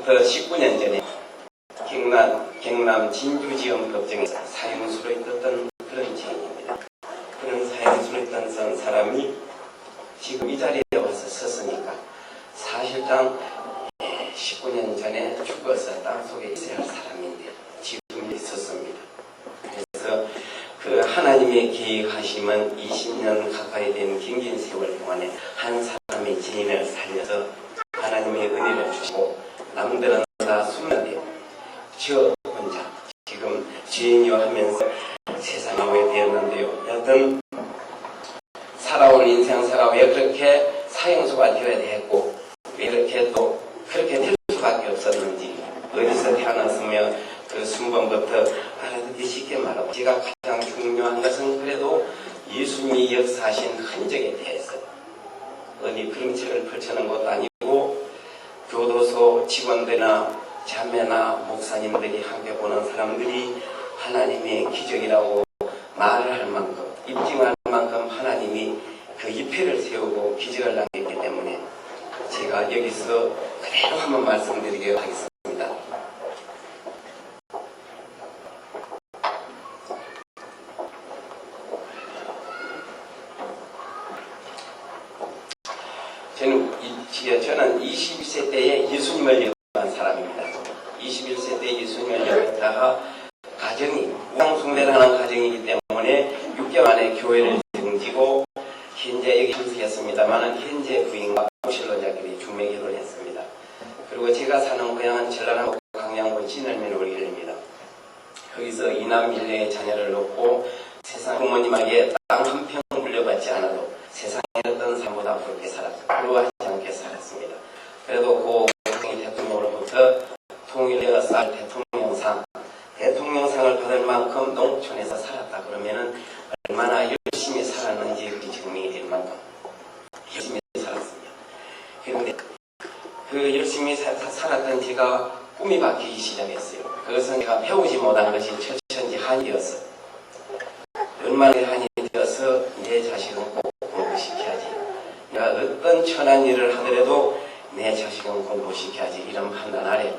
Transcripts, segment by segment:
지금부터 19년 전에 경남 진주지원법정에서 사형수로 있었던 그런 죄인입니다. 그런 사형수로 있던 사람이 지금 이 자리에 와서 섰으니까 사실상 19년 전에 죽어서 땅속에 있어야 할 사람인데 지금 있었습니다. 그래서 그 하나님의 계획하심은 20년 가까이 된 긴긴 세월 동안에 한 사람의 지인을 살려서 하나님의 은혜를 주시고 남들은 다 숨는데 저 혼자 지금 주인이여 하면서 세상에 오게 되었는데요. 여튼 살아온 인생사가 왜 그렇게 사형수가 되어야 했고 왜 이렇게 또 그렇게 될 수밖에 없었는지 어디서 태어났으며 그 순번부터 알아듣기 쉽게 말하고 제가 가장 중요한 것은 그래도 예수님이 역사하신 흔적에 대해서 어디 그림책을 펼쳐놓은 것도 아니고 교도소 직원들이나 자매나 목사님들이 함께 보는 사람들이 하나님의 기적이라고 말을 할 만큼 입증할 만큼 하나님이 그 이표를 세우고 기적을 남겼기 때문에 제가 여기서 그대로 한번 말씀드리도록 하겠습니다. 저는 21세 때에 예수님을 영접한 사람입니다. 21세 때 예수님을 영접했다가 가정이 우상숭배라는 가정이기 때문에 6개월 안에 교회를 등지고 현재 여기 참석했습니다만 현재 부인과 신론자끼리 중매 결혼을 했습니다. 그리고 제가 사는 고향은 전라남도 강양군 진월면으로 일입니다. 거기서 이남 일녀의 자녀를 놓고 세상 부모님에게 땅 한 평 물려받지 않아도 세상에 어떤 삶보다 부럽게 살았습니다. 부러워하지 않게 살았습니다. 그래도 그 대통령으로부터 통일되어 쌀 대통령상을 받을 만큼 농촌에서 살았다 그러면은 얼마나 열심히 살았는지 그게 증명이 될 만큼 열심히 살았습니다. 그런데 그 열심히 살았던 제가 꿈이 바뀌기 시작했어요. 그것은 제가 배우지 못한 것이 천지 한이었어. 얼마나 한이 되어서 내 자식은 꼭 공부시켜야지. 내가 어떤 천한 일을 하더라도 내 자식은 공부시켜야지. 이런 판단 아래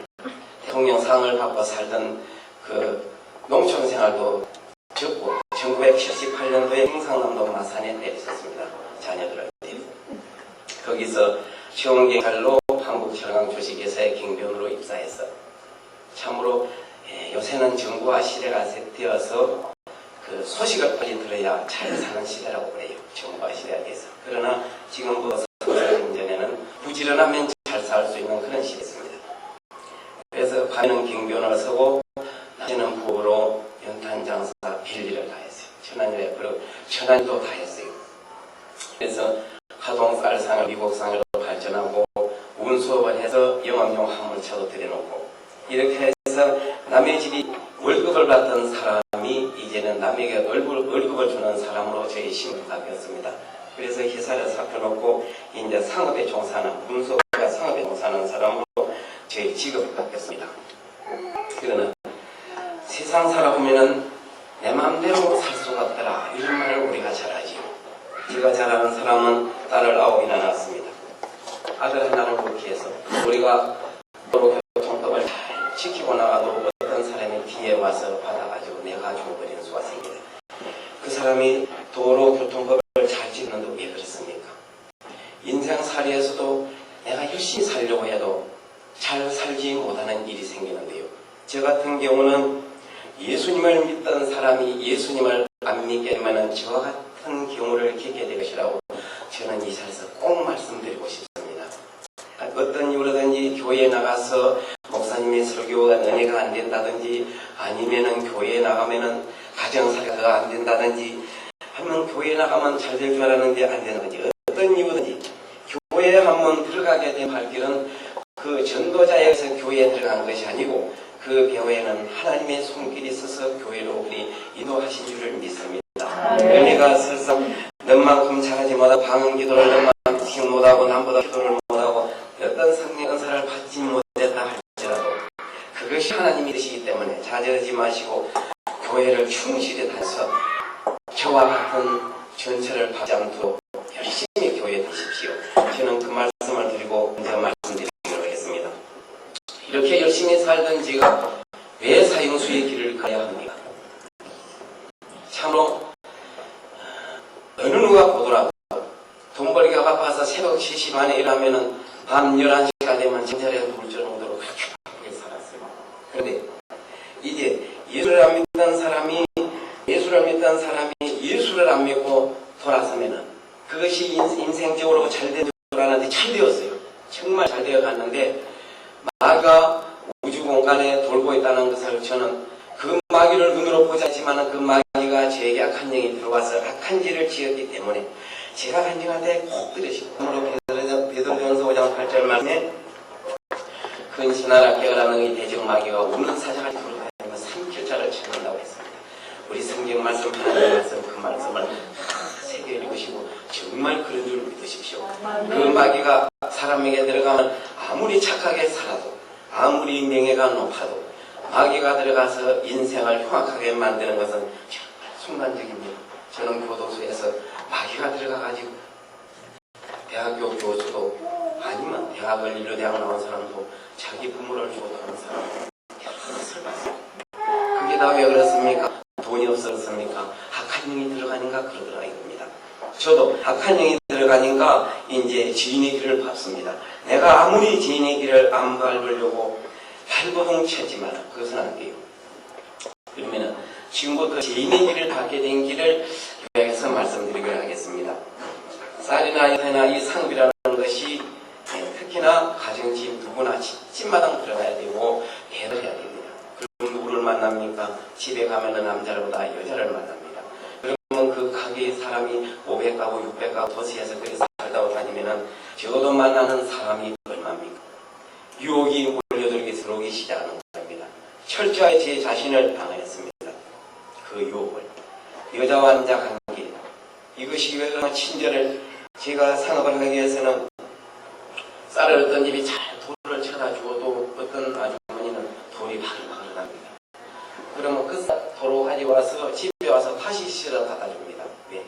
대통령상을 받고 살던 그 농촌 생활도 적고 1978년도에 경상남도 마산에 내렸었습니다. 자녀들을 데리고 거기서 시험경찰로 한국철강조직회사의 경비원으로 입사해서 참으로 요새는 정부화 시대가 되어서 그 소식을 빨리 들어야 잘 사는 시대라고 그래요. 정부화 시대가 돼서. 그러나 지금부터 30년 전에는 부지런하면 잘 살 수 있는 그런 시대였습니다. 그래서 밤에는 경비원을 서고 낮에는 부부로 연탄장사 빌리를 다 했어요. 천안일도 다 했어요. 그래서 하동쌀상을 미국상으로 발전하고 운수업을 해서 영업용 화물차도 들여놓고 이렇게 해서 남의 집이 월급을 받던 사람이 이제는 남에게 월급을 주는 사람으로 저희 신분이 바뀌었습니다. 그래서 회사를 살펴놓고 이제 상업에 종사하는 운수업과 상업에 종사하는 사람으로 저희 직업이 바뀌었습니다. 그러나 세상 살아보면은 내 마음대로 살 수가 없더라 이런 말을 우리가 잘 하지요. 제가 잘 아는 사람은 딸을 9이나 낳았습니다. 아들 하나를 그렇게 해서 우리가 도로교통법을 잘 지키고 나가도 어떤 사람이 뒤에 와서 받아가지고 내가 죽어버리는 수가 생깁니다. 그 사람이 도로교통법을 잘 지키는데 왜 그렇습니까? 인생살이에서도 내가 열심히 살려고 해도 잘 살지 못하는 일이 생기는데요. 저 같은 경우는 예수님을 믿던 사람이 예수님을 안 믿게 되면 저와 같은 경우를 겪게 될 것이라고 저는 이 자리에서 꼭 말씀드리고 싶습니다. 어떤 이유로든지 교회에 나가서 목사님의 설교가 은혜가 안 된다든지 아니면은 교회에 나가면은 가정사가 안 된다든지 하면 교회에 나가면 잘 될 줄 알았는데 안 된다든지 어떤 이유든지 교회에 한번 들어가게 된 발길은 그 전도자에서 교회에 들어간 것이 아니고 그 교회는 하나님의 손길이 있어서 교회로 우리 인도하신 줄을 믿습니다. 은혜가 설사 너만큼 잘하지 못하고 방언 기도를 너만큼 못하고 남보다 기도를 못하고 어떤 성령 은사를 받지 못했다 할지라도 그것이 하나님의 뜻이기 때문에 좌절하지 마시고 교회를 충실히 다해서 저와 같은 전체를 받지 않도록 열심히 교회에 다니십시오. 저는 그 말씀을 드리고 먼저 말씀드리도록 하겠습니다. 이렇게 열심히 살던 제가 왜 사형수의 길을 가야 합니까? 참으로 어느 누가 보더라도 돈 벌기가 바빠서 새벽 3시 반에 일하면은 밤 11시가 되면 잠자리에 누울 정도로 그렇게 바쁘게 살았어요. 그런데 이제 예수를 안 믿던 사람이 예수를 안 믿고 돌아서면은 그것이 인생적으로 잘된 줄 알았는데 잘 되었어요. 정말 잘 되어 갔는데 마귀가 우주 공간에 돌고 있다는 것을 저는 그 마귀를 눈으로 보지 않지만 그 마귀가 저에게 악한 영이 들어와서 악한 죄를 지었기 때문에 제가 간증한테 꼭 들으시고 베드로전서 5장 8절 말씀에 근신하라 깨어라 너희 대적 마귀가 우는 사자가 들어다니며 삼킬자를 찾는다고 했습니다. 우리 성경 말씀 하나님 말씀 그 말씀을 새겨 읽으시고 정말 그런 줄 믿으십시오. 그 마귀가 사람에게 들어가면 아무리 착하게 살아도 아무리 명예가 높아도 마귀가 들어가서 인생을 흉악하게 만드는 것은 정말 순간적입니다. 저는 교도소에서 마귀가 들어가가지고 대학교 교수도 아니면 대학을 인류대학 나온 사람도 자기 부모를 조도하는 사람 여럿을 봤습니다. 그게 다 왜 그렇습니까? 돈이 없었습니까? 악한 영이 들어가니까 그러더라 이겁니다. 저도 악한 영이 들어가니까 이제 지인의 길을 밟습니다. 내가 아무리 지인의 길을 안 밟으려고 발버둥 쳤지만 그것은 안 돼요. 그러면은 지금부터 지인의 길을 밟게 된 길을 요약해서 말씀드리도록 하겠습니다. 쌀이나 연애나 이 상업이라는 것이 특히나 가정집 누구나 집마당 들어가야 되고 애를 해야 됩니다. 그럼 누구를 만납니까? 집에 가면은 남자보다 여자를 만납니다. 그러면 그 가게에 사람이 500가구 600가구 도시에서 그렇게 살다고 다니면은 적어도 만나는 사람이 얼마입니까? 유혹이 몰려들게 들어오기 시작하는 겁니다. 철저하게 제 자신을 방어했습니다. 그 유혹을 여자와 남자 관계 이것이 왜 친절을 제가 상업을 하기 위해서는 쌀을 어떤 집이 잘 돌을 쳐다 주어도 어떤 아주머니는 돌이 바글바글 납니다. 그러면 그 돌을 가지고 와서 집에 와서 다시 실어 갖다 줍니다. 왜요?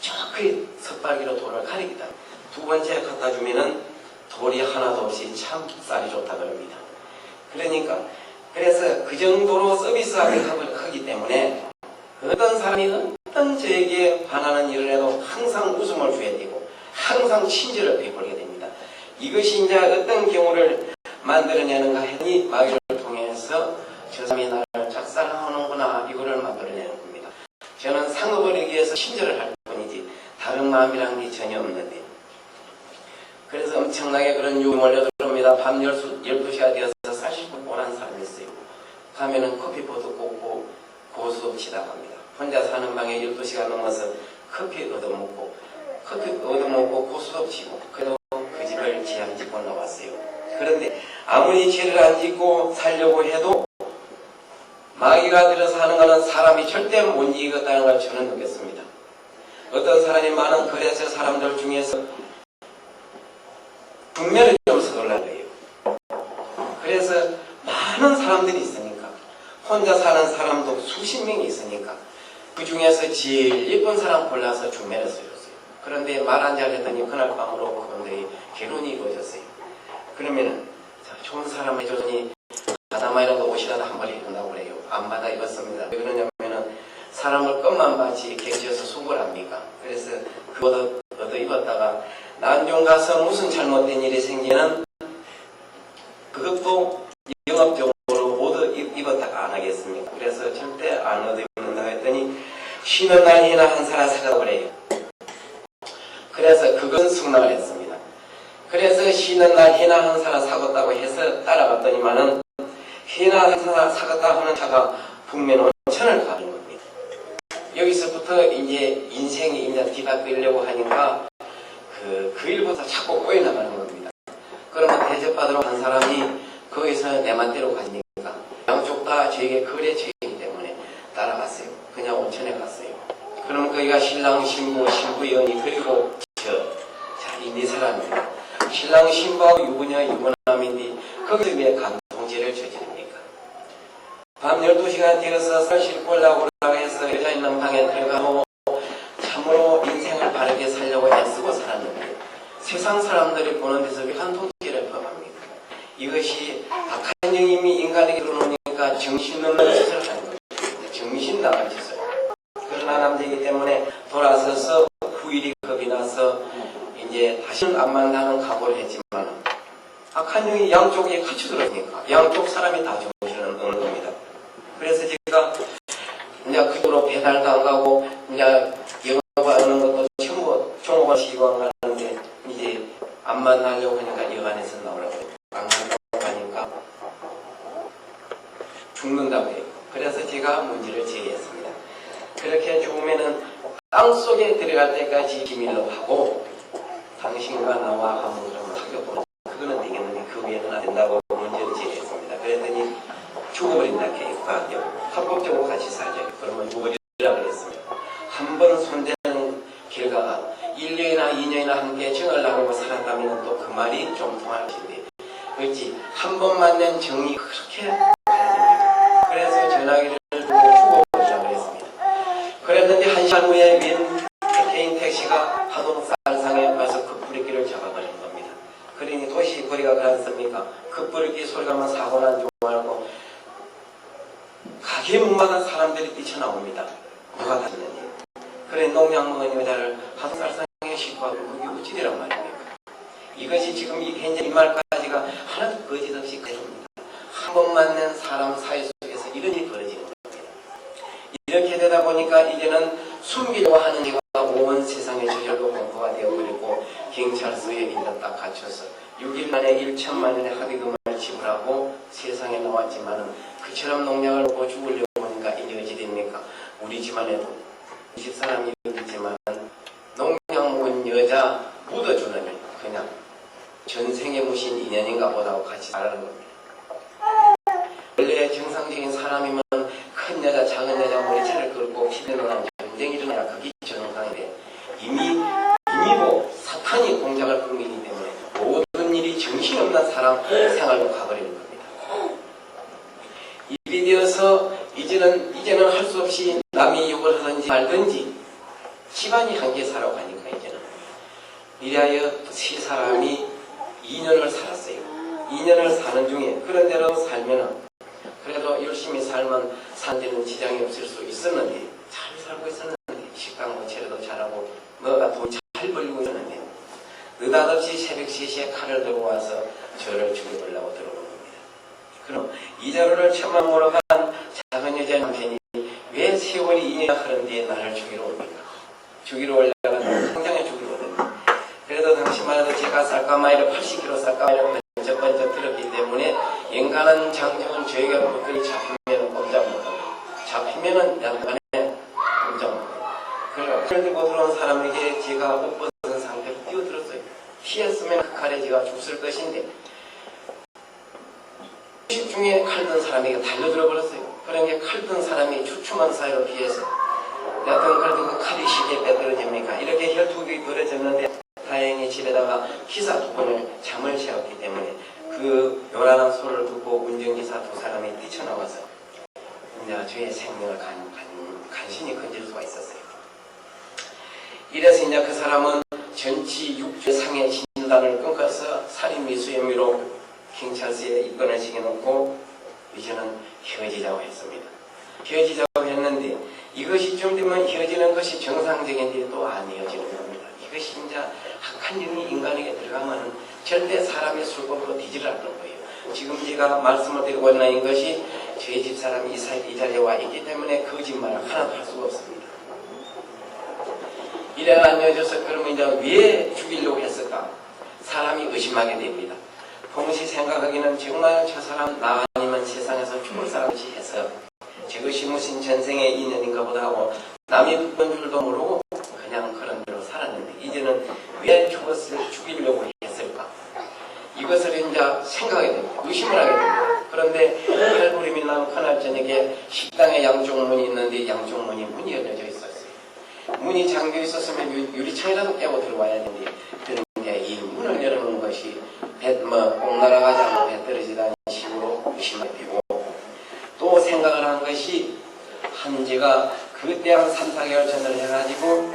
정확히 석발기로 돌을 가리기다. 두 번째 갖다 주면은 돌이 하나도 없이 참 쌀이 좋다 그럽니다. 그래서 그 정도로 서비스하게 하기 때문에 어떤 사람이 어떤 저에게 반하는 일을 해도 항상 웃음을 줘야 되고 항상 친절을 베풀게 됩니다. 이것이 이제 어떤 경우를 만들어내는가 했더니 마귀를 통해서 저 사람이 나를 짝사랑하는구나 이거를 만들어내는 겁니다. 저는 상업을 하기 위해서 친절을 할 뿐이지 다른 마음이라는 게 전혀 없는데 그래서 엄청나게 그런 유혹이 몰려들어옵니다. 밤 12시가 되어서 사실 뻔한 사람이 있어요. 가면은 커피포트 꽂고 고수도 치다 갑니다. 혼자 사는 방에 12시가 넘어서 커피 얻어먹고 고수도 치고 그래도 그 집을 죄 안 짓고 나왔어요. 그런데 아무리 죄를 안 짓고 살려고 해도 마귀가 들어서 하는 것은 사람이 절대 못 이기겠다는 걸 저는 느꼈습니다. 어떤 사람이 많은 거래처 사람들 중에서 분면을 좀 서둘러야 해요. 그래서 많은 사람들이 있으니까 혼자 사는 사람도 수십 명이 있으니까 그 중에서 제일 예쁜 사람 골라서 중매를 써줬어요. 그런데 말 안 잘했더니 그날 밤으로 그분들이 결혼이 이루어졌어요. 그러면은 좋은 사람 해줬더니 가다마이라도 옷이라도 한 벌 입는다고 그래요. 안 받아 입었습니다. 왜 그러냐면은 사람을 끝만 받지 객지어서 속을 합니까? 그래서 그거 얻어 입었다가 나중 가서 무슨 잘못된 일이 생기는 그것도 영업적으로 못 입었다가 안 하겠습니까? 그래서 절대 안 얻어 입는다고 했더니 쉬는 날 해나 한 사람 사라고 그래요. 그래서 그건 승낙을 했습니다. 그래서 쉬는 날 해나 한 사람 사겠다고 해서 따라갔더니만은 해나 한 사람 사겠다 하는 차가 북면 온천을 가는 겁니다. 여기서부터 이제 인생이 이제 뒤바뀌려고 하니까 그 일부터 자꾸 꼬여나가는 겁니다. 그러면 대접받으러 간 사람이 거기서 내 맘대로 가니까 양쪽 다 저에게 거래 죄이기 때문에 따라갔어요. 그냥 온천에 갔어요. 그럼 거기가 신랑 신부 신부연이 그리고 이 네 사람이에요. 신랑 신부하고 유부녀 유부남인데 거기서 왜 간통죄를 저지릅니까? 밤 12시가 되어서 쌀 싣고 오려고 해서 여자 있는 방에 들어가고 참으로 인생을 바르게 살려고 애쓰고 살았는데 세상 사람들이 보는 데서 왜 간통죄를 범합니까? 이것이 악한 영임이 인간에게 들어오니까 정신없는 짓을 하는 거예요. 정신 나간 짓을. 그러나 남자이기 때문에 돌아서서 후일이 겁이 나서 이제 다시는 안 만나는 각오를 했지만 악한 영이 양쪽에 같이 들어오니까 양쪽 사람이 다 정신을 얻는 겁니다. 그래서 제가 이제 그쪽으로 배달도 안 가고 이제 영업하는 것도 전부 종업원 시고 안 가는데 이제 안 만나려고 하니까 여관에서 나오라고 해요. 안 만나고 하니까 죽는다고 해요. 그래서 제가 문제를 제기했습니다. 그렇게 죽으면은 땅속에 들어갈 때까지 비밀로 하고 당신과 나와 한번 그러면 사귀어보는 그거는 되겠는데 그 외에는 안 된다고 문제를 제기했습니다. 그랬더니 죽어버린다 계획과 합법적으로 같이 살자. 그러면 죽어버리라 그랬습니다. 한 번 손대는 결과가 1년이나 2년이나 함께 정을 나누고 살았다면 또 그 말이 좀 통할 텐데 그렇지 한 번만 낸 정이 그렇게 가야 됩니다. 그래서 전화기를 두고 죽어버리라 그랬습니다. 그랬는데 한 시간 후에 웬 개인 택시가 하동산상에 와서 급브레이크를 잡아버린 겁니다. 그러니 도시 거리가 그렇습니까? 급브레이크 소리가 나면 사고난 줄 알고 가게 문마다 사람들이 뛰쳐나옵니다. 누가 다쳤는지. 그래 농약 먹은 여자를 하동산상에 싣고 가고 그게 어찌되란 말입니까? 이것이 지금 이 현재 이 말까지가 하나도 거짓 없이 그럽니다. 한 번만 낸 사람 사이 속에서 이런 일이 벌어지는 겁니다. 이렇게 되다 보니까 이제는 숨기려고 하는 이가 온 세상에 저절로 공포가 되어버리고 경찰서에 일단 딱 갖춰서 6일 만에 1천만 원의 합의금을 지불하고 세상에 나왔지만은 그처럼 농약을 먹고 죽으려고 하니까 이제 어찌 됩니까? 우리 집안에도 집사람이 있지만 농약 먹은 여자 묻어주는 그냥 전생에 무신 인연인가 보다고 같이 살아는 겁니다. 원래 정상적인 사람이면 큰 여자 작은 여자 머리채를 긁고 휘두르는 전쟁이 일어나야 그게 정상인데 이미 사탄이 공작을 꾸미기 때문에 모든 일이 정신없는 사람 생활로 가버리는 겁니다. 입이 되어서 이제는 할 수 없이 남이 욕을 하든지 말든지 집안이 함께 살아가니까 이제는 이래하여 세 사람이 2년을 살았어요. 2년을 사는 중에 그런 대로 살면은 그래도 열심히 살면 산 데는 지장이 없을 수 있었는데 잘 살고 있었는데 식당 거체로도 잘하고 너가 돈 잘 벌리고 있었는데 느닷없이 새벽 3시에 칼을 들고 와서 저를 죽여보려고 들어오는 겁니다. 그럼 이자로를 천만 몰아간 작은 여자 남편이 왜 세월이 2년이나 흐른 뒤에 나를 죽이러 옵니까? 죽이러 올라가면 당장에 죽이러 오거든요. 그래도 당시만 해도 제가 쌀가마이를 80kg 쌀가마이를 번쩍번쩍 들었기 때문에 인간은 장정은 저희가 그들이 잡히면 꼼짝 못합니다. 잡히면은 약간의 꼼짝 못합니다. 그래서 칼 들고 들어온 사람에게 제가 옷 벗은 상태로 뛰어들었어요. 피했으면 그 칼에 제가 죽을 것인데 10중에 칼 든 사람에게 달려들어 버렸어요. 그러니까 칼 든 사람이 추춤한 사이로 피해서 여튼 그래도 그 칼이 쉽게 빼떨어집니까? 이렇게 혈투기 벌어졌는데 다행히 집에다가 기사 2번을 잠을 재웠기 때문에 그 요란한 소리를 듣고 운전기사 2사람이 뛰쳐나와서 이제 저의 생명을 간신히 건질 수가 있었어요. 이래서 이제 그 사람은 전치 6주 상해 진단을 끊고서 살인미수 혐의로 경찰서에 입건을 시켜놓고 이제는 헤어지자고 했습니다. 헤어지자고 했는데 이것이 좀 되면 헤어지는 것이 정상적인데 또 안 헤어지는 겁니다. 이것이 이제 악한 영이 인간에게 들어가면 절대 사람의 술법으로 되지를 않는 거예요. 지금 제가 말씀을 드리고 있는 것이 저희 집사람이 이 자리에 와 있기 때문에 거짓말을 하나도 할 수가 없습니다. 이래가 안 헤어져서 그러면 이제 왜 죽이려고 했을까? 사람이 의심하게 됩니다. 동시 생각하기는 정말 저 사람 나 아니면 세상에서 죽을 사람이지 해서 저것이 무슨 전생의 인연인가 보다 하고 남이 죽은 줄도 모르고 그냥 그런 대로 살았는데 이제는 왜 죽이려고 했을까? 이것을 이제 생각하게 됩니다. 의심을 하게 됩니다. 그런데 팔부림이 난 그날 저녁에 식당에 양쪽 문이 있는데 양쪽 문이 열려져 있었어요. 문이 잠겨 있었으면 유리창이라도 깨고 들어와야 되는데 그런데 이 문을 열어놓은 것이 꼭 날아가지 않고 배 떨어지다는 식으로 의심을 되고 또 생각을 한 것이 한지가 그때 한 3, 4개월 전을 해가지고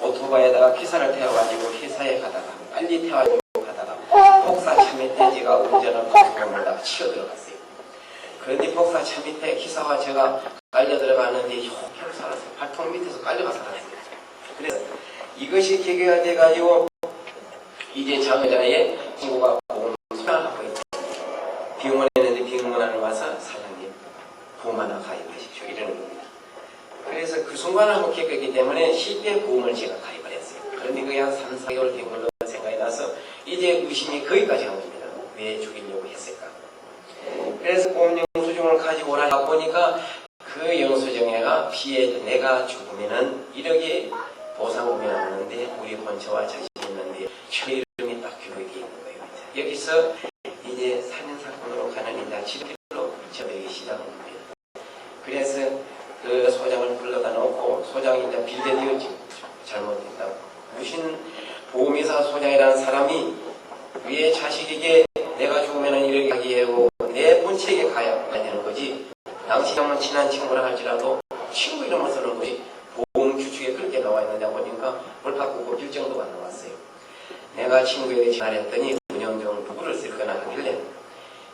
오토바이에다가 기사를 태워가지고 회사에 가다가 빨리 태워가지고 가다가 폭사차 밑에 제가 운전을 방송을 몰다가 치어 들어갔어요. 그런데 폭사차 밑에 기사와 제가 깔려 들어가는데 혀를 살았어요. 발통 밑에서 깔려가 살았어요. 그래서 이것이 계기가 돼가지고 이제 장의자의 친구가 보험을 하고 있어요. 병원에 있는데 병원을 와서 사장님 보험 하나 가입하십시오 이러는 겁니다. 그래서 그 순간을 못 겪었기 때문에 실제 보험을 제가 가입을 했어요. 그런데 그게 한 3, 4개월 된 걸로 생각이 나서 이제 의심이 거기까지 한 겁니다. 왜 죽이려고 했을까? 그래서 보험 영수증을 가지고 오라 보니까 그 영수증에가 내가 죽으면은 1억의 보상금이 나오는데 우리 본처와 자식이 있는데 저 이름이 딱 기록이 있는 거예요. 여기서 이제 살인사건으로 가는 이제 지름길로 접하기 시작한 겁니다. 그래서 그 소장을 불러다 놓고 소장이 이제 빌대되었지 잘못했다고. 무슨 보험회사 소장이라는 사람이 왜 자식에게 내가 죽으면 이렇게 하기에 내 본체에게 가야 되는 거지. 당신은 친한 친구라 할지라도 친구 이름을 쓰는 것이 보험 규칙에 그렇게 나와 있느냐 보니까 뭘 바꾸고 빌정도가 나왔어요. 내가 친구에게 전화했더니 운영정 누구를 쓸 거나 하길래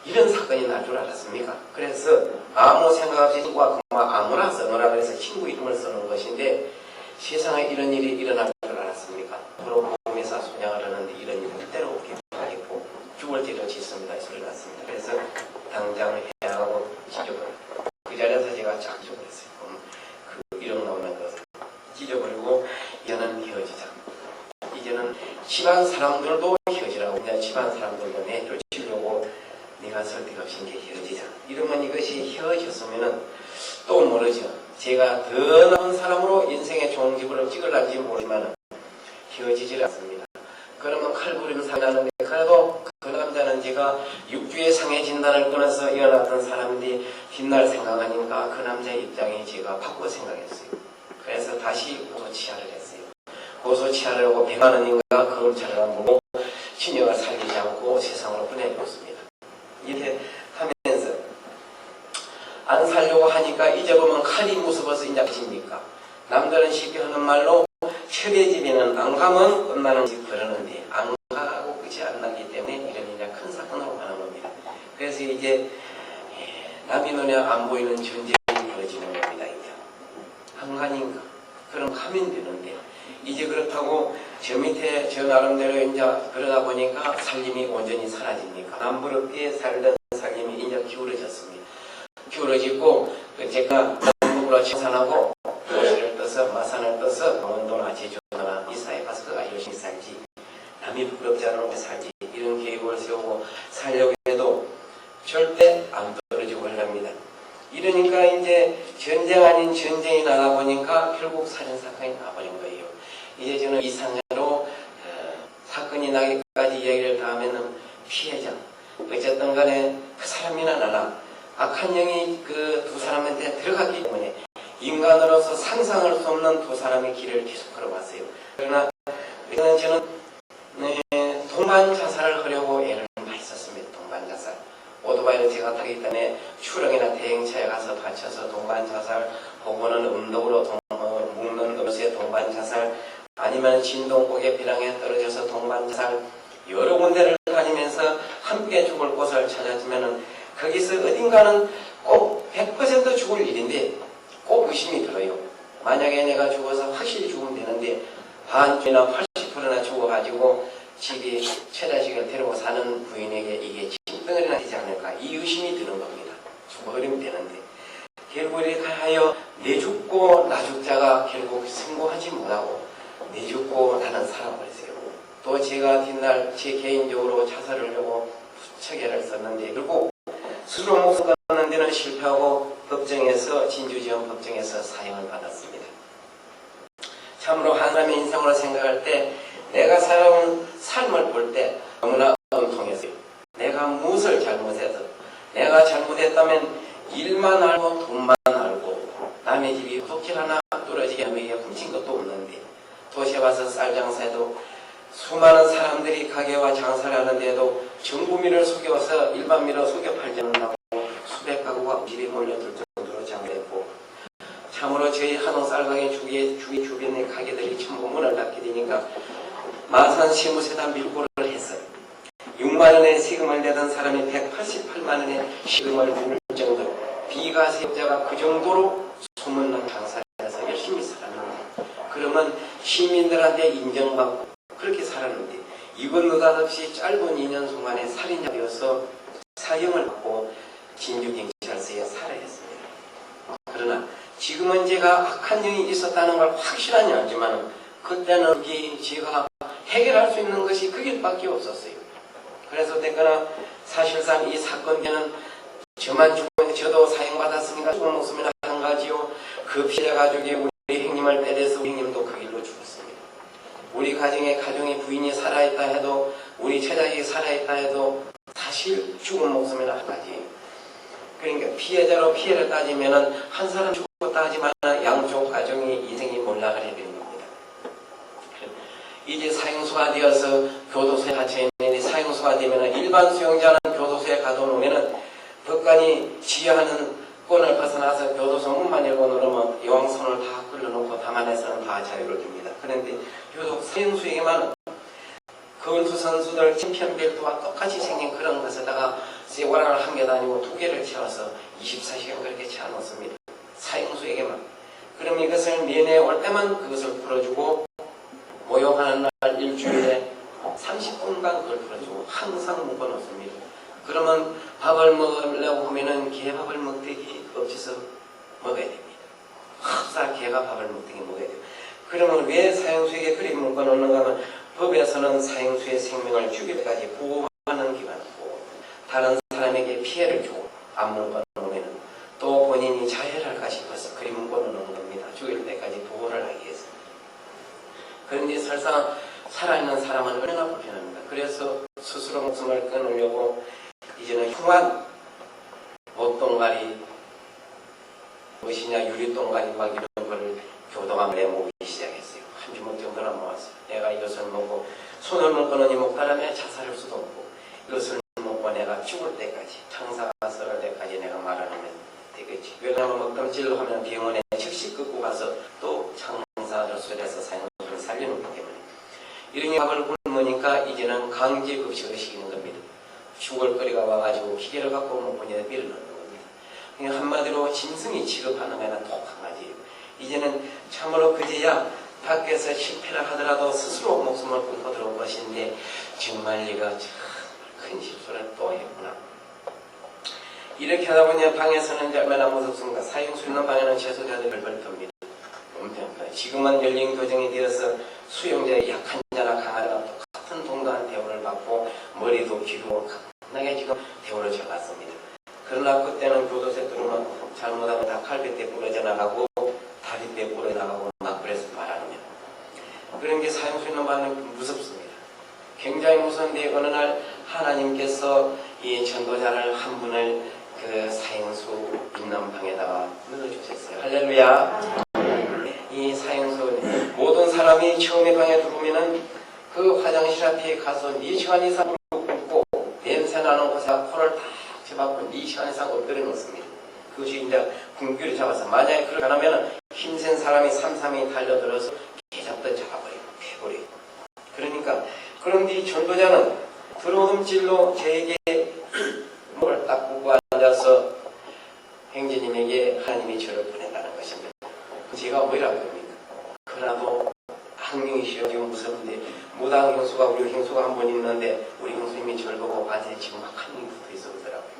이런 사건이 날 줄 알았습니까? 그래서 아무 생각 없이 친구가 아무나 써놓으라 그래서 친구 이름을 쓰는 것인데 세상에 이런 일이 일어날 줄 알았습니까? 앞으로 보험회사 소장을 하는데 이런 일은 절대로 없게 하겠고 죽을 뒤로 짓습니다. 소리 났습니다. 그래서 당장 해양하고 찢어버렸고 그 자리에서 제가 쫙 찢어버렸어요. 그 1억 나오는 것을 찢어버리고 이제는 헤어지자. 이제는 집안 사람들도 헤어지라고 그냥 집안 사람들도 내쫓으려고 네가 설득 없이 이제 헤어지자. 이러면 이것이 헤어졌으면은 또 모르죠. 제가 더 나은 사람으로 인생의 종지부를 찍으려는지 모르지만 헤어지질 않습니다. 그러면 칼부림 상하는데 그래도 그 남자는 제가 6주의 상해 진단을 끊어서 이어났던 사람인데 뒷날 생각하니까 그 남자의 입장이 제가 바꿔 생각했어요. 그래서 다시 고소치하를 했어요. 고소치하를 하고 100만 원인가 검찰을 물고 친형을 살리지 않고 세상으로 보내줬습니다. 이렇게 하면서 안 살려고 하니까 이제 보면 칼이 무서워서 인작집니까? 남들은 쉽게 하는 말로 철의 집에는 안 가면 끝나는 집 그러는데 안 가고 끝이 안 나기 때문에 이런 이제 큰 사건으로 가는 겁니다. 그래서 이제 남의 눈에 안 보이는 전쟁이 벌어지는 겁니다. 이제 한간인가? 그럼 가면 되는데 이제 그렇다고 저 밑에 저 나름대로 이제 그러다 보니까 살림이 온전히 사라집니까? 남부럽게 살던 살림이 이제 기울어졌습니다. 기울어지고 제가 남북으로 청산하고 도시를 떠서 마산을 떠서 강원도나 제주도나 이사에 가서 그가 열심히 살지 남이 부럽지 않은 곳에 살지 이런 계획을 세우고 살려고 해도 절대 안 떨어지고 하랍니다. 이러니까 이제 전쟁 아닌 전쟁이 나다 보니까 결국 살인사건이 나버린 거예요. 이제 저는 이상으로 사건이 나기까지 이야기를 다 하면은 피해자 어쨌든 간에 그 사람이나 나나 악한 영이 그 두 사람한테 들어갔기 때문에 인간으로서 상상할 수 없는 두 사람의 길을 계속 걸어왔어요. 그러나 저는 동반 자살을 하려고 애를 많이 썼습니다. 동반 자살. 오토바이를 제가 타기 때문에 추락이나 대행차에 가서 다쳐서 동반 자살, 혹은 음독으로 묶는 음수의 동반 자살, 아니면 진동고개 비랑에 떨어져서 동반 자살, 여러 군데를 다니면서 함께 죽을 곳을 찾았지만은 거기서 어딘가는 꼭 100% 죽을 일인데 꼭 의심이 들어요. 만약에 내가 죽어서 확실히 죽으면 되는데 반쯤이나 80%나 죽어가지고 집이 최자식을 데리고 사는 부인에게 이게 침덩어리나 되지 않을까 이 의심이 드는 겁니다. 죽어버리면 되는데 결국 이렇게 하여 내 죽고 나 죽자가 결국 성공하지 못하고 내 죽고 나는 살아버렸어요. 또 제가 뒷날 제 개인적으로 자살을 하고 처계를 썼는데 결국 스스로 목숨 끊는 데는 실패하고 법정에서 진주지원 법정에서 사형을 받았습니다. 참으로 한 사람의 인생으로 생각할 때 내가 살아온 삶을 볼 때 너무나 엄통했어요. 내가 무엇을 잘못해서 내가 잘못했다면 일만 알고 돈만 알고 남의 집이 도끼 하나 뚫어지게 하면 훔친 것도 없는데 도시에 와서 쌀 장사해도 수많은 사람들이 가게와 장사를 하는데도 정부민을 속여서 일반민을 속여 팔지 않는다고 수백 가구가 집에 몰려들 정도로 장사했고 참으로 저희 한옥 쌀가게 주위 주변의 가게들이 전부 문을 닫게 되니까 마산 세무세다 밀고를 했어요. 6만 6만 원의 세금을 내던 사람이 188만 원의 세금을 물을 정도로 비과세자가 그 정도로 소문난 장사에서 열심히 살았는데, 그러면 시민들한테 인정받고 그렇게 살았는데, 이번 느닷없이 짧은 2년 동안에 살인자 되어서 사형을 받고 진주경찰서에 살아야 했습니다. 그러나 지금은 제가 악한 영이 있었다는 걸 확실하게 알지만, 그때는 제가 해결할 수 있는 것이 그 길밖에 없었어요. 그래서 됐거나 사실상 이 사건에는 저만 죽으면 저도 사형받았으니까 죽은 목숨이나 한 가지요. 그 피해 가족이 우리 형님을 빼내서 우리 형님도 그 길로 죽었습니다. 우리 가정의 부인이 살아있다 해도, 우리 처자식이 살아있다 해도 사실 죽은 목숨이나 한 가지예요. 그러니까 피해자로 피해를 따지면은 한 사람 죽었다 하지만 양쪽 가정이 인생이 몰락하게 되는 겁니다. 이제 사형수가 되어서 교도소에 갇혀있는데, 사형수가 되면은 일반 수용자는 교도소에 가둬놓으면은 법관이 지휘하는 권을 벗어나서 교도소 문만 열고 누르면 여왕손을 다 끌어놓고 담아내서는 다 자유를 줍니다. 그런데 교도소 사형수에게만 골프 선수들 챔피언벨트와 똑같이 생긴 그런 것에다가 세관을 한 개도 아니고 2개를 채워서 24시간 그렇게 채워놓습니다. 사형수에게만. 그럼 이것을 면회 올 때만 그것을 풀어주고, 모욕하는 날 일주일에 30분간 그걸 풀어주고 항상 묶어놓습니다. 그러면 밥을 먹으려고 하면은 개밥을 먹듯이 엎쳐서 먹어야 됩니다. 흡사 개가 밥을 먹듯이 먹어야 돼요. 그러면 왜 사형수에게 그리 묶어놓는가 하면, 법에서는 사형수의 생명을 죽일 때까지 보호하는 기관이고, 다른 사람에게 피해를 주고 안 묶어놓으면 또 본인이 자해할까 싶어서 그리 묶어놓는 겁니다. 죽일 때까지 보호를 하기 위해서. 그런데 설사 살아있는 사람은 얼마나 불편합니다. 그래서 스스로 목숨을 끊으려고 이제는 흉한 옷동가리, 무엇이냐 유리동가리 막 이런 걸 교도관을 내모으기 시작했어요. 한 주먹 정도나 모았어요. 내가 이것을 먹고 손을 먹고는 이 목바람에 자살할 수도 없고, 이것을 먹고 내가 죽을 때까지, 창사가 썰을 때까지 내가 말하면 되겠지. 왜냐하면 먹담질로 하면 병원에 즉시 끌고 가서 또 창사를 수술해서 사형수를 살려놓기 때문에. 이런 밥을 굶으니까 이제는 강제급식을 시키는 겁니다. 죽을 거리가 와가지고 기계를 갖고 목문에 밀어넣는 겁니다. 그냥 한마디로 짐승이 취급하는 거나 똑한 가지예요. 이제는 참으로 그제야 밖에서 실패를 하더라도 스스로 목숨을 끊고 들어올 것인데, 정말 네가 참 큰 실수를 또 했구나. 이렇게 하다 보니 방에서는 얼마나 무섭습니까? 사형수 있는 방에는 재소자들이 벌벌 텁니다. 지금은 열린 교정이 되어서 수용자의 약한 자나 강한 자나 똑같은 동등한 대우를 받고, 머리도 귀도 강하게 지금 대우를 줘갔습니다. 그러나 그때는 교도소에 들어오면 잘못하면 다 칼빗대 부러져 나가고 다리대 부러져 나가고 막 그래서 말하느냐. 그런 게 사형수 있는 방은 무섭습니다. 굉장히 무서운데, 어느 날 하나님께서 이 전도자를 한 분을 그 사형수 있는 방에다가 넣어주셨어요. 할렐루야. 이 사형수, 모든 사람이 처음에 방에 들어오면은 그 화장실 앞에 가서 4시간 이상 무릎 꿇고 냄새 나는 곳에 코를 탁 집어갖고 4시간 이상 엎드려 놓습니다. 그것이 이제 궁기를 잡아서, 만약에 그렇게 안 하면은 힘센 사람이 삼삼이 달려들어서 개잡듯 잡아버리고 패버리고. 그러니까, 그런데 이 전도자는 들어옴질로 저에게 목을 딱 꾹 앉아서 행주님에게 하나님이 저를 보낸다는 것입니다. 제가 뭐라고 합니까? 그러나도 학령이시여 지금 무섭는데, 무당 형수가, 우리 형수가 한 번 있는데 우리 형수님이 저를 보고 바지에 지금 막 학령이 붙어있어 보더라고요.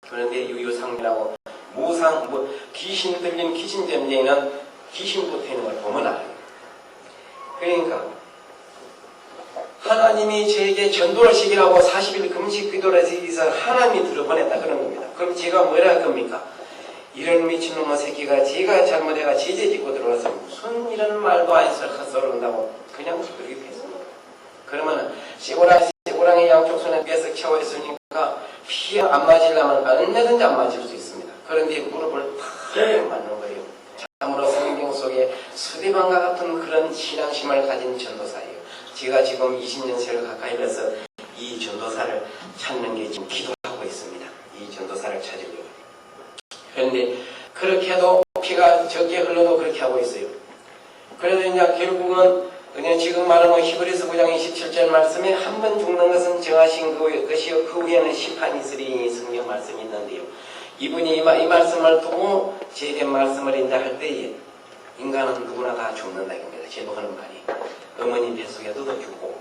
그런데 유유상이라고 무상, 귀신 들린 귀신전쟁에는 귀신 붙어있는 걸 보면 알아요. 그러니까 하나님이 저에게 전도를 시키라고 40일 금식 기도를 해서 하나님이 들어보냈다 그런 겁니다. 그럼 제가 뭐라 할 겁니까? 이런 미친놈의 새끼가 제가 잘못해가 제재 짓고 들어와서 무슨 이런 말도 안 해서 헛소리 한다고 그냥 그렇게 했습니다. 그러면 시고랑이 양쪽 손에 뺏어 채워 있으니까 피에 안 맞으려면 얼마든지 안 맞을 수 있습니다. 그런데 무릎을 탁 맞는 거예요. 참으로 성경 속에 수대방과 같은 그런 신앙심을 가진 전도사예요. 제가 지금 20년째를 가까이 돼서 이 전도사를 찾는 게 지금 기도하고 있습니다. 이 전도사를 찾으려고. 그런데 그렇게 해도 피가 적게 흘러도 그렇게 하고 있어요. 그래서 이제 결국은 그냥 지금 말하면 히브리서 9장 27절 말씀에 한 번 죽는 것은 정하신 것이요 그 후에는 심판이 있으리 성경 말씀이 있는데요. 이분이 이 말씀을 두고 제게 말씀을 이제 할 때에 인간은 누구나 다 죽는다 이겁니다. 제도하는 말이 어머니 뱃속에도 죽고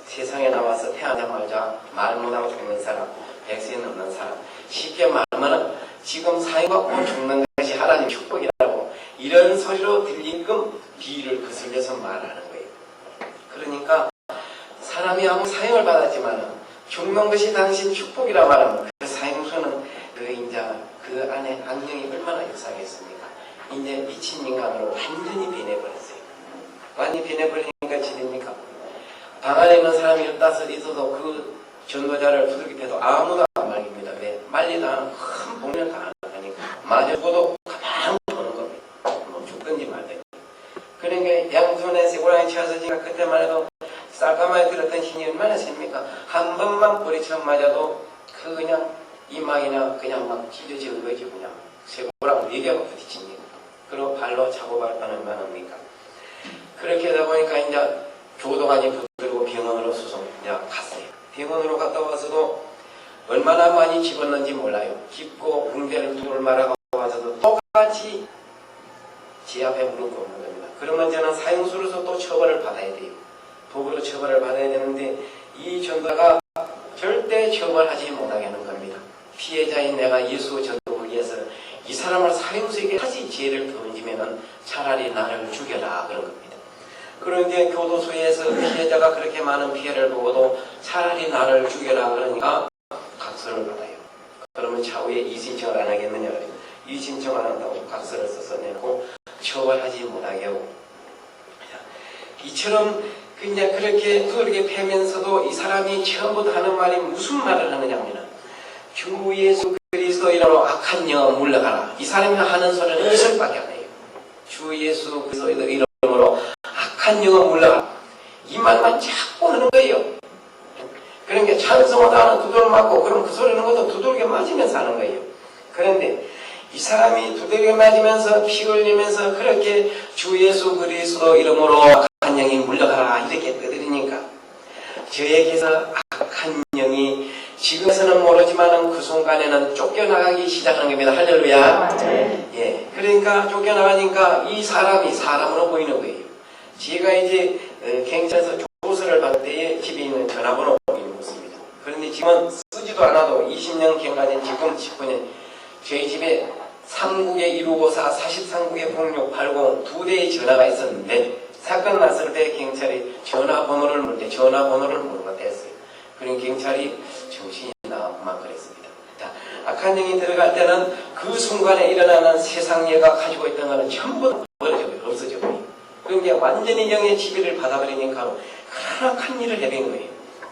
세상에 나와서 태어나자마자 말 못하고 죽는 사람, 100세 넘는 사람, 쉽게 말하면 지금 사형받고 죽는 것이 하나님 축복이라고 이런 소리로 들리금 비유를 거슬려서 말하는 거예요. 그러니까 사람이 아무 사형을 받았지만 죽는 것이 당신 축복이라 말하면 그 사형수는 그 안에 악령이 얼마나 역사하겠습니까? 이제 미친 인간으로 완전히 변해버렸어요. 완전히 변해버리니까 지됩니까? 방 안에 있는 사람이 15 있어도 그 전도자를 두들겨 패도 아무도 안 말립니다. 왜? 말리다 큰 복면을 다 안 하니까. 맞아 죽어도 가만히 보는 겁니다. 뭐 죽든지 말든지. 그러니까 양손에 쇠고랑이 치어서 제가 그때만 해도 쌀가마에 들었던 힘이 얼마나 셉니까? 한 번만 뿌리처럼 맞아도 그 그냥 이마이나 그냥 막 찢어지는 거지 그냥. 쇠고랑 4개가 부딪힙니다. 그리고 발로 차고 발바는 얼마나 합니까? 그렇게 하다 보니까 이제 교도관이 붙들고 병원으로 갔어요. 병원으로 갔다 와서도 얼마나 많이 집었는지 몰라요. 집고 붕대를 둘 말아가고 와서도 똑같이 제 앞에 무릎 꿇는 겁니다. 그러면 저는 사형수로서 또 처벌을 받아야 돼요. 도구로 처벌을 받아야 되는데 이 전도가 절대 처벌하지 못하게 하는 겁니다. 피해자인 내가 예수 전도를 위해서 이 사람을 사형수에게 다시 죄를 던지면은 차라리 나를 죽여라 그런 겁니다. 그런데 교도소에서 피해자가 그렇게 많은 피해를 보고도 차라리 나를 죽여라 그러니까 각서를 받아요. 그러면 차후에 이의신청을 안 하겠느냐. 이의신청 안 한다고 각서를 써서 내놓고 처벌하지 못하게 하고. 이처럼 그냥 그렇게 두들겨 패면서도 이 사람이 처음부터 하는 말이 무슨 말을 하느냐면 주 예수 그리스도 이름으로 악한 영혼 물러가라. 이 사람이 하는 소리는 이것밖에 안 해요. 주 예수 그리스도 이름으로 악한 영혼 물러가라. 이 말만 자꾸 하는 거예요. 그러니까 찬송도 하는 두들 맞고 그럼 그 소리는 것도 두들겨 맞으면서 하는 거예요. 그런데 이 사람이 두들겨 맞으면서 피 흘리면서 그렇게 주 예수 그리스도 이름으로 악한 영이 물러가라 이렇게 떠들으니까 저에게서 악한 영이 지금에서는 모르지만 그 순간에는 쫓겨나가기 시작하는 겁니다. 할렐루야. 예, 그러니까 쫓겨나가니까 이 사람이 사람으로 보이는 거예요. 제가 이제 경찰에서 조서를 받을 때에 집에 있는 전화번호를 묻습니다. 그런데 지금은 쓰지도 않아도 20년 경과된 지금 19년 저희 집에 3국에 1654, 43국에 0680 두 대의 전화가 있었는데 사건 났을 때 경찰이 전화번호를 물 때 전화번호를 모르고 됐어요. 그러니까 경찰이 정신이 나만 그랬습니다. 자, 악한 영이 들어갈 때는 그 순간에 일어나는 세상 예가 가지고 있던 것은 전부 버려져버려요. 없어져버려요. 그러니까 완전히 영의 지배를 받아버리니까 악한 일을 해댄 거예요.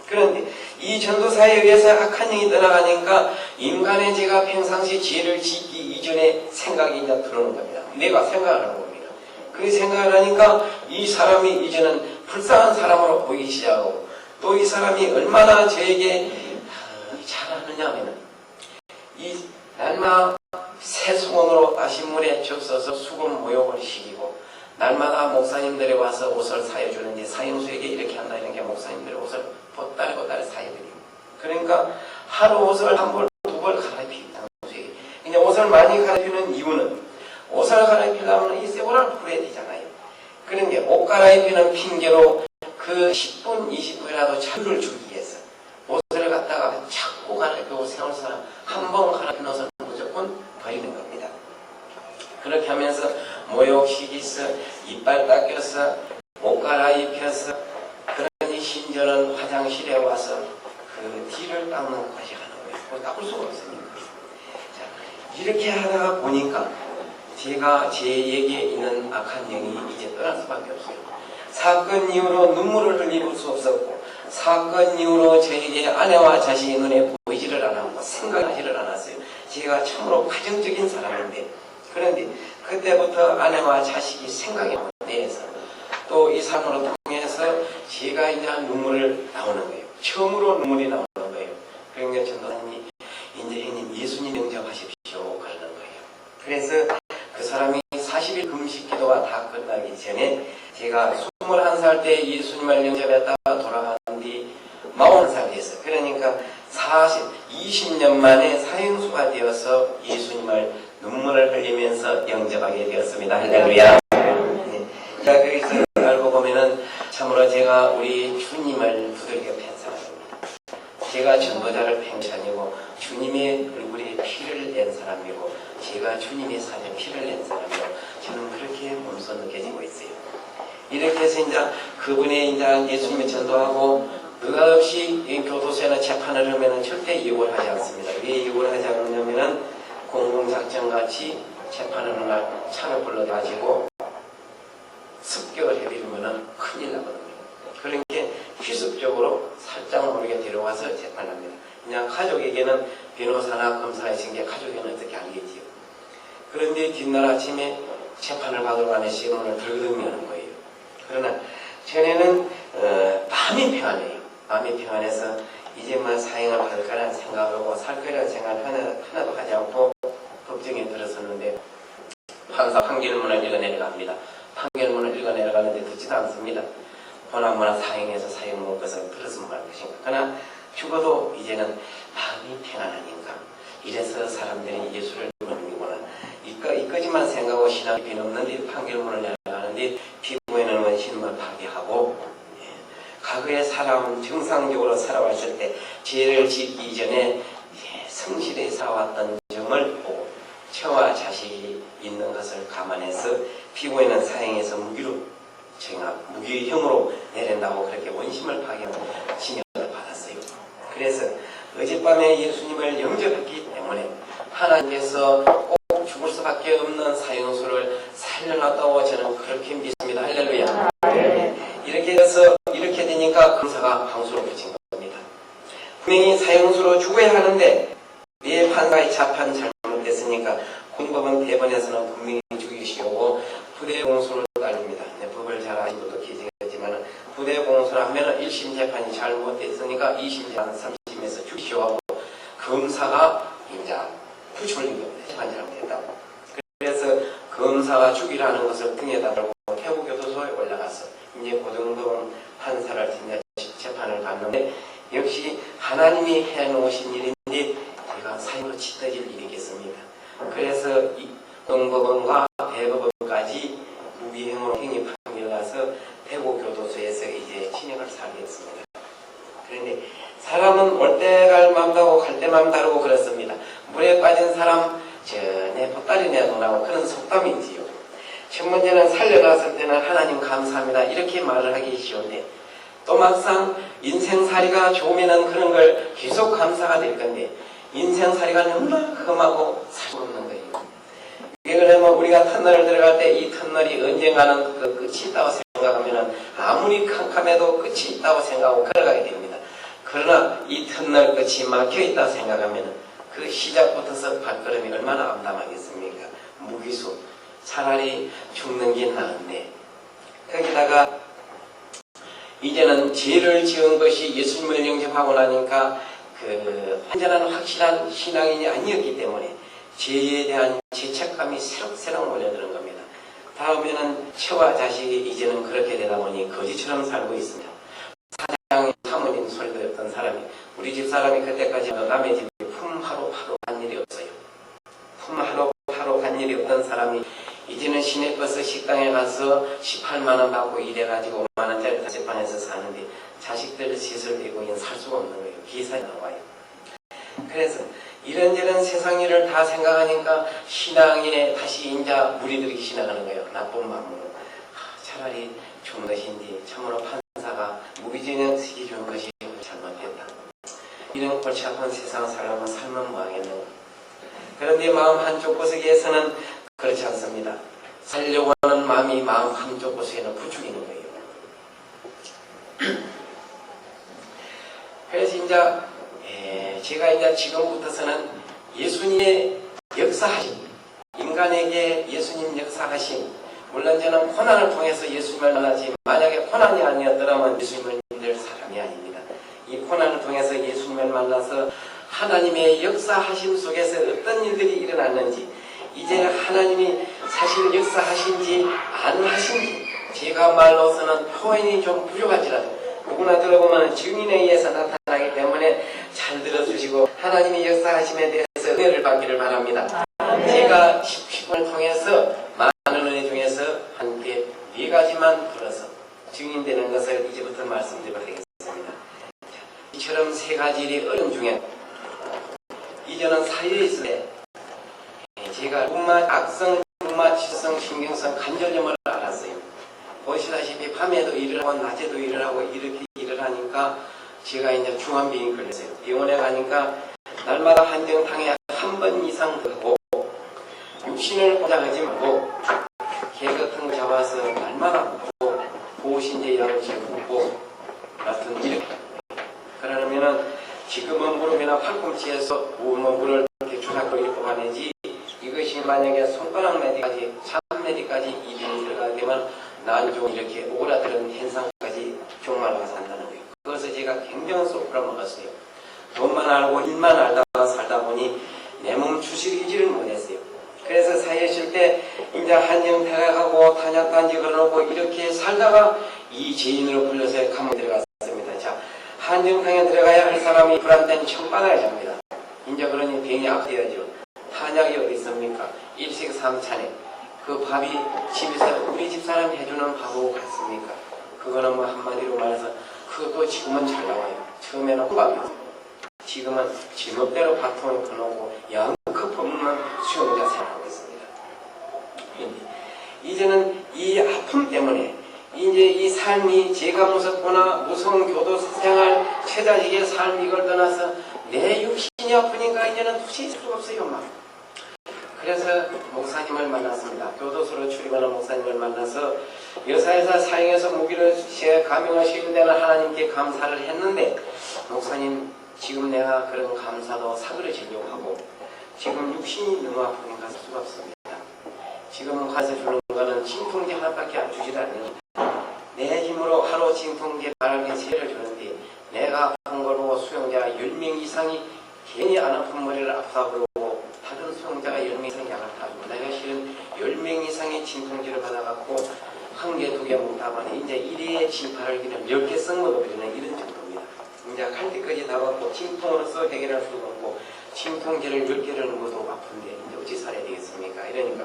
그런데 이 전도사에 의해서 악한 영이 떠나가니까 인간의 죄가 평상시 죄를 짓기 이전에 생각이 이제 들어오는 겁니다. 내가 생각을 하는 겁니다. 그 생각을 하니까 이 사람이 이제는 불쌍한 사람으로 보이기 시작하고 또 이 사람이 얼마나 저에게 잘하느냐 하면 이 날마다 새수건으로 따신 물에 적셔서 수건 모욕을 시키고 날마다 목사님들이 와서 옷을 사여주는데 사형수에게 이렇게 한다 이런 게 목사님들이 옷을 보따리 사여드리고 그러니까 하루 옷을 한 벌, 두 벌 갈아입힙니다. 그냥 옷을 많이 갈아입히는 이유는 옷을 갈아입히려면 이 세월을 풀어야 되잖아요. 그런데 옷 갈아입히는 핑계로 그 10분, 20분이라도 자유를 주기 위해서 옷을 갖다가 자꾸 갈아입히고 세월 사람 한 번 갈아입힌 옷은 무조건 버리는 겁니다. 그렇게 하면서 모욕시키서 이빨 닦여서 옷 갈아입혀서 그러니 심지어는 화장실에 와서 그 뒤를 닦는 것이 하는 거예요. 그걸 닦을 수가 없으니까. 자, 이렇게 하다가 보니까 제가 제에게 있는 악한 영이 이제 떠날 수밖에 없어요. 사건 이후로 눈물을 흘릴 수 없었고 사건 이후로 저에게 아내와 자식이 눈에 보이지를 않았고 생각하지를 않았어요. 제가 참으로 가정적인 사람인데 그런데 그때부터 아내와 자식이 생각이 내서 또 이 사람으로 통해서 제가 이제 눈물을 나오는 거예요. 처음으로 눈물이 나오는 거예요. 그러니까 전도사님이 이제 형님 예수님 영접하십시오 그러는 거예요. 그래서 그 사람이 40일 금식 기도가 다 끝나기 전에 제가 21살 때 20년 만에 사형수가 되어서 예수님을 눈물을 흘리면서 영접하게 되었습니다. 할렐루야. 네. 자, 거기서 알고 보면은 참으로 제가 우리 주님을 두들겨 팬 사람입니다. 제가 전도자를 팬 것이 아니고 주님의 얼굴에 피를 낸 사람이고 제가 주님의 살에 피를 낸 사람이고 저는 그렇게 몸소 느껴지고 있어요. 이렇게 해서 이제 그분의 이제 예수님을 전도하고 느닷없이 이 교도소에나 재판을 하면은 절대 예고를 하지 않습니다. 왜 예고를 하지 않느냐면은 공공작전같이 재판을 하는 날 차를 불러가지고 습격을 해버리면은 큰일 나거든요. 그러니까 희습적으로 살짝 모르게 데려와서 재판합니다. 그냥 가족에게는 변호사나 검사가 있은 게 가족에게는 어떻게 알겠지요. 그런데 뒷날 아침에 재판을 받으러 가는 시문을 들거든요 하는 거예요. 그러나 전에는 마음이 평안해요. 마음이 평안해서 이제만 사형을 받을 거라는 생각하고 살 거라는 생각을 하나도 하지 않고 법정에 들어섰는데 판사 판결문을 읽어내려갑니다. 판결문을 읽어내려가는데 듣지도 않습니다. 고난무나 사형에서 사형 못 것을 들었으면 말 것인가. 그러나 죽어도 이제는 마음이 평안하니까 이래서 사람들이 예수를 믿는구나. 이까지만 생각하고 신앙이 비넘는데 판결문을 내려가는데 피고인은 원신을 파괴하고 과거에 사람 정상적으로 살아왔을 때 죄를 짓기 이전에 성실히 살아왔던 점을 보고 처와 자식이 있는 것을 감안해서 피고인은 사형에서 무기형으로 내린다고 그렇게 원심을 파괴하는 징역을 받았어요. 그래서 어젯밤에 예수님을 영접했기 때문에 하나님께서 꼭 죽을 수밖에 없는 사형수를 살려놨다고 저는 그렇게 믿습니다. 할렐루야. 이렇게 해서 이렇게 되니까 검사가 항소를 붙인 겁니다. 분명히 사형수로 죽어야 하는데 왜 판사의 재판 잘못됐으니까 공법은 대법원에서는 분명히 죽이시오고 부대공수를 따릅니다. 법을 잘 아시는 분도 계시겠지만 부대공수를 하면 1심 재판이 잘못됐으니까 2심 재판 3심에서 죽이시오고 검사가 이제 부추를 겁니다. 재판이 잘못됐다고. 그래서 검사가 죽이라는 것을 등에다 달고 태국교도소에 올라가서 이제 고등동 판사를 재판을 받는데 역시 하나님이 해놓으신 일인데 제가 사형으로 치러질 일이겠습니다. 그래서 이 동법원과 대법원까지 무기형으로 형이 판결나서 태국교도소에서 이제 진역을 살게 했습니다. 그런데 사람은 올 때 갈 맘 다르고 갈 때 맘 다르고 그렇습니다. 물에 빠진 사람 내 보따리 내놓으라고 그런 속담인지요. 첫 번째는 살려놨을 때는 하나님 감사합니다 이렇게 말을 하기 쉬운데 또 막상 인생살이가 좋으면 그런 걸 계속 감사가 될 건데 인생살이가 너무나 험하고 살 없는 거예요. 이게 그러면 우리가 터널을 들어갈 때 이 터널이 언젠가는 그 끝이 있다고 생각하면 아무리 캄캄해도 끝이 있다고 생각하고 걸어가게 됩니다. 그러나 이 터널 끝이 막혀있다고 생각하면 그 시작부터서 발걸음이 얼마나 암담하겠습니까? 무기수. 차라리 죽는 게 나은데 거기다가 이제는 죄를 지은 것이 예수님을 영접하고 나니까 그 완전한 확실한 신앙인이 아니었기 때문에 죄에 대한 죄책감이 새록새록 몰려드는 겁니다. 다음에는 처와 자식이 이제는 그렇게 되다 보니 거지처럼 살고 있습니다. 사장 사모님 소리 들었던 사람이 우리 집 사람이 그때까지 남의 집에 품 하루 간 일이 없어요. 품 하루 간 일이 없던 사람이 이제는 시내버스 식당에 가서 18만원 받고 일해가지고 5만원짜리 다시방에서 사는데 자식들 시설되고 살 수가 없는 거예요. 기사에 나와요. 그래서 이런저런 세상 일을 다 생각하니까 신앙에 다시 인자 무리들이 지나가는 거예요. 나쁜 마음으로. 차라리 좋은 것인지 참으로 판사가 무기징역 시켜주는 것이 잘못됐다. 이런 골치 아픈 세상 살려면 살면 뭐하겠는가. 그런데 마음 한쪽 구석에서는 그렇지 않습니다. 살려고 하는 마음이 마음 한쪽 구석에는 부추기는 거예요. 그래서 제가 이제 지금부터서는 예수님의 역사하심, 인간에게 예수님 역사하심, 물론 저는 고난을 통해서 예수님을 만나지 만약에 고난이 아니었더라면 예수님을 믿을 사람이 아닙니다. 이 고난을 통해서 예수님을 만나서 하나님의 역사하심 속에서 어떤 일들이 일어났는지 이제 하나님이 사실 역사하신지 안 하신지 제가 말로서는 표현이 좀 부족할지라도 누구나 들어보면 증인에 의해서 나타나기 때문에 잘 들어주시고 하나님의 역사하심에 대해서 은혜를 받기를 바랍니다. 제가 10분을 통해서 많은 은혜 중에서 함께 4가지만 들어서 증인되는 것을 이제부터 말씀드리도록 하겠습니다. 이처럼 3가지 어려움 중에 이전은 사회에 있을 때 제가 악성, 지성, 신경성 관절염을 알았어요. 보시다시피 밤에도 일을 하고 낮에도 일을 하고 이렇게 일을 하니까 제가 이제 중환병이 걸렸어요. 병원에 가니까 날마다 한정탕에 한 번 이상 하고 육신을 포장하지 말고 개 같은 거 잡아서 날마다 먹고 보신제 약을 먹고 같은 이렇게 그러면은 지금은 무릎이나 팔꿈치에서 물을 이렇게 주사거리를 뽑아내지 이것이 만약에 손가락 내디까지 참 내디까지 이전이 들어가게 되면 난종 이렇게 오그라드는 현상까지 종말 와서 한다는 거예요. 그것을 제가 굉장히 쏙 풀어먹었어요. 돈만 알고 일만 알다가 살다 보니 내 몸 추스리지를 못했어요. 그래서 사회에 있을 때 이제 한정태가 가고 탄약단지 걸어놓고 이렇게 살다가 이 죄인으로 불려서 감옥에 들어갔습니다. 자, 한정탕에 들어가야 할 사람이 불안된 천받아야 합니다. 이제 그러니 병이 악돼야죠. 탄약이 어디 있습니까? 일식삼찬에 그 밥이 집에서 우리 집사람 해주는 밥하고 같습니까? 그거는 뭐 한마디로 말해서 그것도 지금은 잘 나와요. 처음에는 호박이었어요. 지금은 지멋대로 바통을 꺼놓고 영급 없는 수용자 생활하고 있습니다. 이제는 이 아픔 때문에 이제 이 삶이 제가 무섭거나 무서운 교도 생활, 최자식의 삶 이걸 떠나서 내 육신이 아프니까 이제는 도저히 살 수가 없어요. 막. 그래서 목사님을 만났습니다. 교도소로 출입하는 목사님을 만나서 여사회사 사형에서 무기를 감형을 시키는 데는 하나님께 감사를 했는데 목사님 지금 내가 그런 감사도 사그러지려고 하고 지금 육신이 너무 아프니까 살 수가 없습니다. 지금 가서 주는 거는 진통제 하나밖에 주지도 않는 내 힘으로 하루 진통제 바람에 세를 주는데 내가 아픈 걸 보고 수용자가 10명 이상이 괜히 안 아픈 머리를 아프다 그러고 다른 수용자가 10명 이상 약을 타주고 내가 실은 10명 이상의 진통제를 받아갖고 1개, 2개 못하면 이제 1회의 진파를 그냥 10개 썩먹어 버리는 이런 정도입니다. 이제 갈 때까지 다 갖고 진통으로서 해결할 수도 없고 진통제를 10개를 먹어도 아픈데 이제 어찌 살아야 되겠습니까? 이러니까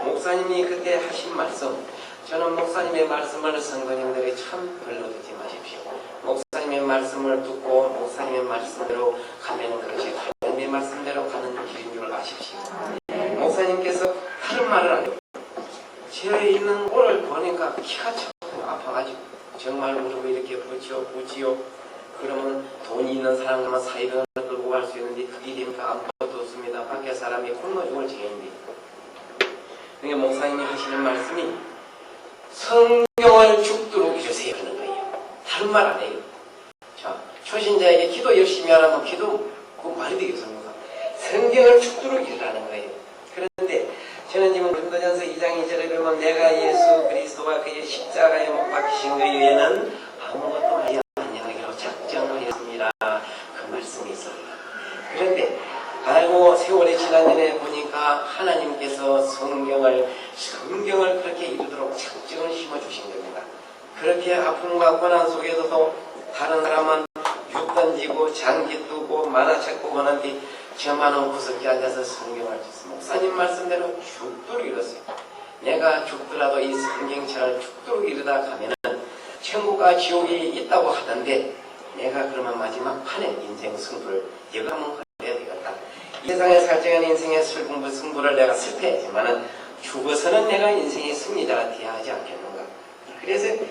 목사님이 그때 하신 말씀 저는 목사님의 말씀을 성도님들이 참 별로 듣지 마십시오. 목사님의 말씀을 듣고 목사님의 말씀대로 가면 그것이 하나님의 말씀대로 가는 길인 줄 아십시오. 목사님께서 다른 말을 안 해요. 제 있는 꼴을 보니까 키가 조금 아파가지고 정말 무릎을 이렇게 붙지요. 그러면 돈이 있는 사람들만 사이병을 끌고 갈 수 있는데 그게 됩니까? 아무것도 없습니다. 밖에 사람이 굶어 죽을 지경인데. 그러니까 목사님이 하시는 말씀이 성경을 죽도록 읽으세요 하는 거예요. 다른 말 안 해요. 자, 초신자에게 기도 열심히 하라면 기도 그 말이 되겠습니까? 성경을 죽도록 읽으라는 거예요. 그런데 저는 지금 고린도전서 2장 2절에 보면 내가 예수 그리스도와 그의 십자가에 못 박히신 그 이외에는 아무것도 하지 않냐기로 작정을 했습니다. 그 말씀이 있습니다. 그런데 알고 세월이 지난 전에 보니까 하나님께서 성경을 그렇게 이루도록 작정을 심어주신 겁니다. 그렇게 아픔과 고난 속에서도 다른 사람은 육 던지고 장기 두고 만화책 보고 하는데 저만은 구석에 앉아서 성경을 줬습니다. 목사님 말씀대로 죽도록 읽었어요. 내가 죽더라도 이 성경처럼 죽도록 이르다 가면은 천국과 지옥이 있다고 하던데 내가 그러면 마지막 판에 인생 승부를 여감은 걸어야 되겠다. 이 세상에 살정한 인생의 승부를 내가 실패했지만은 죽어서는 내가 인생의 승리자가 되어야 하지 않겠는가. 그래서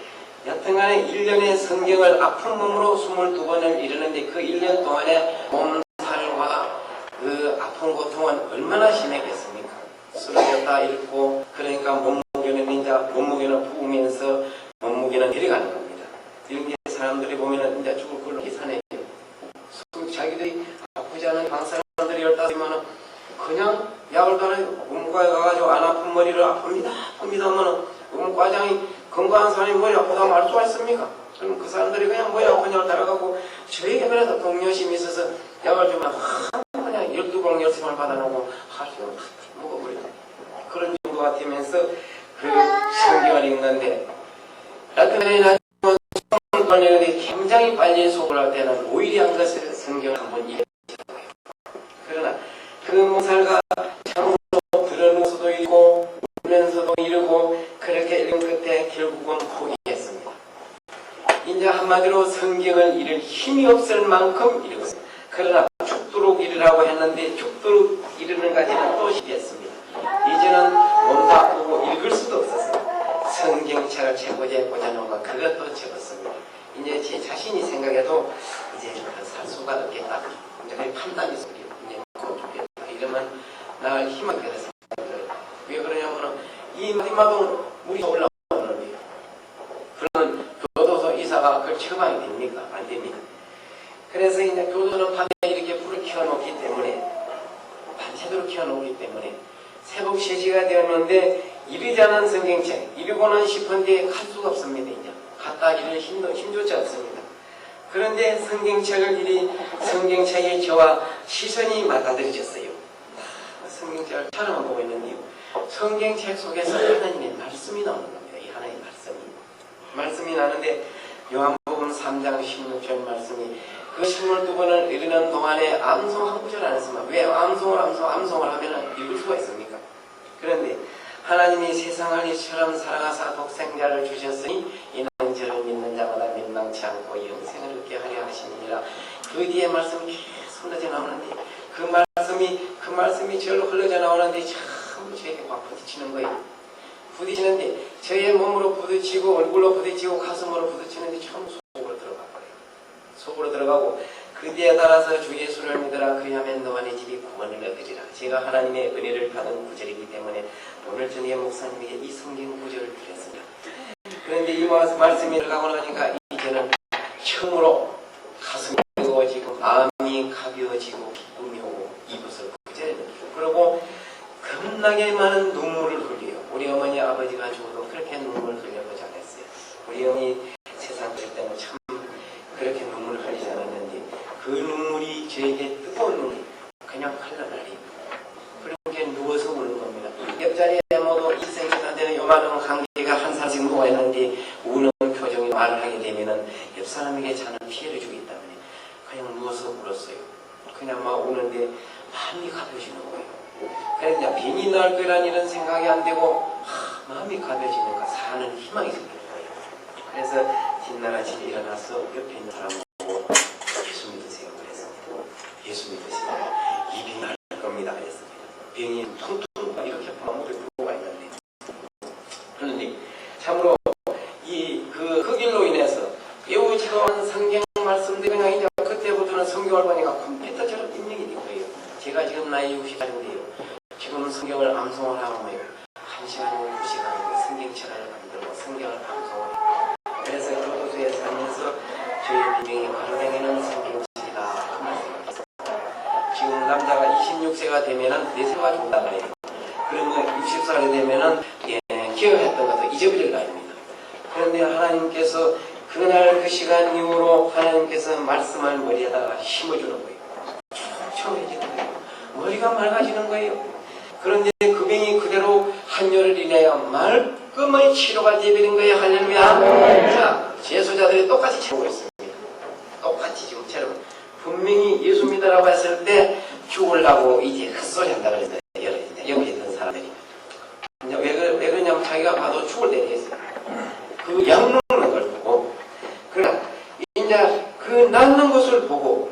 여튼간에 1년의 성경을 아픈 몸으로 22번을 이루는데 그 1년 동안에 몸살과 그 아픈 고통은 얼마나 심했겠습니까? 쓰러졌다 읽고 그러니까 몸무게는 부으면서 몸무게는 내려가는 겁니다. 이런 게 사람들이 보면은 이제 죽을 걸로 계산해요. 자기들이 아프지 않은 방 사람들이 15이면은 그냥 약을 달아요. 의무과에 가가지고 안 아픈 머리를 아픕니다 하면은 의무과장이 건강한 사람이 머리 아프다고 말 수가 있습니까? 그럼 그 사람들이 그냥 머리 아픈 약을 달아가고 저에게 그래도 동료심이 있어서 약을 주면 그냥 12봉 13을 받아놓고 하시면 먹어버리고 그런 정도 같으면서 그 성경을 읽는데 나중에 걸리는데 굉장히 빨리 속을 할 때는 오히려 한 것을 성경을 한번 읽어요. 그러나 그 몽살가 참으로 들으면서도 읽고 울면서도 읽고 그렇게 읽은 끝에 결국은 포기했습니다. 이제 한마디로 성경을 읽을 힘이 없을 만큼 읽었습니다. 그러나 죽도록 읽으라고 했는데 죽도록 읽는 까지는 또 시켰습니다. 이제는 몸도 아프고 읽을 수도 없었어요. 성경책을 책꽂이에 꽂아놓은 그것도 적었습니다. 이제 제 자신이 생각해도 이제 살 수가 없겠다. 이제 판단이 있습니다. 이러면 나을 힘을 얻게 됐습니다. 왜 그러냐면은 이 마지막은 물이 올라오는데 그러면 교도소 이사가 그걸 처방이 됩니까? 안 됩니다. 그래서 이제 교도소는 밤에 이렇게 불을 켜놓기 때문에 밤새도록 켜놓기 때문에 새벽 3시가 되었는데 이르자는 성경책 이르고는 싶은데 갈 수가 없습니다. 이제 갔다 이를 힘조차 없습니다. 그런데 성경책에 저와 시선이 맞아들여졌어요. 성경책을 촬영을 보고 있는데요. 성경책 속에서 하나님의 말씀이 나오는 겁니다. 이 하나님의 말씀이 나는데 요한복음 3장 16절 말씀이 그 22번을 읽는 동안에 암송 한 구절 안 했으면 왜 암송을 하면 읽을 수가 있습니까? 그런데 하나님이 세상을 이처럼 사랑하사 독생자를 주셨으니 이는 저를 믿는 자마다 멸망치 않고 영생을 얻게 하려 하시니라. 그 뒤에 말씀이 계속 흘러져 나오는데 그 말씀이 저로 흘러져 나오는데 참 저에게 막 부딪히는 거예요. 부딪히는데 저의 몸으로 부딪히고 얼굴로 부딪히고 가슴으로 부딪히는데 처음 속으로 들어가 버려요. 속으로 들어가고 그 뒤에 따라서 주 예수를 믿으라 그리하면 너와네 집이 구원을 얻으리라. 제가 하나님의 은혜를 받은 구절이기 때문에 오늘 저녁에 목사님에게 이 성경 구절을 드렸습니다. 그런데 이 말씀이 들어가고 나니까 이제는 처음으로 가슴이 뜨거워지고 마음이 가벼워지고 기쁨이 오고 이것을 구절해 드리고 그리고 겁나게 많은 눈물을 흘려요. 우리 어머니 아버지가 죽어도 그렇게 눈물을 흘려보지 않았어요. 우리 어머니 세상 될 때는 참 그렇게 눈물을 흘리지 않았는데 그 눈물이 저에게 뜨거운 눈물이 그냥 흘러날리고 그렇게 누워서 우는 겁니다. 옆자리에 모두 일생신한테는 요만한 관계가 한 살씩 누워있는데 우는 표정이 말을 하게 되면은 옆 사람에게 자는 피해를 주기 때문에 그냥 누워서 울었어요. 그냥 막 우는데 마음이 가벼워지는 거예요. 그래서 이제 병이 날 거란 이런 생각이 안 되고 마음이 가벼워지니까 사는 희망이 생기는 거예요. 그래서 뒷날 아침에 일어나서 옆에 있는 사람 보고 예수 믿으세요 그랬습니다. 예수 믿으시면 이 병이 날 겁니다 그랬습니다. 병이 퉁퉁 이렇게 마음을 부어가 있는데 그런데 참으로 그 길로 인해서 매우 지금 성경 말씀들이 그냥 이제 그때부터는 성경을 보니까 컴퓨터처럼 입력이 된 거예요. 제가 지금 나이 60살인데요. 지금은 성경을 암송을 하고 1시간이고 2시간이고 성경책을 만들고 성경을 암송을 해요. 그래서 교도소에 살면서 저희 비명이 가로댕기는 성경책이다 그 말씀을 했습니다. 지금 남자가 26세가 되면은 내세가 죽는다 그래요. 그러면 60살이 되면은 기억했던 것을 잊어버릴 나이입니다. 그런데 하나님께서 그날 그 시간 이후로 하나님께서 말씀을 머리에다가 심어주는 거예요. 촉촉해지는 거예요. 머리가 맑아지는 거예요. 그런데 그 병이 그대로 한열을 인하여 말끔히 치료가 되어버린 거예요. 할렐루야. 자, 제소자들이 똑같이 치고 있습니다. 똑같이 지금처럼 분명히 예수 믿으라고 했을 때 죽으려고 이제 헛소리 한다고 그랬어요. 여기 있던 사람들이. 왜 그러냐면 자기가 봐도 죽을 때 됐어요. 그 약 먹는 걸 보고 그러나 이제 그 낫는 것을 보고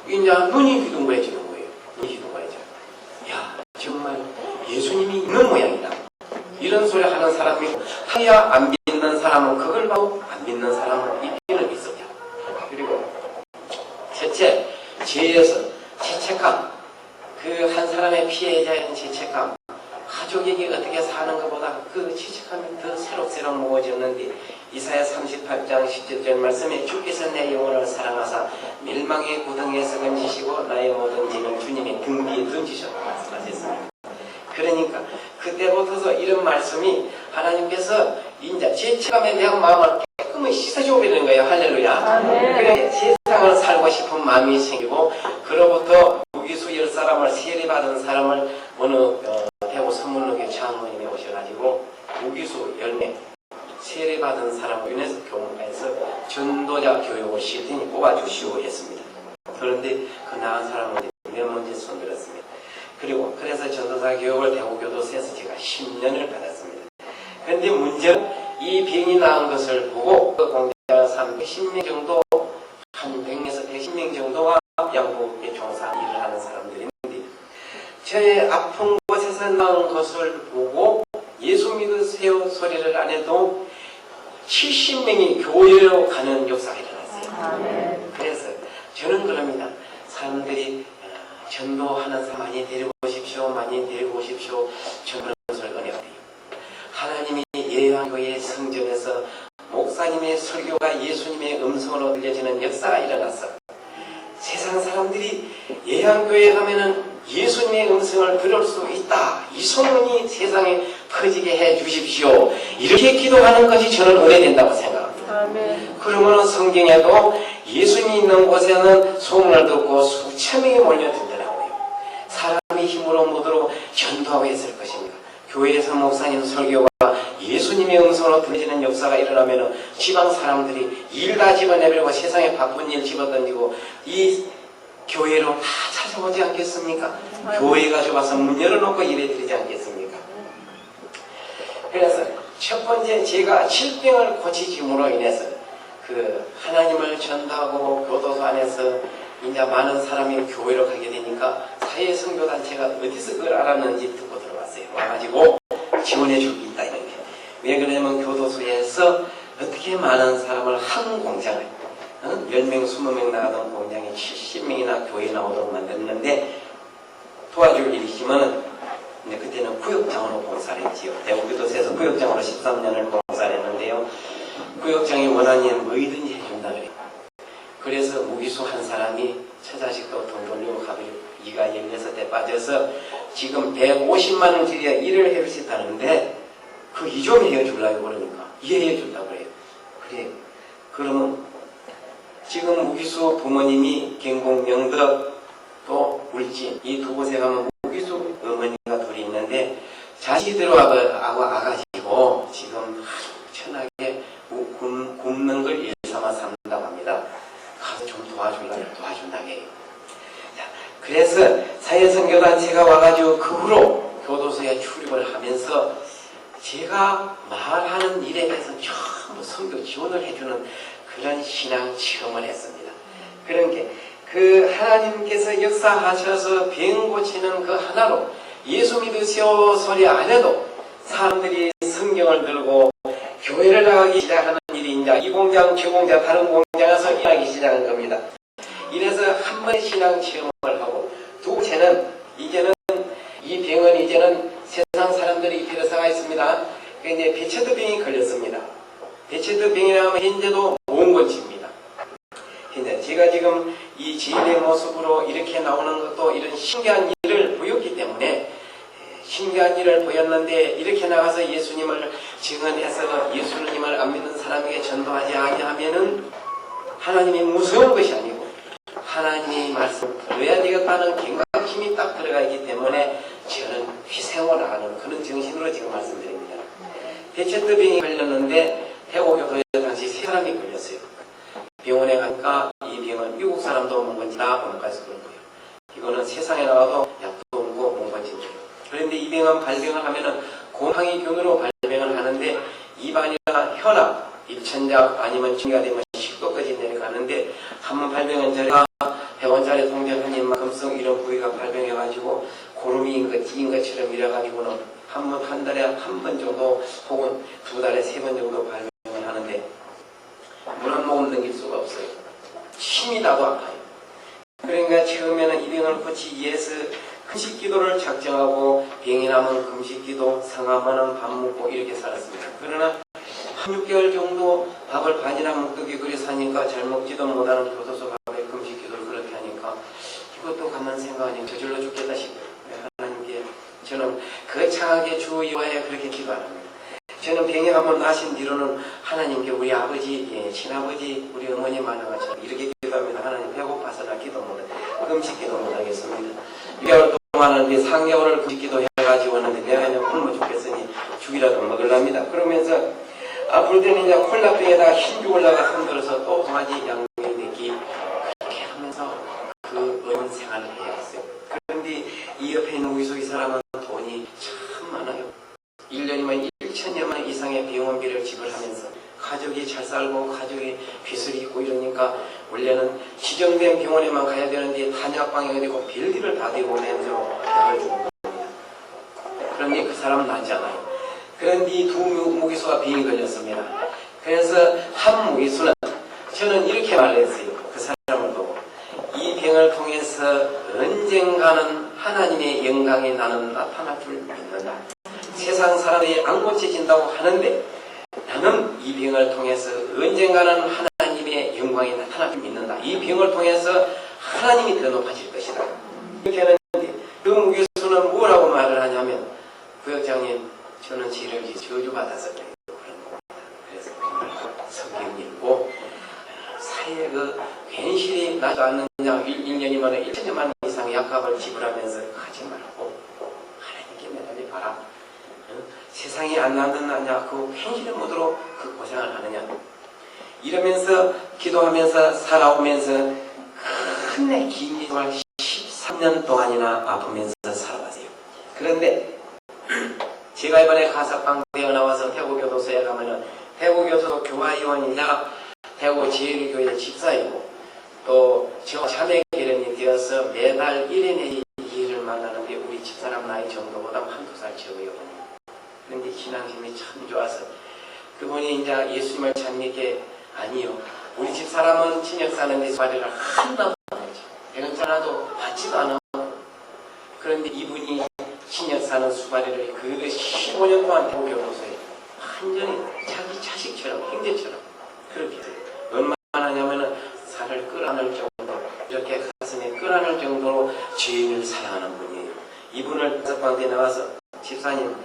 이제 눈이 휘둥그레지는 거예요. 눈이 휘둥그레져. 야 정말 예수님이 있는 모양이다. 이런 소리 하는 사람이 하야 안 믿는 사람은 그걸 보고 안 믿는 사람은 있기는 있습니다. 그리고 첫째 죄에서 죄책감 그 한 사람의 피해자인 죄책감 가족에게 어떻게 사는 것보다 그 죄책감이 더 새록새록 모아졌는데 이사야 38장 17절 말씀에 주께서 내 영혼을 사랑하사 멸망의 구덩이에서 건지시고 나의 모든 짐을 주님의 등 뒤에 던지셨다고 말씀하셨습니다. 그러니까 그때부터서 이런 말씀이 하나님께서 이제 죄책감에 대한 마음을 깨끗이 씻어줘버리는 거예요. 할렐루야. 그래 세상을 살고 싶은 마음이 생기고 그로부터 무기수 10사람을 세례받은 사람을 어느 대구 선물로교 장모님이 오셔가지고 무기수 10명 세례받은 사람을 유네스코 교문에서 전도자 교육을 뽑아주시오 했습니다. 그런데 그 나은 사람은 몇 문제 손들었습니다. 그리고 그래서 전도사 교육을 대구교도소에서 제가 10년을 받았습니다. 그런데 문제는 이 병이 나은 것을 보고 그 공장에서 110명 정도, 한 100에서 110명 정도가 양복에 종사 일을 하는 사람들인데 저의 아픈 곳에서 나은 것을 보고 예수 믿으세요 소리를 안 해도 70명이 교회로 가는 역사가 일어났어요. 그래서 저는 그럽니다. 사람들이 전도하는 사람 많이 데리고 오십시오. 많이 데리고 오십시오. 저는 것을 은혜가 돼요. 하나님이 예수교회 성전에서 목사님의 설교가 예수님의 음성으로 들려지는 역사가 일어났어. 세상 사람들이 예수교회에 가면은 예수님의 음성을 들을 수 있다. 이 소문이 세상에 퍼지게 해 주십시오. 이렇게 기도하는 것이 저는 은혜된다고 생각합니다. 아멘. 그러면 성경에도 예수님이 있는 곳에는 소문을 듣고 수천 명이 몰려들더라고요. 사람이 힘으로 못으로 전도하고 있을 것입니다. 교회에서 목사님 설교가 예수님의 음성으로 들려지는 역사가 일어나면 지방 사람들이 일 다 집어내버리고 세상에 바쁜 일 집어던지고 이 교회로 다 찾아오지 않겠습니까? 교회가 좋아서 문 열어놓고 일해드리지 않겠습니까? 그래서 첫 번째 제가 질병을 고치심으로 인해서 그 하나님을 전도하고 교도소 안에서 이제 많은 사람이 교회로 가게 되니까 사회선교단체가 어디서 그걸 알았는지 듣고 들어왔어요. 와가지고 지원해 줄 게 있다 이런 게. 왜 그러냐면 교도소에서 어떻게 많은 사람을 한 공장을 10명, 20명 나가던 공장에 70명이나 교회에 나오도록 만들었는데 도와줄 일이 있으면 이제 그때는 구역장으로 봉사를 했지요. 대구교도소에서 구역장으로 13년을 봉사를 했는데요. 구역장이 원하는 뭐든지 해준다 그래요. 그래서 무기수 한 사람이 처자식도 돈 돌리고 가버리고 이가 16대 빠져서 지금 150만 원짜리 일을 해줄 수 있다는데 그 이 좀 해주려고 그러니까 이해해 준다고 그래요. 그래. 그러면 지금 무기수 부모님이 경북 명덕 또 울진 이 두 곳에 가면 무기수 어머니가 둘이 있는데 자식이 들어와가지고 와가지고 지금 천하게 굶는 걸 일삼아 산다고 합니다. 가서 좀 도와준다고 해요. 자, 그래서 사회선교단체가 와가지고 그 후로 교도소에 출입을 하면서 제가 말하는 일에 대해서 전부 선교 지원을 해주는 그런 신앙 체험을 했습니다. 그런 게 그 하나님께서 역사하셔서 병 고치는 그 하나로 예수 믿으시오 소리 안 해도 사람들이 성경을 들고 교회를 나가기 시작하는 일이 이제 이 공장 저 공장 다른 공장에서 일하기 시작한 겁니다. 이래서 한 번의 신앙 체험을 하고 두 번째는 이제는 이 병은 이제는 세상 사람들이 필요사가 있습니다. 이제 베체드병이 걸렸습니다. 베체드병이라면 현재도 몽골치입니다. 현재 제가 지금 이 지인의 모습으로 이렇게 나오는 것도 이런 신기한 일을 보였기 때문에 신기한 일을 보였는데 이렇게 나가서 예수님을 증언해서 예수님을 안 믿는 사람에게 전도하지 아니하면은 하나님이 무서운 것이 아니고 하나님의 말씀 들어야 되겠다는 경각심이 딱 들어가 있기 때문에 저는 희생을 하는 그런 정신으로 지금 말씀드립니다. 베체드병이 걸렸는데 대구교도에 당시 3사람이 걸렸어요. 병원에 가니까 이 병은 미국 사람도 몽건지 나 보는까지 그런 거예요. 이거는 세상에 나와도 약도 없고 몽건지 거예요. 그런데 이 병은 발병을 하면은 공황이균으로 발병을 하는데 입안이나 혀나 입천장 아니면 중기가 되면 식도까지 내려가는데 한번 발병한 자리가 100원짜리 동전 한 입만큼성 이런 부위가 발병해가지고 고름이 찌인 것처럼 이래가지고는 한 달에 한 번 정도 혹은 2달에 3번 정도 발병을 하는데 물 한 모금 넘길 수가 없어요. 힘이 나도 아파요. 그러니까 처음에는 이 병을 고치기 위해서 금식기도를 작정하고 병이 나면 금식기도, 성하면은 밥 먹고 이렇게 살았습니다. 그러나 한 6개월 정도 밥을 반이나 먹기 그리 사니까 잘 먹지도 못하는 교도소 밥에 금식기도를 그렇게 하니까 이것도 가만 생각하니 저절로 죽겠다 싶어요. 하나님께 저는 거창하게 주 2화에 그렇게 기도합니다. 저는 병에 한번 나신 뒤로는 하나님께 우리 아버지, 친아버지, 우리 어머니 만나가지고 이렇게 기도합니다. 하나님 배고파서 나 기도 못해. 금식기도 못하겠습니다. 6개월 동안 하는데 3개월을 금식기도 해가지고 왔는데 내가 그냥 굶어 죽겠으니 죽이라도 먹으랍니다. 그러면서 아플 때는 이제 콜라병에다가 흰죽 올라가 흔들어서 또 강아지 양념이 내기 1년이면 1천여만 이상의 병원비를 지불하면서 가족이 잘 살고 가족이 빚을 있고 이러니까 원래는 지정된 병원에만 가야 되는데 단약방에 어디고 별일을 다 대고 내면서 약을 주는 겁니다. 그런데 그 사람은 낫지 않아요. 그런데 두 무기수가 병이 걸렸습니다. 그래서 한 무기수는 저는 이렇게 말했어요. 그 사람을 보고 이 병을 통해서 언젠가는 하나님의 영광이 나는 나타날 줄 믿는다. 세상 사람들이 안 고쳐진다고 하는데 나는 이 병을 통해서 언젠가는 하나님의 영광이 나타날 줄 믿는다. 이 병을 통해서 하나님이 더 높아질 것이다. 이렇게 하는데 그 무교수는 뭐라고 말을 하냐면 구역장님 저는 죄를 저주받아서 그래요. 그래서 성경 읽고 사회에 그 괜시리 나지 않느냐 1년이면 1천여만 이상 약값을 지불하면서 하지 말고 하나님께 매달려 봐라. 세상이 안 낫느냐 그 행실의 모드로 그 고생을 하느냐 이러면서 기도하면서 살아오면서 끝내 긴 기도를 13년 동안이나 아프면서 살아왔어요. 그런데 제가 이번에 가사방대에 나와서 대구교도소에 가면은 대구교도소 교화위원이나 대구제일교회 집사이고 또 저 자매 결혼이 되어서 매달 1회 2일을 만나는데 우리 집사람 나이 정도보다 한두 살 적어요. 그런데 신앙심이 참 좋아서 그분이 이제 예수님을 참 믿게 아니요. 우리 집사람은 친역 사는데 수바리를 한다고 하죠. 대근자라도 받지도 않아. 그런데 이분이 친역 사는 수바리를 그 15년 동안 대구교도소에 완전히 자기 자식처럼 형제처럼 그렇게 해요. 얼마나 하냐면은 살을 끌어안을 정도로 이렇게 가슴에 끌어안을 정도로 죄인을 사랑하는 분이에요. 이분을 다섯방에 나와서 집사님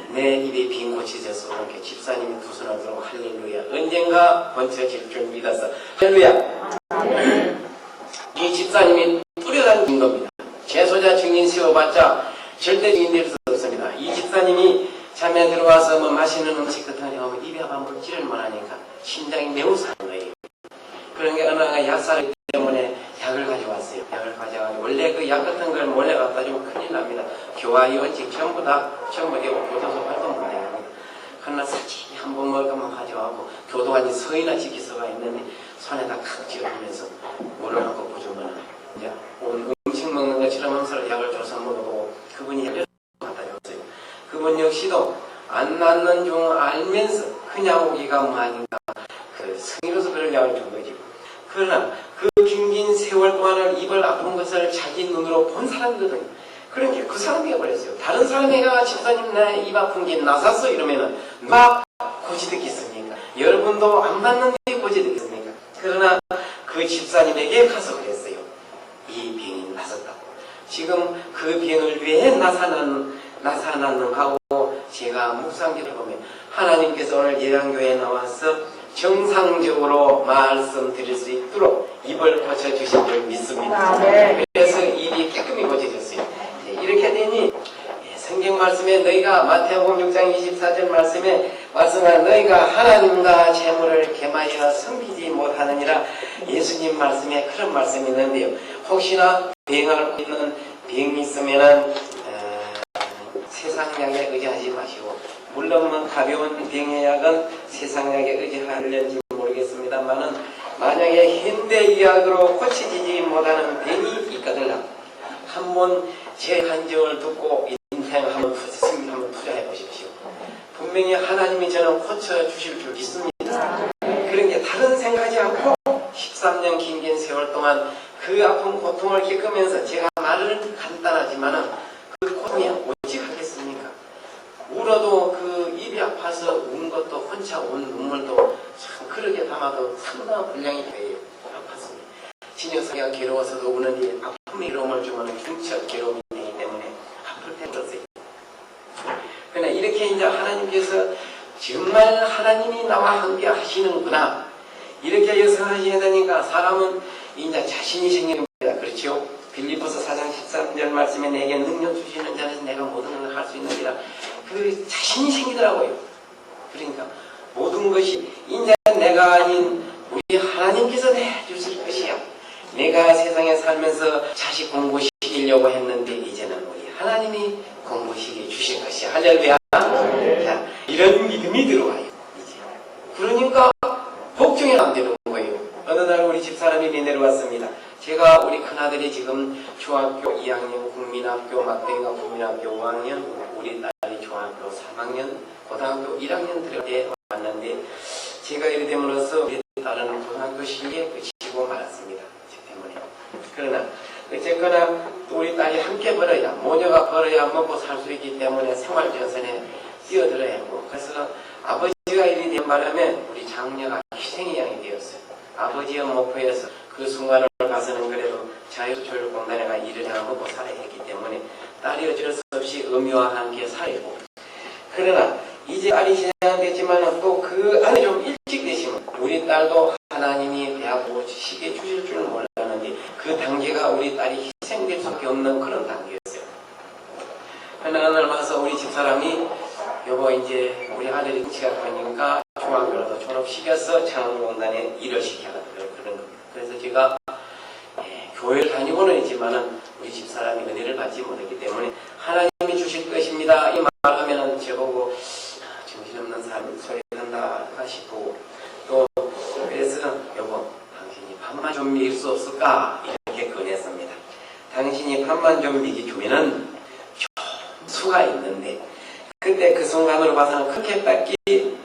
내 입에 빈 고치셔서 이렇게 집사님이 두 손을 들고 할렐루야 언젠가 번쳐질 줄 믿어서 할렐루야. 이 집사님이 뚜렷한 겁니다. 재소자 증인 세워봤자 절대 증인될 수 없습니다. 이 집사님이 잠에 들어와서 뭐 맛있는 음식 같은 거 하면 입에 한번 찌를 만하니까 심장이 매우 상한 거예요. 그런 게 어느 날 약살 때문에 약을 가져왔어요. 약을 가져와서 원래 그 약 같은 걸 몰래 갖다 주면 큰일 납니다. 교화위원직 전부 되고 교도소 활동 못해야 합니다. 그러나 사진이 한번 먹으면 가져와고 교도관이 서이나 지키서가 있는데 손에다 칵 쥐어주면서 물을 갖고 부주면 이제 음식 먹는 것처럼 하면서 약을 줘서 먹어보고 그분이 약을 갖다 줬어요. 그분 역시도 안 낫는 줄 알면서 그냥 오기가 뭐하니까 그 성의로서 그런 약을 준 거지. 그러나 그 긴긴 세월 동안을 입을 아픈 것을 자기 눈으로 본 사람이거든요. 그러니까 그 사람이 해버렸어요. 다른 사람이가 집사님 나 입 아픈 게 나섰어 이러면은 막 고지듣겠습니까? 여러분도 안 맞는데 고지듣겠습니까? 그러나 그 집사님에게 가서 그랬어요. 이 병이 나섰다고. 지금 그 병을 왜 나타났는가 하고 제가 묵상기를 보면 하나님께서 오늘 예양교회에 나와서 정상적으로 말씀드릴 수 있도록 입을 고쳐주신 줄 믿습니다. 그래서 입이 깨끗이 고쳐졌어요. 이렇게 되니 성경 말씀에 너희가 마태복음 6장 24절 말씀에 말씀한 너희가 하나님과 재물을 겸하여 섬기지 못하느니라 예수님 말씀에 그런 말씀이 있는데요. 혹시나 병을 있는 병이 있으면은 세상 약에 의지하지 마시고 물론 뭐 가벼운 병의 약은 세상 약에 의지하려는지 모르겠습니다만은 만약에 현대의학으로 고쳐지지 못하는 병이 있거든요. 한번 제 간증을 듣고 인생 한번 투자해 보십시오. 분명히 하나님이 저는 고쳐주실 줄 믿습니다. 그런 게 다른 생각하지 않고 13년 긴 세월 동안 그 아픈 고통을 겪으면서 제가 말은 간단하지만은 그 고통이 오직 하겠습니까? 울어도 그 입이 아파서 운 것도 혼자 운 눈물도 참 그렇게 담아도 상당한 분량이 돼요. 아팠습니다. 진역성이가 괴로워서도 우는데 아픔이 괴로움을 주면 중첩 괴로움이 되기 때문에 아플 때 울었어요. 그러나 이렇게 이제 하나님께서 정말 하나님이 나와 함께 하시는구나 이렇게 예상하셔야 되니까 사람은 이제 자신이 생기는 겁니다. 그렇죠? 빌립보서 4장 13절 말씀에 내게 능력 주시는 자는 내가 모든 걸 할 수 있느니라. 그 자신이 생기더라고요. 그러니까 모든 것이 이제 내가 아닌 우리 하나님께서 해주실 것이야. 내가 세상에 살면서 자식 공부시키려고 했는데 이제는 우리 하나님이 공부시켜 주실 것이야. 할렐루야. 자, 이런 믿음이 들어와요. 이제. 그러니까 걱정이 안 되는 거예요. 어느 날 우리 집사람이 내려왔습니다. 제가 우리 큰아들이 지금 중학교 2학년 국민학교, 막대기가 국민학교 5학년, 우리 딸이 중학교 3학년, 고등학교 1학년 들어갈 때 왔는데, 제가 이래 됨으로써 우리 딸은 고등학교 시기에 그치고 말았습니다. 저 때문에. 그러나 어쨌거나 또 우리 딸이 함께 벌어야, 모녀가 벌어야 먹고 살 수 있기 때문에 생활전선에 뛰어들어야 하고, 그래서 아버지가 이리 된 바람에 우리 장녀가 희생의 양이 되었어요. 아버지의 목표에서 그 순간을 가서는 그래도 자유조율공단에가 일을 해야 먹고 살아야 했기 때문에 딸이 어쩔 수 없이 의미와 함께 살고, 그러나 이제 딸이 제한됐지만 또 그 안에 좀 일찍 되시면 우리 딸도 하나님이 대하고 시게 주실 줄은 몰랐는데 그 단계가 우리 딸이 희생될 수밖에 없는 그런 단계였어요. 하나 날 와서 우리 집사람이 여보 이제 우리 아들이 지각하니까 중학교라도 졸업시켜서 창원공단에 일을 시켜라 그런 겁니다. 그래서 제가 교회를 다니고는 있지만은 우리 집사람이 은혜를 받지 못했기 때문에 하나님이 주실 것입니다. 이 말하면은 저보고 정신없는 사람 소리 한다 하시고, 또 그래서 여보 당신이 밥만 좀 먹일 수 없을까 이렇게 권했습니다. 당신이 밥만 좀 먹여주면은 좀 수가 있는데, 그때 그 순간으로 봐서는 그렇게밖에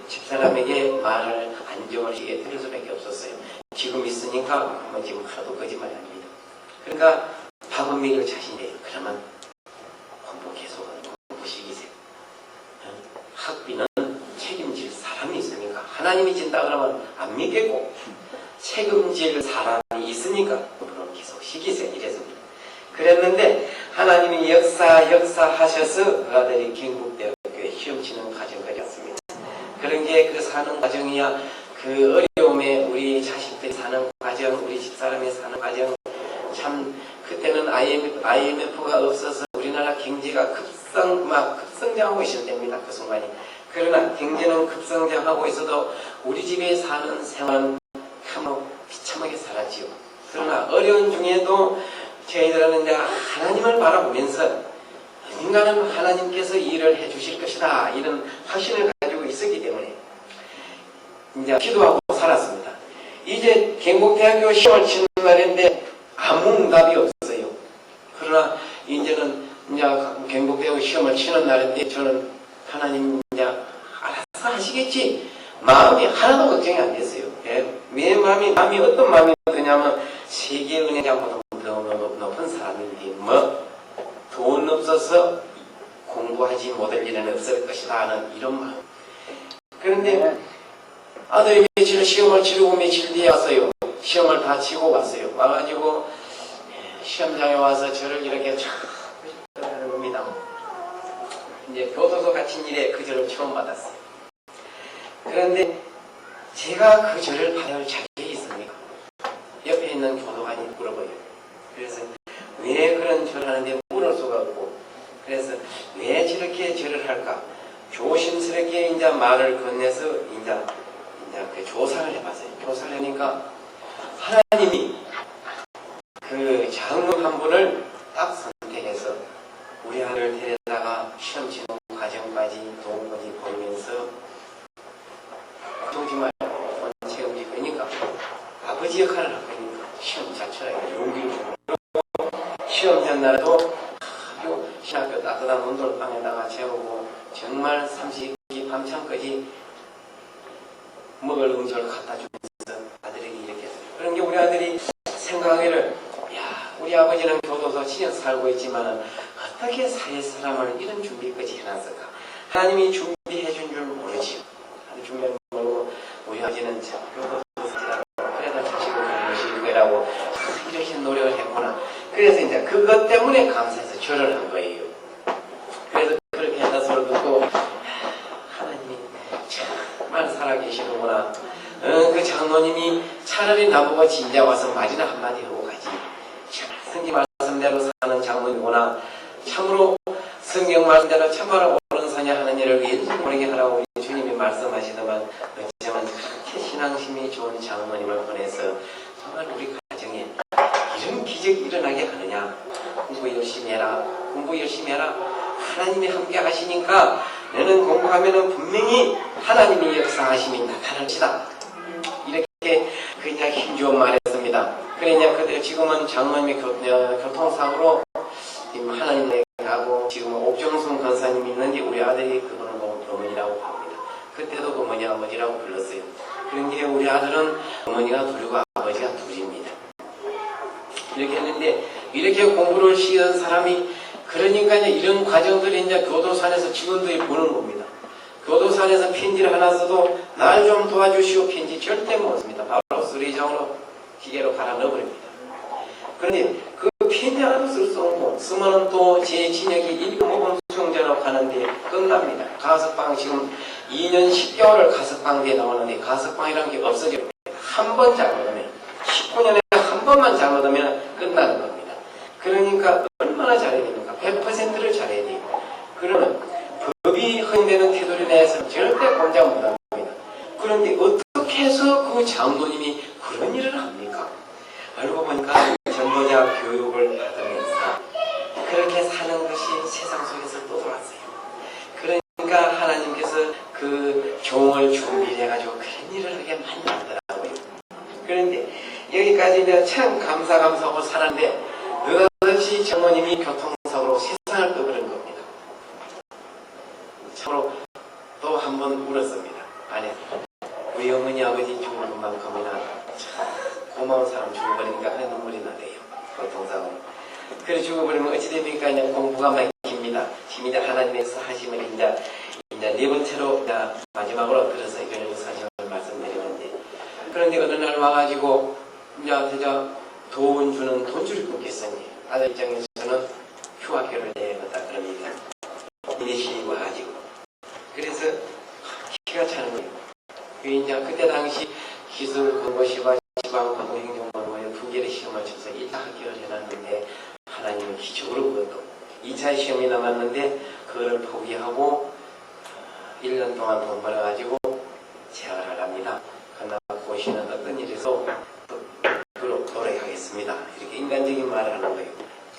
집사람에게 말을 안정을 하게 드릴 수밖에 없었어요. 지금 있으니까 한번 지금 하도 거짓말이 아닙니다. 그러니까 밥은 먹일 자신이에요. 그러면 공부 계속 공부 시키세요. 학비는 책임질 사람이 있으니까, 하나님이 진다 그러면 안 믿겠고 책임질 사람이 있으니까 공부를 계속 시키세요. 이랬습니다. 그랬는데 하나님이 역사하셔서 그 아들이 경북대학교에 시험 치는 과정까지 왔습니다. 그런 게 그 사는 과정이야, 그 어려움에 우리 자식들이 사는 과정, 우리 집사람이 사는 과정, 참 그때는 IMF가 없어서 우리나라 경제가 급성장하고 있을 때입니다. 그 순간이. 그러나 경제는 급성장하고 있어도 우리 집에 사는 생활은 참 비참하게 살았지요. 그러나 어려운 중에도 저희들은 이제 하나님을 바라보면서 언젠가는 하나님께서 일을 해주실 것이다 이런 확신을 가지고 있었기 때문에 이제 기도하고 살았습니다. 이제 경북대학교 시험을 치는 날인데 아무 응답이 없어요. 그러나 이제는 이제 경북대학교 시험을 치는 날인데 저는 하나님 이제 알아서 하시겠지 마음이 하나도 걱정이 안 됐어요. 왜 마음이 어떤 마음이 드냐면 세계 은행장보다 더 높은 사람인데 돈 없어서 공부하지 못할 일은 없을 것이다 하는 이런 마음. 그런데 아들이 며칠 시험을 치르고 며칠 뒤에 왔어요. 시험을 다 치고 왔어요. 와가지고 시험장에 와서 저를 이렇게 쫙 하는 겁니다. 이제 교도소 갇힌 일에 그 절을 처음 받았어요. 그런데 제가 그 절을 받아야 할 자격이 있습니까? 옆에 있는 교도관이 물어봐요. 그래서 왜 그런 절을 하는데 물을 수가 없고, 그래서 왜 저렇게 절을 할까? 조심스럽게 이제 말을 건네서 이제 그 조사를 해봤어요. 조사를 하니까 하나님이 그 장로 한 분을 딱 선택해서 우리 아들을 데려다가 시험 치는 과정까지 도움까지 보면서 정말 책임질 거니까 아버지 역할을 할 거니까 시험 잘 쳐라 용기를 주고, 시험 전날에도 신학교 따뜻한 온돌방에다가 재우고 정말 30기 밤참까지 먹을 음식을 갖다 주면서 아들에게 이렇게 했어요. 그런 게 우리 아들이 생각하기를, 야 우리 아버지는 교도소 7년 살고 있지만 어떻게 사회 사람을 이런 준비까지 해놨을까? 하나님이 준비해 준 줄 모르지요. 준비한 줄 모르고 우리 아버지는 참 교도소 살라고 그래도 자식을 모실 거라고 이렇게 노력을 했구나. 그래서 이제 그것 때문에 감사해서 절을 한 거예요. 그래서 그렇게 해서 소리를 듣고 하나님이 정말 살아계시는구나. 그 장로님이 차라리 나보고 진짜 와서 말이나 한마디 하고 가지. 성경 말씀대로 사는 장로이구나. 참으로 성경 말씀대로 참말로 옳은 선야 하는 일을 왠지 모르게 하라고 우리 주님이 말씀하시더만 어쩌면 그렇게 신앙심이 좋은 장로님을 보내서 정말 우리 가정에 이런 기적이 일어나게 하느냐. 공부 열심히 해라. 공부 열심히 해라. 하나님이 함께 하시니까 너는 공부하면은 분명히 하나님의 역사하심이 나타날 것이다. 이렇게 그냥 힘주어 말했습니다. 그러냐 그때 지금은 장로님이 교통사고로 지금 하나님에게 가고 지금은 옥정순 권사님이 있는데 우리 아들이 그분은 어머니라고 합니다. 그때도 어머니 아버지라고 불렀어요. 그런데 우리 아들은 어머니가 둘이고 아버지가 둘입니다. 이렇게 했는데 이렇게 공부를 시키는 사람이 그러니까 이런 과정들이 이제 교도소에서 직원들이 보는 겁니다. 교도소에서 편지를 하나 써도 날 좀 도와주시오 편지 절대 못 씁니다. 바로 쓰리장으로 기계로 갈아 넣어버립니다. 그런데 그 편지 하나도 쓸 수 없고 쓰면은 또 제 진역이 일금호금 수용자로 가는데 끝납니다. 가석방 지금 2년 10개월을 가석방대에 나오는데 가석방이라는 게 없어집니다. 한 번 잘못하면 19년에 한 번만 잘못하면 끝나는 겁니다. 그러니까 얼마나 잘해야 됩니까? 100%를 잘해야 돼요. 그러면 법이 허용되는 테두리 내에서는 절대 꼼짝 못합니다. 그런데 어떻게 해서 그 장로님이 그런 일을 합니까? 알고 보니까 전도자 교육을 받으면서 그렇게 사는 것이 세상 속에서 또 돌았어요. 그러니까 하나님께서 그 종을 준비해가지고 그런 일을 하게 만들더라고요. 그런데 여기까지 내가 참 감사하고 살았는데 느닷없이 장모님이 교통사고로 세상을 떠버린 겁니다. 참으로 또 한 번 울었습니다. 아니, 우리 어머니 아버지 죽은 것만큼이나 참 고마운 사람 죽어버리니까 그냥 눈물이 나대요. 교통사고로. 그래 죽어버리면 어찌됩니까? 그냥 공부가 막힙니다. 힘이다 하나님께서 하시면 이제 네 번째로 마지막으로 들어서 이런 사실을 말씀드리는데 그런데 어느 날 와가지고 이제 돈 주는 돈줄이 끊겼으니 아들 입장에서는 휴학료를 내야겠다 그럽니다. 내시고 가지고 그래서 키가 차는 거예요. 이제 그때 당시 기술 권고시와 지방 권고 행정 권고 두 개의 시험을 쳐서 1차 합격을 해놨는데 하나님은 기적으로 그것도 2차 시험이 남았는데 그거를 포기하고 1년 동안 돈 벌어가지고 재활을 합니다. 그러나 고시는 어떤 일에서 노력하겠습니다. 이렇게 인간적인 말을 하는 거예요.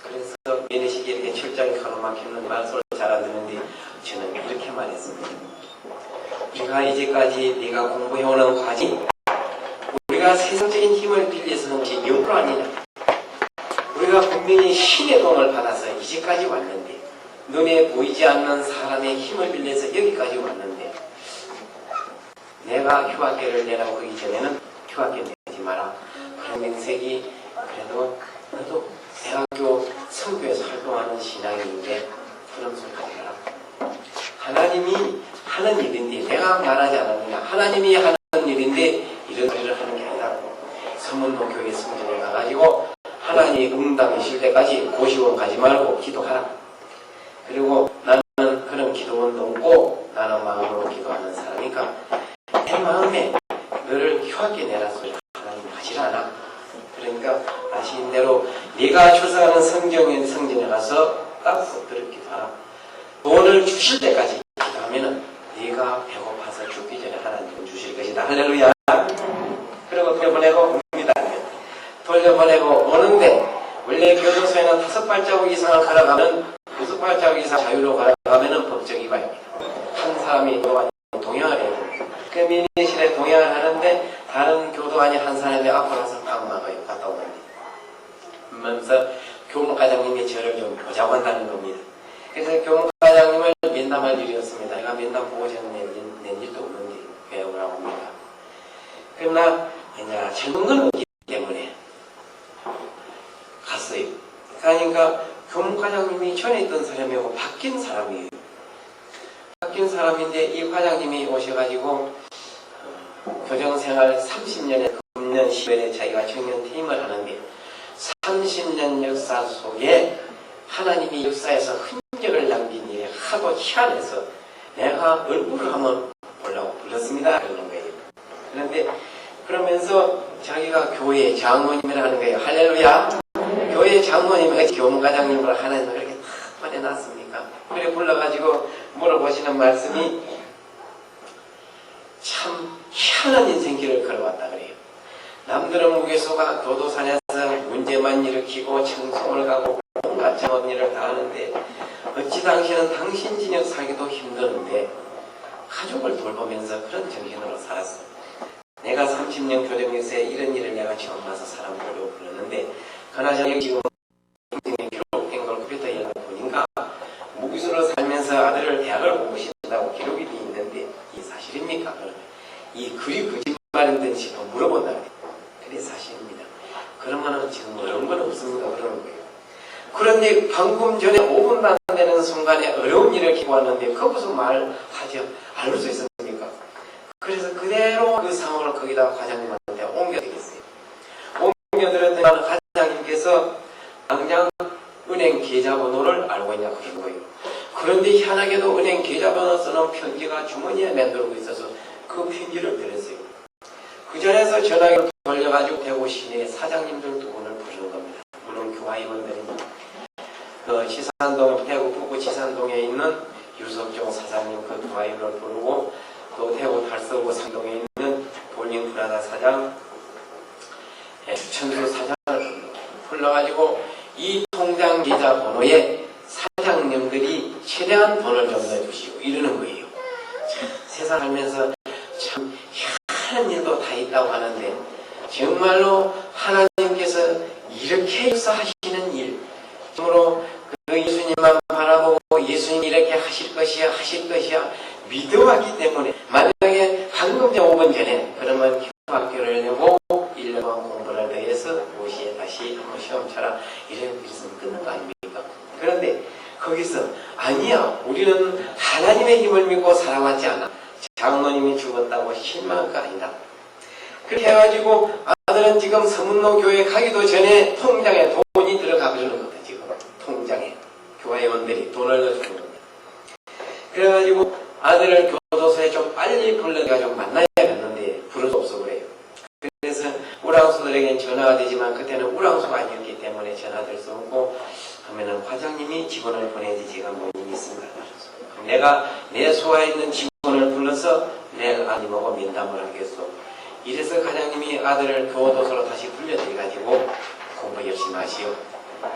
그래서 면회식이 이렇게 출장이 가로막히는 말소를 잘 안 듣는데 저는 이렇게 말했습니다. 우리가 이제까지 네가 공부해오는 과정 우리가 세상적인 힘을 빌려서 한 것이 명분 아니냐. 우리가 분명히 신의 돈을 받아서 이제까지 왔는데 눈에 보이지 않는 사람의 힘을 빌려서 여기까지 왔는데 내가 휴학계를 내라고 하기 전에는 휴학계 내지 마라. 그런 명색이 그래도 너도 대학교 성교에서 활동하는 신앙인인데 그런 소리까지 해라. 하나님이 하는 일인데 내가 말하지 않았느냐. 하나님이 하는 일인데 이런 일을 하는 게 아니라 서문도 교회 성전에 가가지고 하나님이 응답이실 때까지 고시원 가지 말고 기도하라. 그리고 나는 그런 기도원도 없고 나는 마음으로 기도하는 사람이니까 내 마음에 너를 휴학계 내라 소리 하나님 하질 않아. 그러니까 아시는 대로 네가 출석하는 성전에 가서 딱 엎드려 기도하라. 돈을 주실 때까지 기도하면은 네가 배고파서 죽기 전에 하나님은 주실 것이다. 할렐루야. 그리고 돌려보내고 옵니다. 돌려보내고 오는데 원래 교도소에는 5발자국 이상을 걸어가면 6발자국 이상 자유로 걸어가면 법적 위반입니다. 한 사람이 동행을 해야 됩니다. 그 민의실에 동행을 하는데 다른 교도관이 한 사람이 앞으로 와서 딱 막아요. 갔다 오는데. 그러면서 교무과장님이 저를 좀 보자고 한다는 겁니다. 그래서 교무과장님을 면담할 일이었습니다. 내가 면담 보고서는 낸 일도 없는데 왜 오라고 합니다. 그러나 이제 젊은 건 없기 때문에 갔어요. 그러니까 교무과장님이 전에 있던 사람이고 바뀐 사람이에요. 바뀐 사람인데 이 과장님이 오셔가지고 교정생활 30년에 금년 10월에 자기가 청년 퇴임을 하는데 30년 역사 속에 하나님이 역사에서 흔적을 남긴 일이 하도 희한해서 내가 얼굴을 한번 보려고 불렀습니다. 그러는 거예요. 그런데 그러면서 자기가 교회 장모님이라 하는 거예요. 할렐루야. 교회 장모님이 교무과장님을 하나님을 그렇게 다 보내놨습니까? 그래 불러가지고 물어보시는 말씀이 참 희한한 인생길을 걸어왔다 그래요. 남들은 무교소가 교도소에서 문제만 일으키고 청송을 가고 온갖 작업 일을 다 하는데 어찌 당신은 당신 진역 살기도 힘드는데 가족을 돌보면서 그런 정신으로 살았어. 내가 30년 교정에서에 이런 일을 내가 처음 봐서 사람들로 불렀는데, 그나저나 지금 굉장히 기록된 걸 컴퓨터에 보니까 무기수로 살면서 아들을 대학을 보신다고 기록이 되어 있는데, 이게 사실입니까? 이 글이 거짓말이든 싶어 물어본다. 그게 사실입니다. 그러면은 지금 어려운 건 없습니까? 그러는 거예요. 그런데 방금 전에 5분도 안 되는 순간에 어려운 일을 겪어왔는데 거기서 말하죠. 알 수 있습니까? 그래서 그대로 그 상황을 거기다 과장님한테 옮겨드렸어요. 옮겨드렸더니 과장님께서 당장 은행 계좌번호를 알고 있냐고 그런 거예요. 그런데 희한하게도 은행 계좌번호 쓰는 편지가 주머니에 맨들고 있어서 그 편지를 드렸어요. 그 전에서 전화기를 돌려가지고 대구 시내 사장님들 두 분을 부르는 겁니다. 물론 교화위원들입니다. 그 치산동, 대구 북구 치산동에 있는 유석종 사장님 그 교화위원을 부르고, 또 대구 달서구 상동에 있는 볼링 프라다 사장, 추천수 사장을 불러가지고 이 통장 계좌 번호에 사장님들이 최대한 돈을 좀 넣어주시고 이러는 거예요. 세상 살면서 참 희한한 일도 다 있다고 하는데, 정말로 하나님께서 이렇게 역사하시는 일, 정말로 그 예수님만 바라보고 예수님 이렇게 하실 것이야 믿어왔기 때문에, 만약에 방금 5분 전에 그러면 학교를 내고 1년 공부를 더해서 도시에 다시 한번 시험 쳐라 이렇게 있으면 끝난 거 아닙니까? 그런데 거기서 아니야, 우리는 하나님의 힘을 믿고 살아왔지 않아, 장로님이 죽었다고 실망할 거 아니다. 그렇게 해가지고 아들은 지금 서문로 교회 가기도 전에 통장에 돈이 들어가 버리는 겁니다. 지금 통장에 교회원들이 돈을 넣어주는 겁니다. 그래가지고 아들을 교도소에 좀 빨리 불러가지고 만나야겠는데 부를 수 없어 그래요. 그래서 우랑수들에겐 전화가 되지만 그때는 우랑수가 아니었기 때문에 전화될 수 없고, 그러면은 과장님이 직원을 보내지 제가 뭐 일이 있습니다. 내가 내 소화에 있는 직원을 불러서 내가 아님하고 면담을 하겠소. 이래서 과장님이 아들을 교도소로 다시 불려드려가지고 공부 열심히 하시오.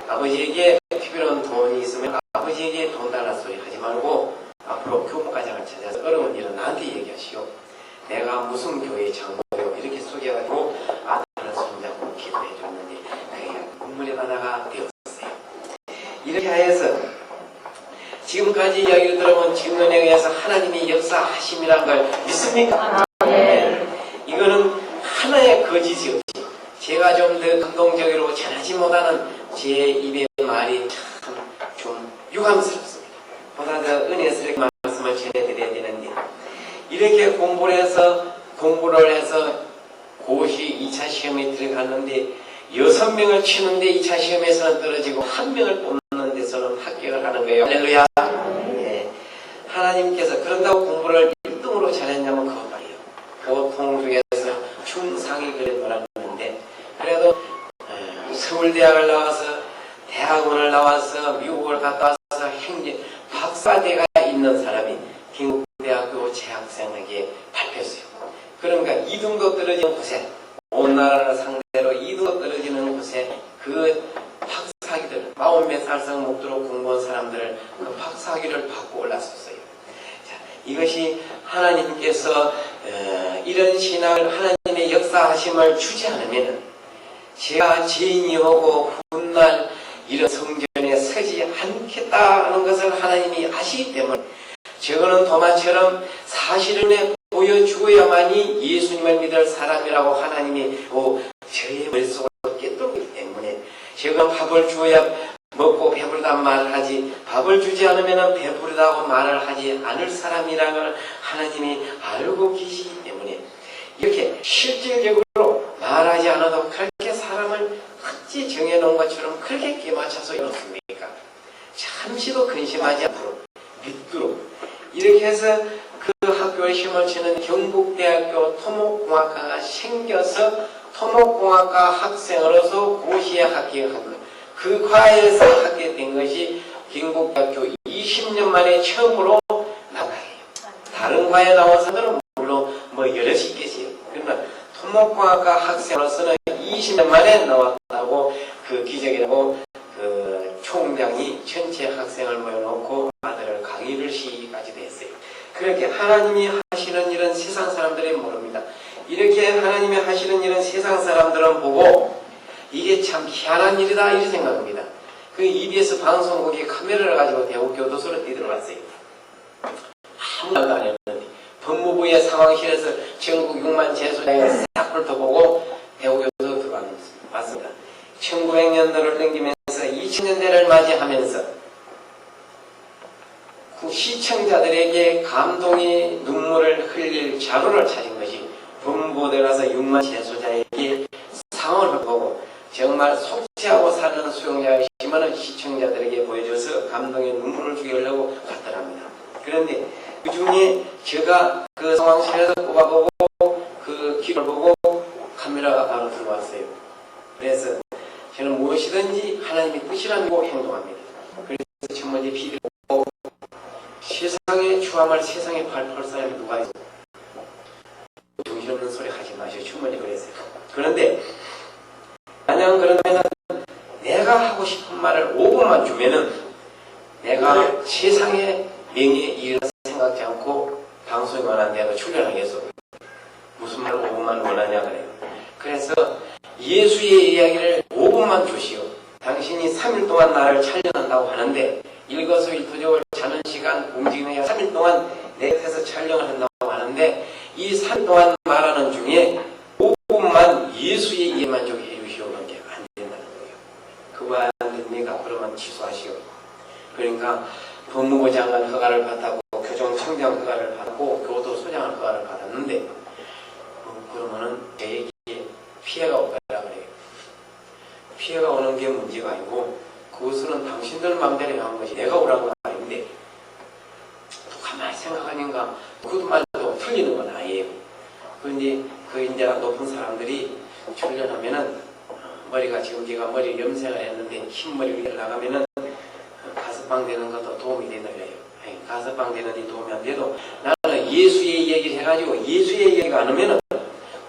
아버지에게 필요한 돈이 있으면 아버지에게 돈 달라 소리 하지 말고 앞으로 교무과장을 찾아서 어려운 일은 나한테 얘기하시오. 내가 무슨 교회 장로요 이렇게 소개해가지고 아들을 손잡고 기도해 줬는데 그게 눈물의 바다가 되었어요. 이렇게 하여서 지금까지 이야기를 들어본 직론에 의해서 하나님이 역사하심이라는 걸 믿습니까? 네. 이거는 하나의 거짓이 없이 제가 좀 더 감동적으로 전하지 못하는 제 입의 말이 참 좀 유감스럽습니다. 보다 더 은혜스럽게 말씀을 전해드려야 되는데, 이렇게 공부를 해서 고시 2차 시험에 들어갔는데 6명을 치는데 2차 시험에서는 떨어지고 1명을 뽑는 데서는 합격을 하는 거예요. 할렐루야. 네. 하나님께서 그런다고 공부를 1등으로 잘했냐면 그것 아니에요. 보통 중에서 중상위 그래 놀았는데, 그래도 서울대학을 나와서 대학원을 나와서 미국을 갔다 와서 박사대가 있는 사람이 경북대학교 재학생에게 발표했어요. 그러니까 2등도 떨어지는 곳에, 온 나라를 상대로 2등도 떨어지는 곳에 그 박사학위들, 40몇 살상 목도로 공부한 사람들을 그 박사학위를 받고 올랐었어요. 자, 이것이 하나님께서 이런 신앙을, 하나님의 역사하심을 주지 않으면 제가 죄인이 오고 훗날 이런 성전에 서지 않겠다는 것을 하나님이 아시기 때문에, 저거는 도마처럼 사실을 보여주어야만이 예수님을 믿을 사람이라고 하나님이 저의 머릿속을 깨뜨리기 때문에, 저건 밥을 주어야 먹고 배부르다는 말을 하지, 밥을 주지 않으면 배부르다고 말을 하지 않을 사람이라는 걸 하나님이 알고 계시기 때문에, 이렇게 실질적으로 말하지 않아도 그렇게 사람을 어찌 정해놓은 것처럼 그렇게 끼맞춰서 이렇습니까? 잠시도 근심하지 않도록 믿도록 이렇게 해서 그 학교에 시험을 치는 경북대학교 토목공학과가 생겨서 토목공학과 학생으로서 고시에 합격한 것, 그 과에서 합격된 것이 경북대학교 20년 만에 처음으로 나가요. 다른 과에 나온 사람들은 물론 여럿이 있겠어요. 그러나 토목공학과 학생으로서는 20년 만에 나왔다고 그 기적이라고 그 총장이 전체 학생을 모여놓고 아들을 강의를 시기까지도 했어요. 그렇게 하나님이 하시는 일은 세상 사람들이 모릅니다. 이렇게 하나님이 하시는 일은 세상 사람들은 보고 이게 참 희한한 일이다 이렇게 생각합니다. 그 EBS 방송국이 카메라를 가지고 대구교도소로 뛰들어갔어요. 아무 말도 안 했는데 법무부의 상황실에서 전국 6만 재소장을 싹 훑어보고 대구교도소 들어왔습니다. 1900년도를 넘기면서 2000년대를 맞이하면서 그 시청자들에게 감동의 눈물을 흘릴 자료를 찾은 것이 법무부에 가서 6만 재소자에게 상황을 보고 정말 속죄하고 사는 수용자이시면 시청자들에게 보여줘서 감동의 눈물을 주게 하려고 갔더랍니다. 그런데 그 중에 제가 그 상황실에서 뽑아보고 그 기록을 보고 카메라가 바로 들어왔어요. 그래서 저는 무엇이든지 하나님의 뜻이라고 행동합니다. 그래서 정말 이 비디오 보고 세상에 추함을 세상에 발표할 사람이 누가 있어? 정신없는 소리 하지 마시오. 충분히 그랬어요. 그런데 만약 그러면은 내가 하고 싶은 말을 5분만 주면은 내가 세상의 명예에 이르다 생각지 않고 방송에 관한 내가 출연하겠어. 무슨 말을 5분만 원하냐 그래요. 그래서 예수의 이야기를 5분만 주시오. 당신이 3일 동안 나를 촬영한다고 하는데 일거수일투족을 자는 시간 움직이며 3일 동안 내 곁에서 촬영을 한다고 하는데 이 3일 동안 말하는 중에 5분만 예수의 이야기만 좀 해주시오는 게 안 된다는 거예요. 그거 안 됩니까? 그러면 취소하시오. 그러니까 법무부 장관 허가를 받았고 교정청장 허가를 받았고 교도소장 허가를 받았는데 그러면은 저에게 피해가 올 거라 그래요. 피해가 오는 게 문제가 아니고 그것은 당신들 마음대로 한 것이 내가 오라는 건 아닌데 가만히 생각하니까 그것도 말도 틀리는 건 아니에요. 그런데 그 이제 높은 사람들이 출연하면은 머리가 지금 제가 머리 염색을 했는데 흰머리를 나가면은 가스방 되는 것도 도움이 되는 거예요. 가스방 되는 데 도움이 안 돼도 나는 예수의 얘기를 해가지고 예수의 얘기가 안 오면은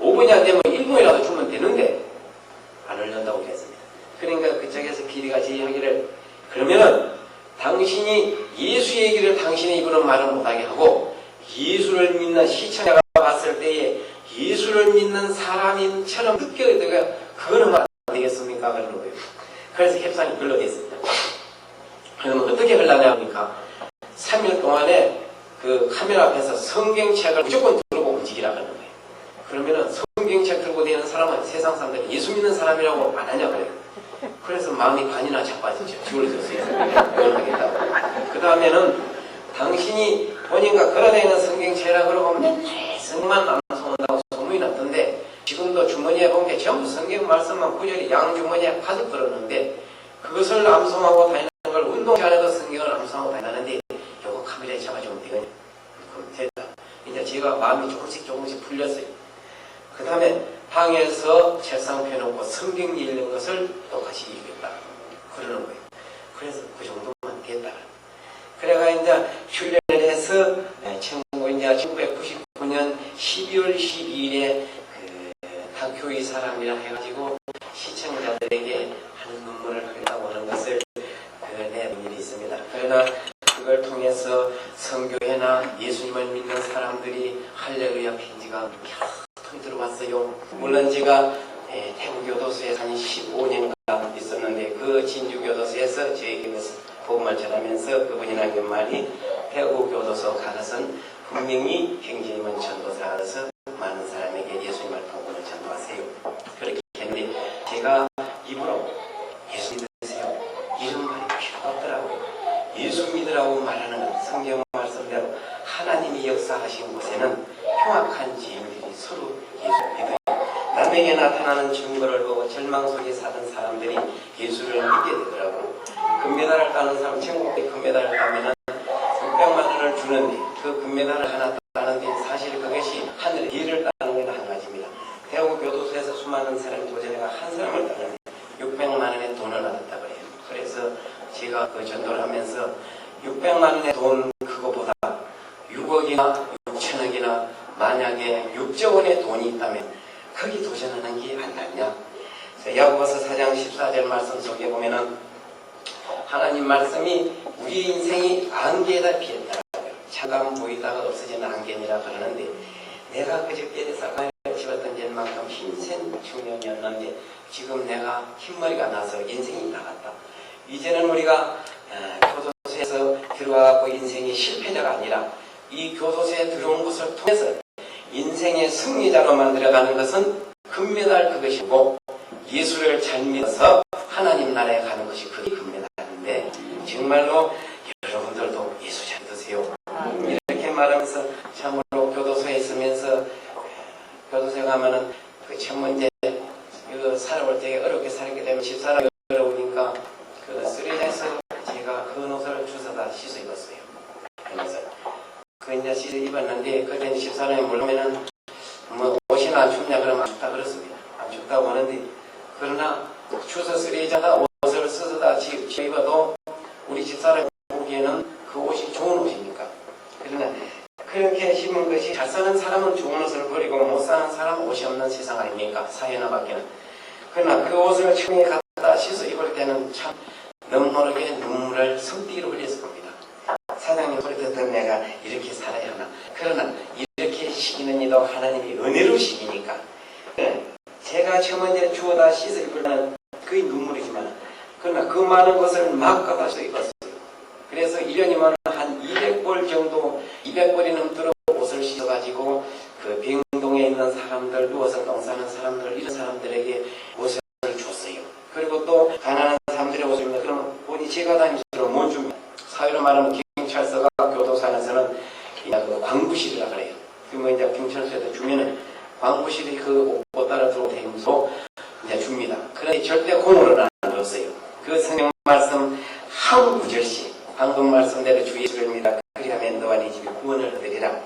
5분이 안 되면 1분이라도 주면 되는데 안 올린다고 그랬습니다. 그러니까 그쪽에서 PD가 제 이야기를 그러면은 당신이 예수 얘기를 당신의 입으로 말을 못하게 하고 예수를 믿는 시청자가 봤을 때에 예수를 믿는 사람인처럼 느껴지다가 그거는 안 되겠습니까? 그러는 거예요. 그래서 협상이 불러냈습니다. 그러면 어떻게 하려냐 하니까 3일 동안에 그 카메라 앞에서 성경책을 무조건 들고 움직이라 하는 거예요. 그러면은 성경책 들고 다니는 사람은 세상 사람들이 예수 믿는 사람이라고 안 하냐 그래요. 그래서 마음이 반이나 자빠졌죠. 기울어졌어요. 그러겠다고. 그 다음에는 당신이 본인과 걸어다니는 성경책이라 그러고 맨날 성만 암송한다고 소문이 났던데 지금도 주머니에 본 게 전부 성경 말씀만 구절이 양주머니에 가득 들었는데 그것을 암송하고 다니는 걸 운동 시간에도 성경을 암송하고 다니는데 요거 카메라에 잡아주면 되거든요. 그럼 됐다. 이제 제가 마음이 조금씩 풀렸어요. 그 다음에 방에서 책상 펴놓고 성경 읽는 것을 똑같이 읽겠다. 그러는 거예요. 그래서 그 정도만 됐다. 그래가 이제 훈련을 해서 1999년 12월 12일에 그 교회 사람이라 해가지고 시청자들에게 하는 눈물을 흘리다고 하는 것을 내 일이 있습니다. 그러나 그걸 통해서 성교회나 예수님을 믿는 사람들이 할렐루야 편지가 여러 통이 들어왔어요. 물론 제가 태국교도소에 한 15년간 있었는데 그 진주교도소에서 저에게 복음을 전하면서 그분이 남긴 말이 태국교도소 가서는 분명히 형제님은 전도사로서 많은 사람에게 예수님을 복음을 전도하세요. 그렇게 했는데 제가 입으로 예수 믿으세요 이런 말이 필요가 없더라고요. 예수 믿으라고 말하는 건 성경 말씀대로 하나님이 역사하신 곳에는 흉악한 죄인들이 서로 예수 믿어요. 남에게 나타나는 증거를 보고 절망 속에 사는 사람들이 예수를 믿게 되더라고요. 금메달을 따는 사람, 천국에 금메달을 따면은 600만 원을 주는데 그 금메달을 하나 따는데 사실 그것이 하늘의 일을 따는 건 한 가지입니다. 대구 교도소에서 수많은 사람이 도전해가 한 사람을 따는데 600만 원의 돈을 받았다고 해요. 그래서 제가 그 전도를 하면서 600만 원의 돈 그거보다 6억이나 6천억이나 만약에 6조 원의 돈이 있다면 거기 도전하는 게 안 낫냐. 야고보서 4장 14절 말씀 속에 보면은 하나님 말씀이 우리 인생이 안개에다 피했다. 잠깐 보이다가 없어지는 안개니라 그러는데 내가 그저께 쌀가루 집었던 것만큼 힘센 청년이었는데 지금 내가 흰머리가 나서 인생이 나갔다. 이제는 우리가 교도소에서 들어와갖고 인생이 실패자가 아니라 이 교도소에 들어온 것을 통해서 인생의 승리자로 만들어가는 것은 금메달 그것이고 예수를 잘 믿어서 하나님 나라에 가는 것이 그게 금메달인데 정말로 여러분들도 예수 잘 믿으세요. 이렇게 말하면서 참으로 교도소에 있으면서 교도소에 가면은 그 첫 문제 살아올 때 어렵게 살게 되면 집사람이 어려우니까 그 쓰레기에서 제가 그 옷을 주워다 씻어 입었어요. 그래서 그 이제 씻어 입었는데 그때 집사람이 물으면은 뭐 옷이나 안 춥냐 그러면 안 춥다 그렇습니다. 안 춥다고 하는데 그러나 주워 쓰레기에다가 옷을 쓰다 입어도 우리 집사람이 보기에는 그 옷이 좋은 옷입니까? 그러나 그렇게 입은 것이 잘 사는 사람은 좋은 옷을 버리고 못 사는 사람은 옷이 없는 세상 아닙니까? 사회나 밖에는. 그러나 그 옷을 처음에 갖다 씻어 입을 때는 참 너무 모르게 눈물을 성띠로 흘렸을 겁니다. 사장님 소리 듣던 내가 이렇게 살아야 하나. 그러나 이렇게 시키는 이도 하나님이 은혜로 시키니까 제가 처음에 주워다 씻어 입을 때는 거의 눈물이지만 그러나 그 많은 것을 막 갖다 씻어 입었어요. 그래서 1년이면 한 200벌 정도 200벌이 넘도록 옷을 씻어가지고 그 병동에 있는 사람들, 누워서 똥 싸는 사람들 이런 사람들에게 옷을 줬어요. 그리고 또 가난한 사람들의 옷을 입는 그럼 본인이 제가 다니면서 못 줍니다. 사회로 말하면 경찰서가 교도소 안에서는 그 광부실이라 그래요. 그러면 이제 경찰서에서 주면은 광부실이 그 옷 따라 들어오면서 이제 줍니다. 그런데 절대 공으로는 안 줬어요. 그 성경 말씀 한 구절씩 방금 말씀대로 주 예수를 믿어 그리하면 너와 네 집에 구원을 얻으리라.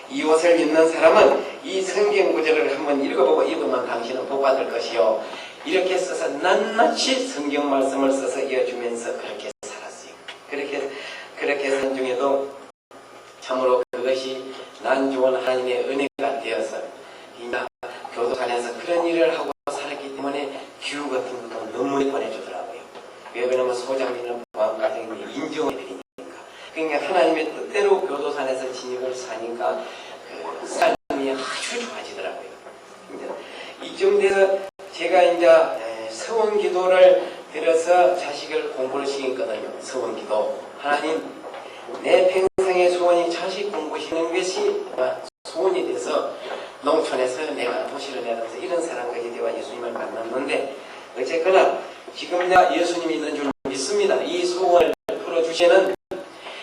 이 옷을 입는 사람은 이 성경 구절을 한번 읽어보고 입으면 당신은 복받을 것이요. 이렇게 써서 낱낱이 성경 말씀을 써서 이어주면서 그렇게 살았어요. 그렇게 산 중에도 참으로 그것이 난 좋은 하나님의 은혜가 되어서 이나 교도소 안에서 그런 일을 하고 살았기 때문에 기후 같은 것도 너무 보내주더라고요. 왜 그러냐면 소장님은 보안과정이 인정해드리니까. 그러니까 하나님의 뜻대로 교도소 안에서 진입을 사니까 그 삶이 아주 좋아지더라고요. 이쯤에서 제가 이제 서원 기도를 들어서 자식을 공부를 시켰거든요. 서원 기도. 하나님, 내 평생의 소원이 자식 공부시키는 것이 소원이 돼서 농촌에서 내가 도시를 내려서 이런 사람까지 되어 예수님을 만났는데 어쨌거나 지금 내가 예수님이 있는 줄 믿습니다. 이 소원을 풀어주시는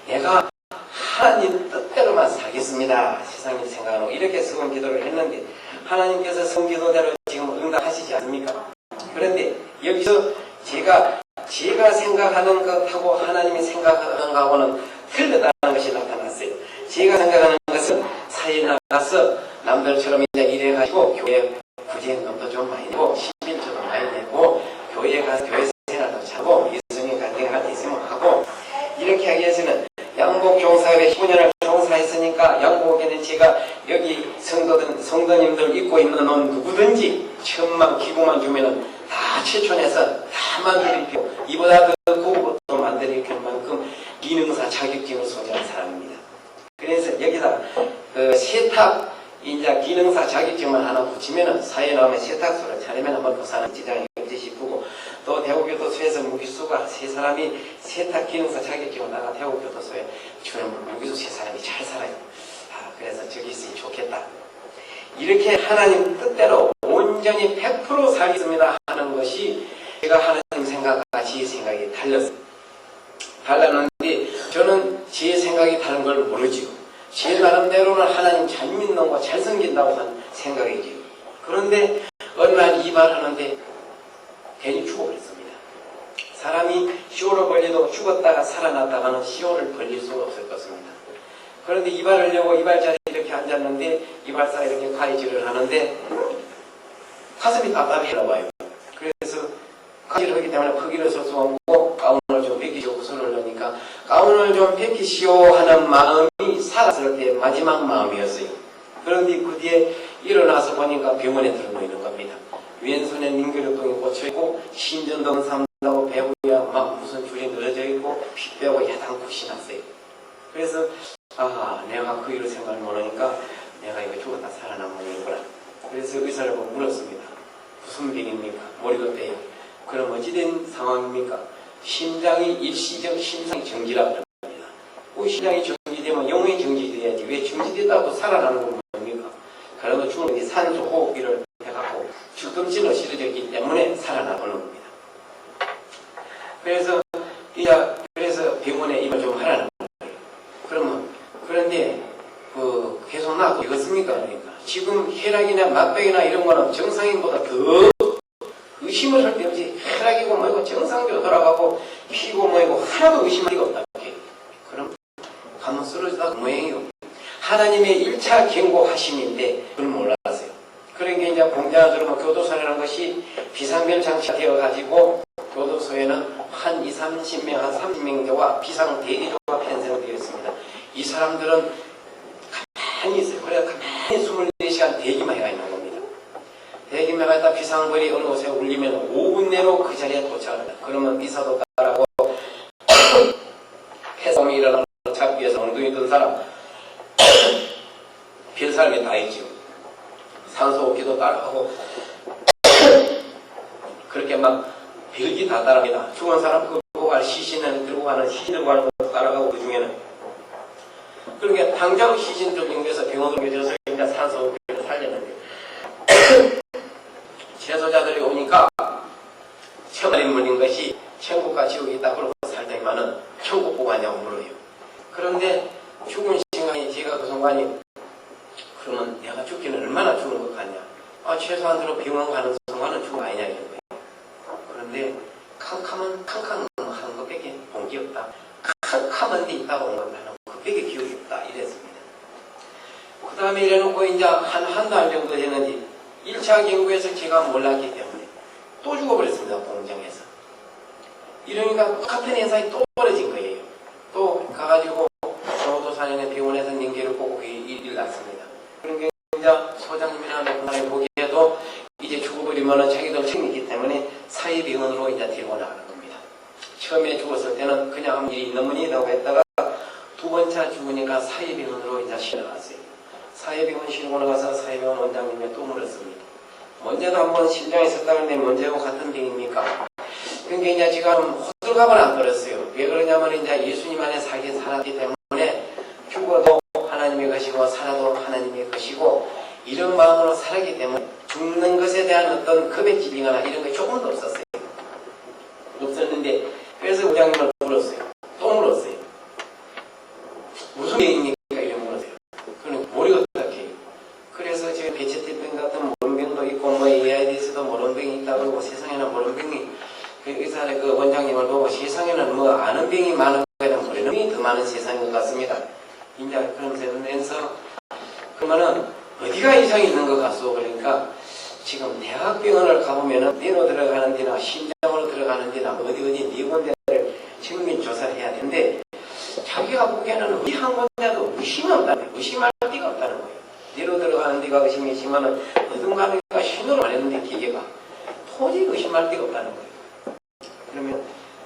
내가 하나님 뜻대로만 살겠습니다. 세상이 생각하고 이렇게 서원 기도를 했는데 하나님께서 서원 기도대로 지금 응답하시지 않습니까? 그런데 여기서 제가 생각하는 것하고 하나님이 생각하는 것하고는 틀렸다는 것이 나타났어요. 제가 생각하는 것은 사회에 나가서 남들처럼 이제 일해가지고 교회 구제금도 좀 많이 내고 11조도 많이 내고 교회에 가서 교회 생활도 잘하고 예수님 간증할 때 있으면 하고 이렇게 하기 위해서는 양복 종사업에 15년을 종사했으니까 양복에는 제가 여기 성도님들 입고 있는 옷 누구든지 천만 기구만 주면은 다 최촌해서 다 만들이고 이보다 더 고급 옷도 만들이킬 만큼 기능사 자격증을 소지한 사람입니다. 그래서 여기다 그 세탁 이제 기능사 자격증만 하나 붙이면은 사회에 나오면 세탁소를 차리면 먹고 사는 지장이 없지 싶고 또 대구교도소에서 무기수가 세 사람이 세탁 기능사 자격증을 나가 대구교도소에 주는 무기수 세 사람이 잘 살아요. 그래서 저기 있으니 좋겠다. 이렇게 하나님 뜻대로 온전히 100% 살겠습니다 하는 것이 제가 하나님 생각과 제 생각이 달랐는데 저는 제 생각이 다른 걸 모르지요. 제 나름대로는 하나님 잘 믿는 거 잘 섬긴다고 한 생각이지요. 그런데 어느 날 이발하는데 괜히 죽어버렸습니다. 사람이 시오를 벌려도 죽었다가 살아났다가는 시오를 벌릴 수가 없을 것입니다. 그런데 이발을 하려고 이발자리에 이렇게 앉았는데 이발사가 이렇게 가위질을 하는데 가슴이 답답해라고 해요. 그래서 가위질을 하기 때문에 크기를 설 수가 없고 가운을 좀 벗기시오 손을 넣으니까 가운을 좀 벗기시오 하는 마음이 살았을 때 마지막 마음이었어요. 그런데 그 뒤에 일어나서 보니까 병원에 들어놓이는 겁니다. 왼손에 민교력동이 꽂혀있고 신전동 삼다고 배우야 막 무슨 줄이 늘어져 있고 피 빼고 야단 굿이 났어요. 그래서 아, 내가 그 일을 생각을 못하니까 내가 이거 죽었다 살아남는구나. 그래서 의사를 보고 물었습니다. 무슨 병입니까? 머리가 빼요. 그럼 어찌된 상황입니까? 심장이 일시적 심장 정지라고 합니다. 그 심장이 정지되면 영혼이 정지돼야지. 왜 정지됐다고 살아나는 건 뭡니까? 그러면 죽는 게 산소 호흡기를 해갖고 죽음진을 실어졌기 때문에 살아나보는 겁니다. 그래서 병원에 입을 좀 하라는 거예요. 그러면 그런데 계속 나고 이것습니까? 그러니까 지금 혈압이나 막백이나 이런 거는 정상인보다 더 의심을 할 데 없이 혈압이고 뭐고 정상적으로 돌아가고 피고 뭐고 하나도 의심할 리가 없다. 그럼 가면 쓰러지다 모양이요. 하나님의 1차 경고하심인데 그걸 몰랐어요. 그러니까 이제 공장을 들으면 교도소라는 것이 비상벨 장치가 되어가지고 교도소에는 한 30명, 한 30명 정도와 비상대기조가 편성되어 있습니다. 이 사람들은 가만히 있어요. 그래서 가만히 24시간 대기만 해가 있는 겁니다. 대기만 하다 비상벨이 어느 곳에 울리면 5분 내로 그 자리에 도착합니다. 그러면 의사도 따라하고 폐섬이 일어나는 걸 잡기 위해서 엉덩이 든 사람 별 사람이 다 있죠. 산소호흡기도 따라하고 그렇게 막 별기 다 따라합니다. 죽은 사람 들고 갈 시신은 들고 가는 시신 들고 가는 것도 따라가고 그 중에는 그러니까 당장 시신 들고해서 병원으로 옮겨져서 이제 산소호흡기를 살렸는데 재소자들이 오니까 처음 인물인 것이 천국과 지옥이 있다 그러고 살더니만은 천국 보고 하냐고 물어요. 그런데 죽은 시간이 제가 그 순간이 그러면 내가 죽기는 얼마나 죽은 것 같냐. 최소한으로 병원 가는 순간은 죽은 거 아니냐 이런 거예요. 그런데 캄캄한 하는 것밖에 본 게 없다. 캄캄한 데 있다고 온 건 나는 그밖에 기억이 없다 이랬습니다. 그 다음에 이래놓고 이제 한 달 정도 됐는지 1차 경고에서 제가 몰랐기 때문에 또 죽어버렸습니다. 공장에서. 이러니까 똑같은 현상이 또 벌어진 거예요. 또 가가지고 교도소에 병원에서 연계를 보고 일이 났습니다. 그러니까 이제 소장님이나 공장에 보기에도 이제 죽어버리면 자기들 책임있기 때문에 사회병원으로 이제 데리고 나가는 겁니다. 처음에 죽었을 때는 그냥 아무 일이 있는 분이라고 했다가 두 번째 죽으니까 사회병원으로 이제 실어 나갔어요. 사회병원 실고 나가서 사회병원 원장님이 또 물었습니다. 먼저도 한번 심장에 있었다 그러는데 먼저하고 같은 병입니까? 그러니까 이제 지금 호들갑을 안 떨었어요. 왜 그러냐면 이제 예수님 안에 살았기 때문에 죽어도 하나님의 것이고 살아도 하나님의 것이고 이런 마음으로 살았기 때문에 죽는 것에 대한 어떤 겁액질이거나 이런 게 조금도 없었어요. 없었는데 그래서 부장님을 물었어요. 또 물었어요. 무슨 병입니까? 이런 물었어요. 그럼 머리가 어떻게 해요? 그래서 지금 베체티병 같은 모른병도 있고 뭐 AIDS도 모른병이 있다고 그러고 세상에는 모른병이 그 의사의 그 원장님을 보고 세상에는 뭐 아는 병이 많은 거에는 모르는 병이 더 많은 세상인 것 같습니다. 이제 그러면서 그러면은 어디가 이상이 있는 것 같소? 그러니까 지금 대학병원을 가보면은 뇌로 들어가는 데나 심장으로 들어가는 데나 어디 네 군데를 정밀 조사를 해야 되는데 자기가 보기에는 어디 한 군데도 의심이 없다는 거예요. 의심할 데가 없다는 거예요. 뇌로 들어가는 데가 의심이 있지만은 어딘가가 신호를 안 했는데 기계가 도저히 의심할 데가 없다는 거예요.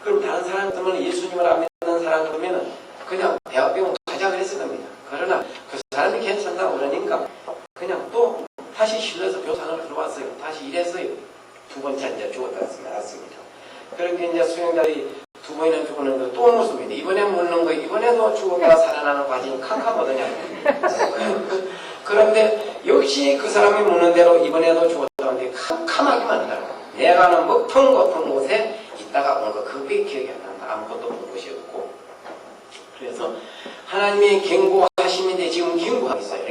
그럼 다른 사람 같으면 예수님을 안 믿는 사람 같으면 그냥 대학병원 가자 그랬을 겁니다. 그러나 그 사람이 괜찮다 그러니까 그냥 또 다시 실려서 교산으로 들어왔어요. 다시 일했어요. 두 번째 이제 죽었다 났습니다. 그렇게 이제 수행자들이 두 번이나 죽었는데 또 묻습니다. 이번에 묻는 거 이번에도 죽어가 살아나는 과정이 캄캄하더냐. 그런데 역시 그 사람이 묻는 대로 이번에도 죽었다는데 캄캄하기만 한다는 거예요. 내가 아는 먹통 같은 곳에 있다가 온 거 그게 기억이 안 난다. 아무것도 본 것이 없고. 그래서 하나님의 경고하심인데 지금 경고하고 있어요.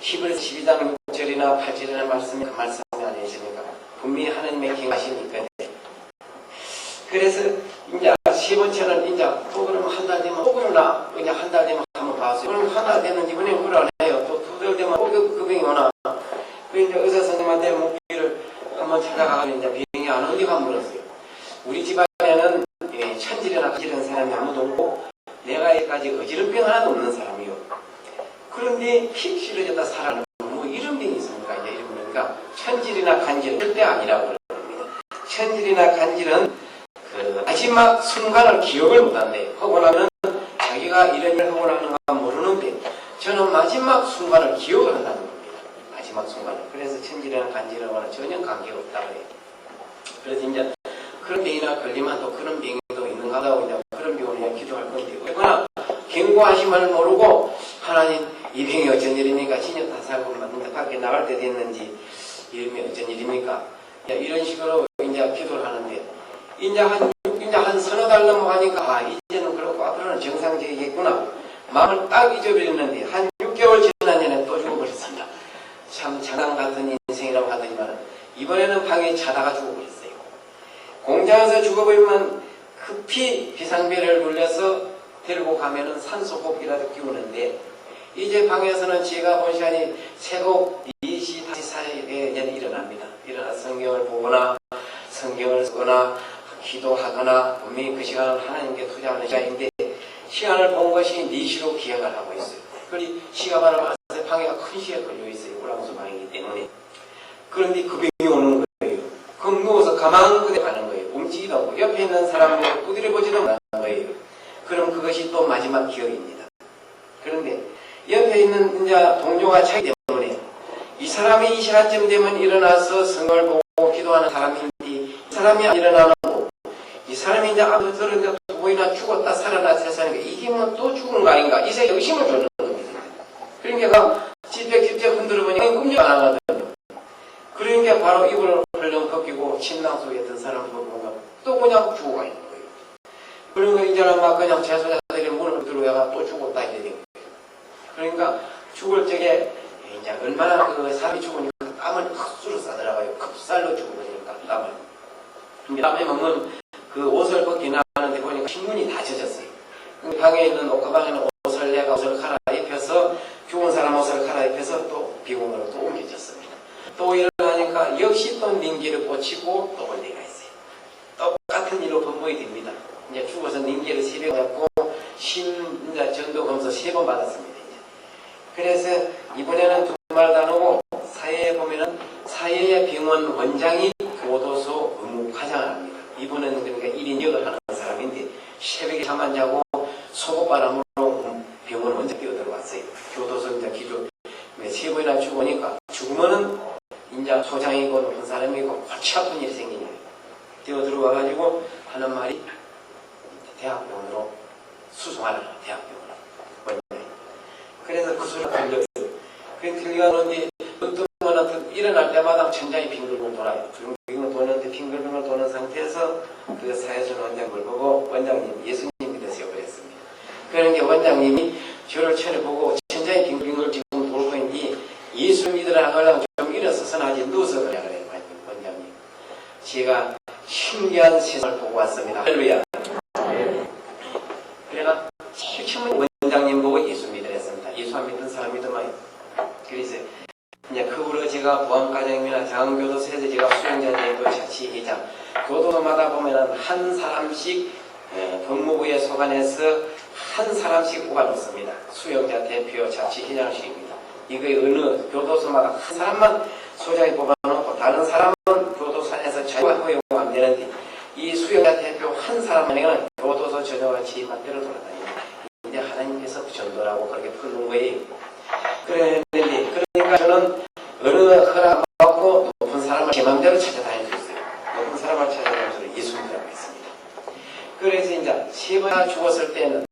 12장 6절이나 8절이나 말씀이 그 말씀이 아니십니까? 분명히 하나님의 경고하심이 있거든요. 그래서 이제 세 번째는 이제 또 그러면 한 달 되면 또 그러나 그냥 한 달 되면 한번 봤어요. 그럼 한 달 되면 이번에 그걸 안 해요. 또 두 달 되면 또 그 병이 오나. 그 이제 의사 선생님한테 목표를 한번 찾아가서 이제 병이 안 어디가 물었어요. 우리 집안에는 천질이나 거지른 사람이 아무도 없고 내가 여기까지 어지른 병 하나도 없는 사람이요. 그런데 픽 실어졌다 살아는 뭐 이런 병이 있습니까? 이제 이런 거니까 천질이나 간질은 절대 아니라고 그럽니다. 천질이나 간질은 그 마지막 순간을 기억을 못한대요. 하고 나면 자기가 내가 이런 일을 하고 나는가 모르는데 저는 마지막 순간을 기억을 한다는 겁니다. 마지막 순간을. 그래서 천지라는 간지러거나 전혀 관계가 없다고 해요. 그래서 이제 그런 병이나 걸리면 또 그런 병도 있는가 하고 이제 그런 병을 위해 기도할 건데, 그러나 경고하심을 모르고 하나님 이 병이 어쩐 일입니까? 진짜 다 살고 맞는데 밖에 나갈 때 됐는지 이름이 어쩐 일입니까? 이런 식으로 이제 기도를 하는데, 이제 한 서너 달 넘어가니까 이제는 그렇고 앞으로는 정상적이겠구나 마음을 딱 잊어버렸는데, 한 6개월 지난 년에 또 죽어버렸습니다. 참 장난 같은 인생이라고 하더니만 이번에는 방에 자다가 죽어버렸어요. 공장에서 죽어버리면 급히 비상벨을 눌려서 데리고 가면은 산소 호흡기라도 끼우는데, 이제 방에서는 제가 본 시간이 새벽 2시, 5시 사이에 일어납니다. 일어나서 성경을 보거나 성경을 쓰거나 기도하거나, 분명히 그 시간을 하나님께 투자하는 시간인데 시간을 본 것이 4시로 기억을 하고 있어요. 그리고 시간을 봐서 방해가 큰 시에 걸려 있어요. 우랑수 방이기 때문에. 그런데 그 병이 오는 거예요. 그럼 누워서 가만 그대 가는 거예요. 움직이도 않고 옆에 있는 사람을 두드려보지도 않는 거예요. 그럼 그것이 또 마지막 기억입니다. 그런데 옆에 있는 이제 동료가 차기 때문에 이 사람이 이 시간쯤 되면 일어나서 성경을 보고 기도하는 사람인데 이 사람이 안 일어나는 거고, 이 사람이 이제 아무도 들었는데 보이나 죽었다 살아나 세상에 이게 뭐 또 죽은 거 아닌가, 이 생각에 의심을 주는 겁니다. 그러니까 찌빼 흔들어 보니까 음료 안 하거든요. 그러니까 바로 이불을 헐렁 벗기고 침낭 속에 있던 사람을 보고 또 그냥 죽어가 있는 거예요. 그러니까 이제는 막 그냥 제소자들이 문을 들어와가 또 죽었다 이래 된 거예요. 그러니까 죽을 적에 이제 얼마나 그 사람이 죽으니까 땀을 흑수로 싸더라고요. 급살로 죽어버리니까 땀을. 땀에 먹는 그 옷을 벗기나 하는데 보니까 신문이 다 젖었어요. 방에 있는 옷가방에는 옷을 갈아입혀서, 죽은 사람 옷을 갈아입혀서 또 병원으로 또 옮겨졌습니다. 또 일어나니까 역시 또 닌기를 꽂히고 또 올 때가 있어요. 똑같은 일로 번복이 됩니다. 이제 죽어서 닌기를 3번 받고 이제 전도 검사 3번 받았습니다. 이제. 그래서 이번에는 두말 다누고 사회에 보면은 사회의 병원 원장이 교도소 의무 과장을 합니다. 이분은 그러니까 1인 역을 하는 사람인데 새벽에 잠 안 자고 속옷바람으로 병원 원장 뛰어들어왔어요. 교도소 이제 기조 3번이나 죽으니까 죽으면은 이제 소장이고 높은 사람이고 골치 아픈 일이 생기냐. 뛰어들어와가지고 하는 말이 대학병원으로 수송하라. 대학병원으로. 원장이. 그래서 그 소리가 들려요. 그 들려오는데 어떤 일어날 때마다 천장이 빙글빙글 돌아요. 빙글빙글 도는데 빙글빙글 도는 상태에서 그 사회전 원장을 보고 원장님 예수님이 되세요 그랬습니다. 그러니까 원장님이 저를 쳐다보고 천장이 빙글빙글 지금 돌고 있는데 예수 믿으라 하려고 좀 일어서서 아직 누워서 그래 그래요. 원장님. 제가 신기한 세상을 보고 왔습니다. 할렐루야. 그래가 처음 원장님 보고 예수 믿으랬습니다. 예수 안 믿는 사람 믿으면 그래서 이제 그 후로 제가 보안과장이나 장교도소에서 제가 수행자제도 자치회장, 교도소마다 보면은 한 사람씩 법무부에 소관해서 한 사람씩 뽑아놓습니다. 수용자 대표 자치회장식입니다. 이거의 어느 교도소마다 한 사람만 소장이 뽑아놓고 다른 사람은 교도소 안에서 자유가 허용 안 되는데 이 수용자 대표 한 사람만에는 교도소 전역을 지휘반대로 돌아다닙니다. 이제 하나님께서 전도라고 그렇게 부르는 거예요. 그러니까 저는 어느 허락 받고 높은 사람을 제 마음대로 찾아다닐 수 있어요. 높은 사람을 찾아다닐 수 있어요. 예수님이라고 했습니다. 그래서 이제 3번이나 죽었을 때는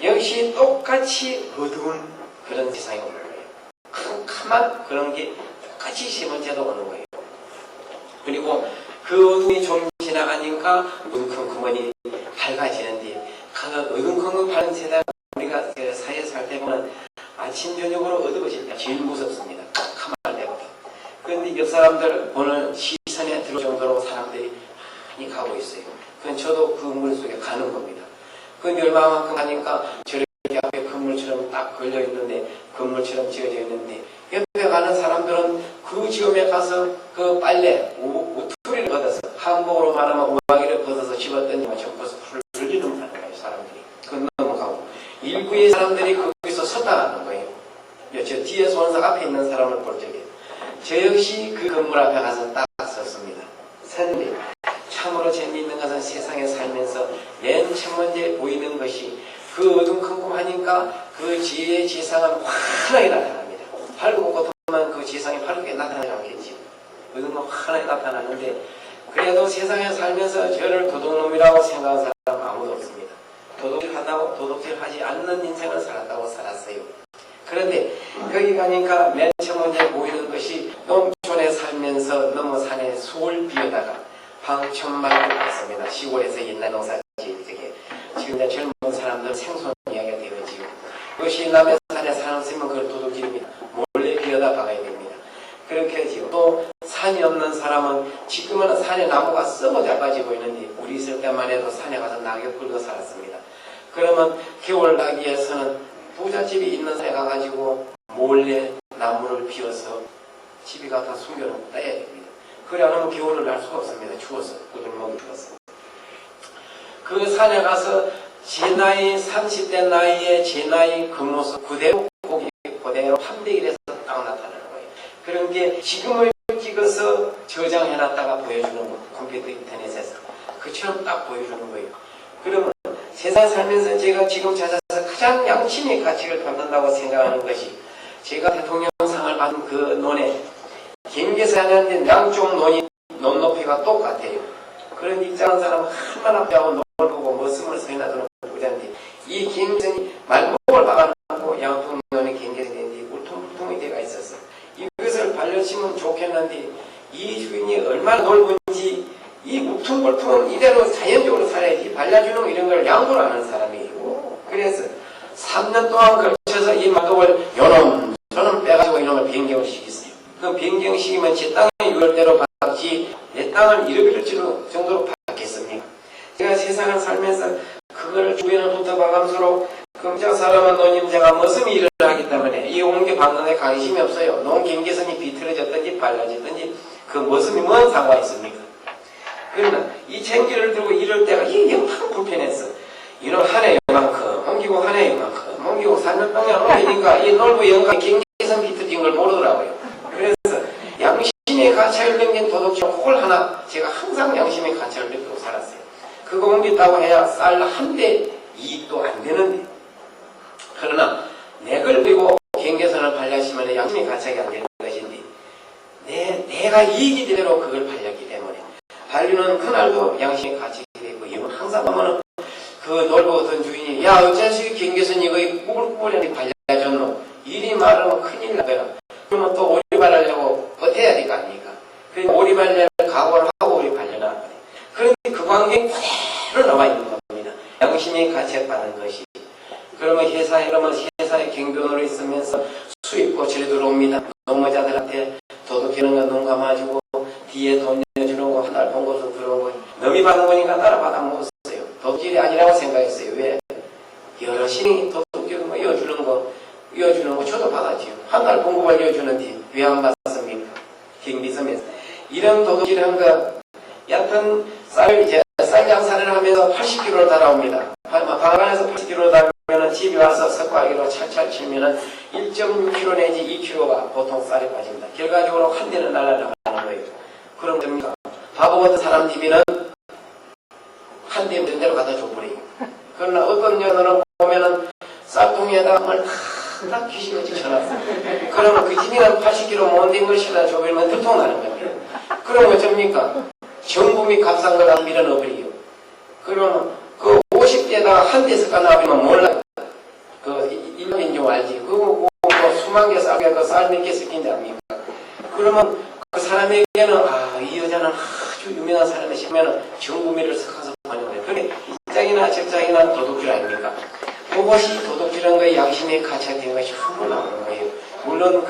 역시 똑같이 어두운 그런 세상이 오는 거예요. 캄캄한 그런 게 똑같이 3번째도 오는 거예요. 그리고 그 어둠이 좀 지나가니까 어둠컴컴하니 밝아지는데 그 어둠컴컴한 세상 우리가 사회에서 살 때 보면 아침 저녁으로 어두워질 때 제일 무섭습니다. 캄캄할 때부터. 그런데 옆 사람들 보는 시선에 들어올 정도로 사람들이 많이 가고 있어요. 그건 저도 그 물 속에 가는 겁니다. 그런데 얼마만큼 가니까 저렇게 앞에 건물처럼 딱 걸려있는데, 건물처럼 지어져 있는데 옆에 가는 사람들은 그 지점에 가서 그 빨래, 우투리를 걷어서 한복으로 말하면 우아기를 걷어서 집어던지면 접어서 불을 흘리는 거예요. 사람들이. 그건 넘어가고 일부의 사람들이 거기서 섰다 가는 거예요. 저 뒤에서 오는 앞에 있는 사람을 볼 적에 저 역시 그 건물 앞에 가서 딱 섰습니다. 섰는데 참으로 재미있는 것은 세상에 살면서 맨 첫 번째 보이는 것이 그 어둠컴컴하니까 그 지혜의 지상은 환하게 나타납니다. 밝고 고통만 그 지상이 밝게 나타나지 않겠지. 어둠은 환하게 나타나는데 그래도 세상에 살면서 저를 도둑놈이라고 생각하는 사람은 아무도 없습니다. 도둑질하다고 도둑질하지 않는 인생을 살았다고 살았어요. 그런데 여기 가니까 맨 처음 먼저 보이는 것이 농촌에 살면서 너무 산에 수을 비우다가 방천말을 봤습니다. 시골에서 옛날 농사 지을 적에 지금 이제 젊은 사람들 생소한 이야기가 되어지고 이것이 남의 산에 사람쓰면 그걸 도둑질입니다. 몰래 비워다 박아야 됩니다. 그렇게 지고 또 산이 없는 사람은 지금은 산에 나무가 썩어 자빠지고 있는데 우리 있을 때만 해도 산에 가서 낙엽 굴고 살았습니다. 그러면 겨울 나기에서는 부잣집이 있는 산에 가가지고 몰래 나무를 비워서 집에 가서 숨겨놓고 따야 됩니다. 그래 안 하면 겨울을 날 수가 없습니다. 추워서 꾸준히 추워서. 그 산에 가서 제 나이 30대 나이에 제 나이 그 모습 그대로 고기 그대로 판대기에서 딱 나타나는 거예요. 그런 게 지금을 찍어서 저장해놨다가 보여주는 거 컴퓨터 인터넷에서 그처럼 딱 보여주는 거예요. 그러면 세상에 살면서 제가 지금 찾아서 가장 양심의 가치를 갖는다고 생각하는 것이 제가 대통령상을 받은 그 논에 경계선에 양쪽 논이 논높이가 똑같아요. 그런 입장한 사람은 얼마나 배우고 넓고 머슴을 서이나 두는 부자인데 이 경계선이 말목을 박아놓고 양쪽 논의 경계선인데 울퉁불퉁의 데가 있어서 이것을 발려치면 좋겠는데 이 주인이 얼마나 넓은지 이 울퉁불퉁은 이대로 자연적으로 살아야지 발라주는 이런 걸 양보를 하는 사람이고 그래서 3년 동안 걸쳐서 이 말목을 요놈 저놈 빼가지고 이놈을 변경을 시켰어요. 그 변경시키면 제 땅의 유월대로 받지 내 땅을 잃어버릴 정도로 받겠습니까? 제가 세상을 살면서 그걸 주변을 훑어봐감수록 금자 사람은 노님자가 머슴이 일을 하기 때문에 이 옮겨 받는 데 관심이 없어요. 농 경계선이 비틀어졌든지 발라졌든지 그 머슴이 뭔 상관이 있습니까? 그러나 이 챙기를 들고 이럴 때가 이게 영상 불편했어. 이런 한 해 요만큼 옮기고 한 해 요만큼 옮기고 3년 동안 옮기니까 이 넓은 영광 경계선 비틀어진 걸 모르더라고요. 그래서 양심의 가치를 넘긴 도덕질 그걸 하나 제가 항상 양심의 가치를 느끼고 살았어요. 그거 옮겼다고 해야 쌀 한 대 이익도 안 되는데 그러나 내걸 그리고 경계선을 발려시면 양심의 가치가 안 되는 것인데 내가 이익이 되도록 그걸 발렸기 때문에 발리는 그날도 양심의 가치가 되고 이건 항상 보면은 그 놀고 오던 주인이 야 어째서 경계선 이거 꾸불꾸불하게 발려줬노 이리 말하면 큰일 나더라. 그러면 또 오리발하려고 버텨야 될 거 아닙니까? 그러니까 오리발을 각오를 하고 오리발려나 그런데 그 관계 그대로 나와 있는 겁니다. 양심의 가치에 받는 것이. 그러면 회사에 경비원으로 있으면서 수입 고철이 들어옵니다. 농모자들한테 도둑질하는 거 눈 감아주고 뒤에 돈 내주는 거 한 달 본 것으로 들어온 거 넘이 받는 거니까 따라 받아 먹었어요. 도둑질이 아니라고 생각했어요. 왜? 여럿이 도둑질은 거 이어주는 거 저도 받았지요. 한 달 공급을 이어주는데 왜 안 받았습니까? 경비섬에서 이런 도둑질한 거 얕은 쌀 장사를 하면서 80kg를 달아옵니다. 방안에서 80kg 달면 집에 와서 석과기로 찰찰 치면은 1.6kg 내지 2kg가 보통 쌀이 빠집니다. 결과적으로 한 대는 날아나가는 거예요. 그럼 됩니까? 바보 같은 사람 집에는 한 대 된 대로 갖다 줘버려요. 그러나 어떤 년은 보면은 쌀통에다가 뭘 다 귀신같이 쳐놨어요. 그러면 그 집에는 80kg 못 된 걸 실어 줘버리면 들통나는 겁니다. 그럼 어쩝니까? 정부미 값싼 걸 안 밀어넣어버리요. 그러면 그 50대에다가 한 대 섞어 나오면 몰라요. 그 일반인 좀 알지. 그 수만 개 쌀에 그 쌀 몇 개 섞인지 압니까? 그러면 그 사람에게는 이 여자는 아주 유명한 사람이 시면은 정부미를 섞어서 보는 거예요. 그게 입장이나 적장이나 도둑질 아닙니까? 그것이 도둑질한 거에 양심의 가치가 되는 것이 전부 나오는 거예요. 물론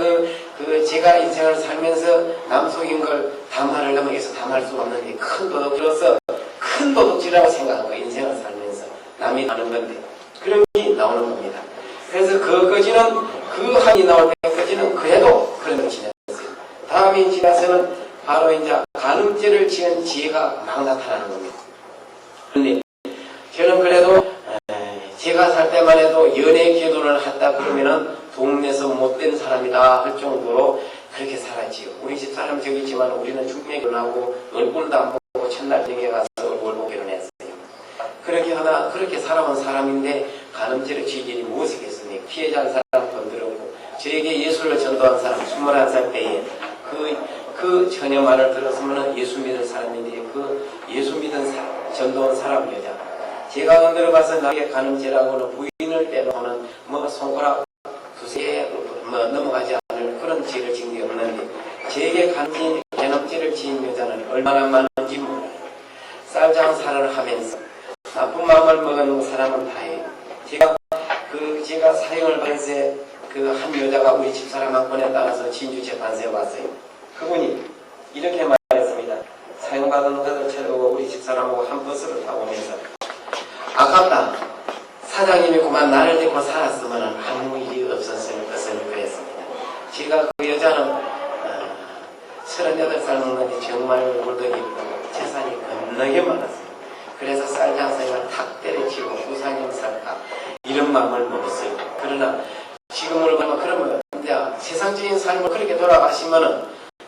제가 인생을 살면서 남속인 걸 담화하려면 여기서 담할 수 없는데 큰 도둑질로서 큰 도둑질이라고 생각한 거예요. 인생을 살면서 남이 하는 건데 그런 게 나오는 겁니다. 그래서 그 한이 나올 때까지는 그래도 그런 걸 지냈어요. 다음에 지나서는 바로 이제 간음죄를 지은 지혜가 막 나타나는 겁니다. 그런데 저는 그래도 제가 살 때만 해도 연애 결혼을 했다 그러면은 동네에서 못된 사람이다 할 정도로 그렇게 살았지요. 우리 집 사람 저기 있지만 우리는 중매 결혼하고 얼굴도 안 보고 첫날 저녁에 가서 얼굴 보고 결혼했어요. 그렇게 살아온 사람인데 간음죄를 지을 일이 무엇이겠습니까? 피해자 한 사람 건드렸고 저에게 예수를 전도한 사람 21살 때에 그 처녀 말을 들었으면 예수 믿은 사람인데 그 예수 믿은 전도한 사람 여자 제가 건드려봐서 나에게 간음죄라고는 부인을 빼놓고는 뭐 손가락 두세 뭐 넘어가지 않을 그런 죄를 지은 게 없는데 제게 간음죄를 지은 여자는 얼마나 많은지 몰라요. 쌀장사를 하면서 나쁜 마음을 먹은 사람은 다해요. 제가 사형을 받은 한 여자가 우리 집사람 한 건에 따라서 진주재판소에 왔어요. 그분이 이렇게 말했습니다. 사형받은 것을 채우고 우리 집사람하고 한 버스를 타고 오면서 아깝다. 사장님이 그만 나를 데리고 살았으면 아무 일이 없었을 것을 그랬습니다. 제가 그 여자는 38살 먹는데 정말 물도 깊고 재산이 겁나게 많았어요. 그래서 쌀장사가 탁 때려치고 부사님 살까 이런 마음을 먹었어요. 그러나 지금으로 보면 그러면 세상적인 삶을 그렇게 돌아가시면은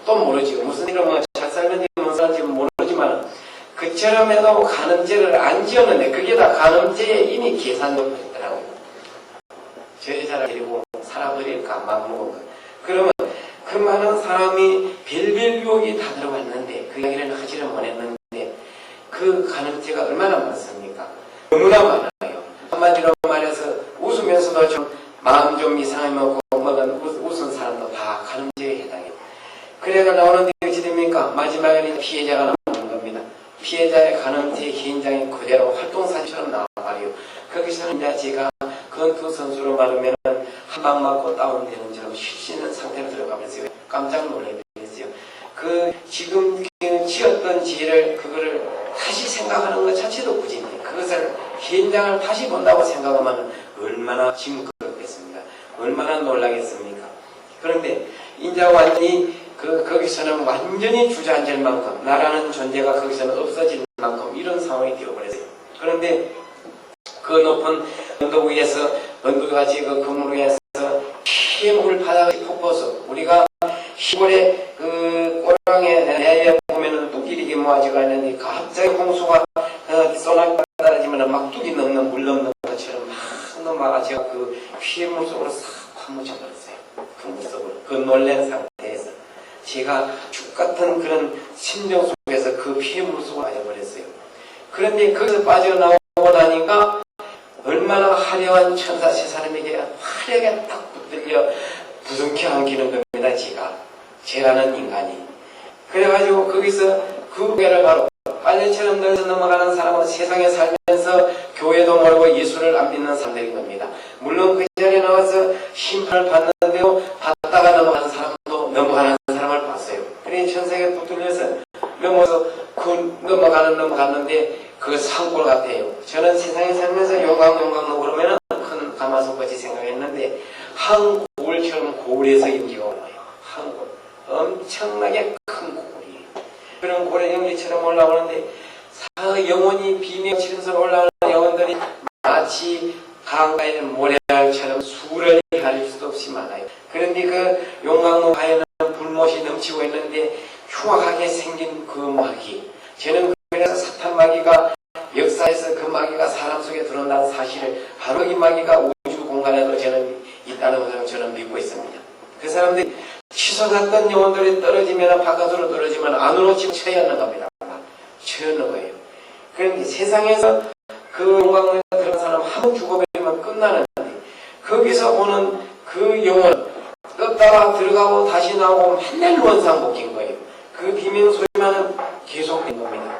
또 모르지 무슨 일을 뭐 잘 살는지 못 살는지 모르지만 그처럼 해도 간음죄를 안 지었는데 그게 다 간음죄에 이미 계산되어 있더라고요. 저 여자를 데리고 살아버릴까 마음먹은 거. 그러면 그 많은 사람이 별별 유혹이 다 들어왔는데 그 이야기를 하지를 못했는데 그 간음죄가 얼마나 많습니까? 너무나 많아요. 한마디로 말해서 웃으면서도 좀 마음 좀 이상하게 먹고 먹은 웃은 사람도 다 간음죄에 해당해요. 그래가 나오는데 어찌 됩니까? 마지막에는 피해자가 나오는 겁니다. 피해자의 간음죄 현장이 그대로 활동사진처럼 나와버려요. 거기서는 이제 제가 그 선수로 말하면 한 방 맞고 다운되는 처럼 쉴 수 있는 상태로 들어가 버렸어요. 깜짝 놀라버렸어요. 지금 지었던 죄를 그거를 다시 생각하는 것 자체도 부진해. 그것을 현장을 다시 본다고 생각하면 얼마나 징그럽겠습니까? 얼마나 놀라겠습니까? 그런데 이제 완전히 거기서는 완전히 주저앉을 만큼 나라는 존재가 거기서는 없어질 만큼 이런 상황이 되어버렸어요. 그런데 그 높은 언덕 위에서 언덕같이 그 건물 위에서 피해물 바닥의 폭포수 우리가 시골에 꼬랑에 내에 보면은 뚝길이 모아지가 있는데 갑자기 홍수가 쏘나기 떨어지면 막 뚝이 넘는 물 넘는 것처럼 막 넘어가 제가 그 피해물 속으로 싹 파묻혀버렸어요. 그 물 속으로 그 놀란 상태에서 제가 죽같은 그런 심정 속에서 그 피해물 속으로 빠져버렸어요. 그런데 거기서 빠져나오고 나니까 얼마나 화려한 천사 세 사람에게 화려하게 딱 붙들려 부둥켜 안기는 겁니다. 제라는 인간이. 그래가지고 거기서 그 괴를 바로 빨래처럼 늘어서 넘어가는 사람은 세상에 살면서 교회도 모르고 예수를 안 믿는 사람들인 겁니다. 물론 그 자리에 나와서 심판을 받는데도 받다가 넘어가는 사람도 넘어가는 사람을 봤어요. 그래 천사에게 붙들려서 넘어서 넘어갔는데 그 산골 같아요. 저는 세상에 살면서 용광 그러면은 큰 가마솥같이 생각했는데 한 고울처럼 고울에서 연기가 올라와요. 한 고울. 엄청나게 큰 고울이에요. 그런 고울의 연기처럼 올라오는데 영혼이 비명치면서 올라오는 영혼들이 마치 강가에 모래알처럼 수를 가릴 수도 없이 많아요. 그런데 그 용광로 가에는 불못이 넘치고 있는데 흉악하게 생긴 그 마귀. 저는 그래서 사탄 마귀가 역사에서 그 마귀가 사람 속에 들어온다는 사실을 바로 이 마귀가 우주 공간에도 저는 있다는 것을 저는 믿고 있습니다. 그 사람들이 치솟았던 영혼들이 떨어지면 바깥으로 떨어지면 안으로 쳐야 하는 겁니다. 쳐는 거예요. 그런데 세상에서 그 영광에 들어간 사람 한 번 죽어버리면 끝나는데 거기서 오는 그 영혼 떴다가 들어가고 다시 나오고 맨날 원상복귀인 거예요. 그 비명소리만은 계속된 겁니다.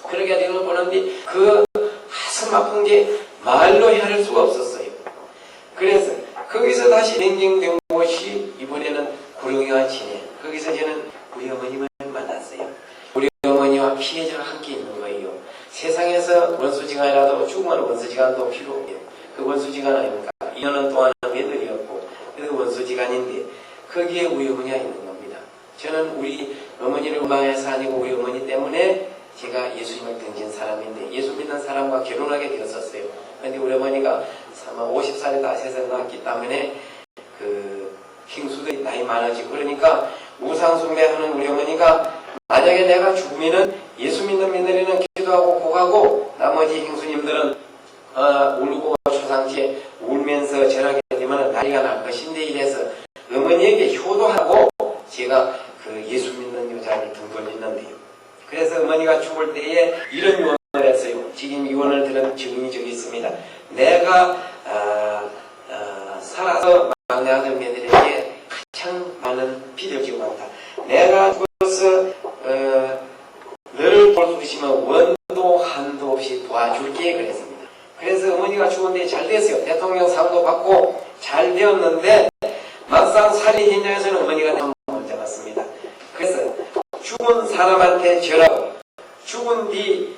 그렇게 되는 걸 보는데 그 가슴 아픈 게 말로 헤아릴 수가 없었어요. 그래서 거기서 다시 냉정된 곳이 이번에는 구룡이와 진해. 거기서 저는 우리 어머님을 만났어요. 우리 어머니와 피해자가 함께 있는 거예요. 세상에서 원수지간이라도 죽으면 원수지간도 필요 없어요. 그 원수지간 아닙니까? 2년 동안 며느리였고 그래서 원수지간인데 거기에 우리 어머니가 있는 겁니다. 저는 우리 어머니를 원망해서 아니고 우리 어머니 때문에 제가 예수님을 던진 사람인데 예수 믿는 사람과 결혼하게 되었었어요. 그런데 우리 어머니가 50살에 다셔서 낳았기 때문에 그 형수들이 나이 많아지고 그러니까 우상숭배하는 우리 어머니가 만약에 내가 죽으면은 예수 믿는 며느리는 기도하고 고가고 나머지 형수님들은 울고 가서 절하게 되면 난리가 날 것인데 이래서 어머니에게 효도하고 제가 그 예수 믿는 여자를 등 돌렸는데요. 그래서 어머니가 죽을 때에 이런 유언을 했어요. 지금 유언을 들은 증인이 저기 있습니다. 내가 살아서 막내 아들 며느리에게 가장 많은 빚을 지고 간다. 내가 죽어서 너를 볼 수 있으면 원도 한도 없이 도와줄게 그랬습니다. 그래서 어머니가 죽었는데 잘 됐어요. 대통령 상도 받고 잘 되었는데 막상 살인 현장에서는 어머니가 못 잡았습니다. 그래서 죽은 사람한테 절하고 죽은 뒤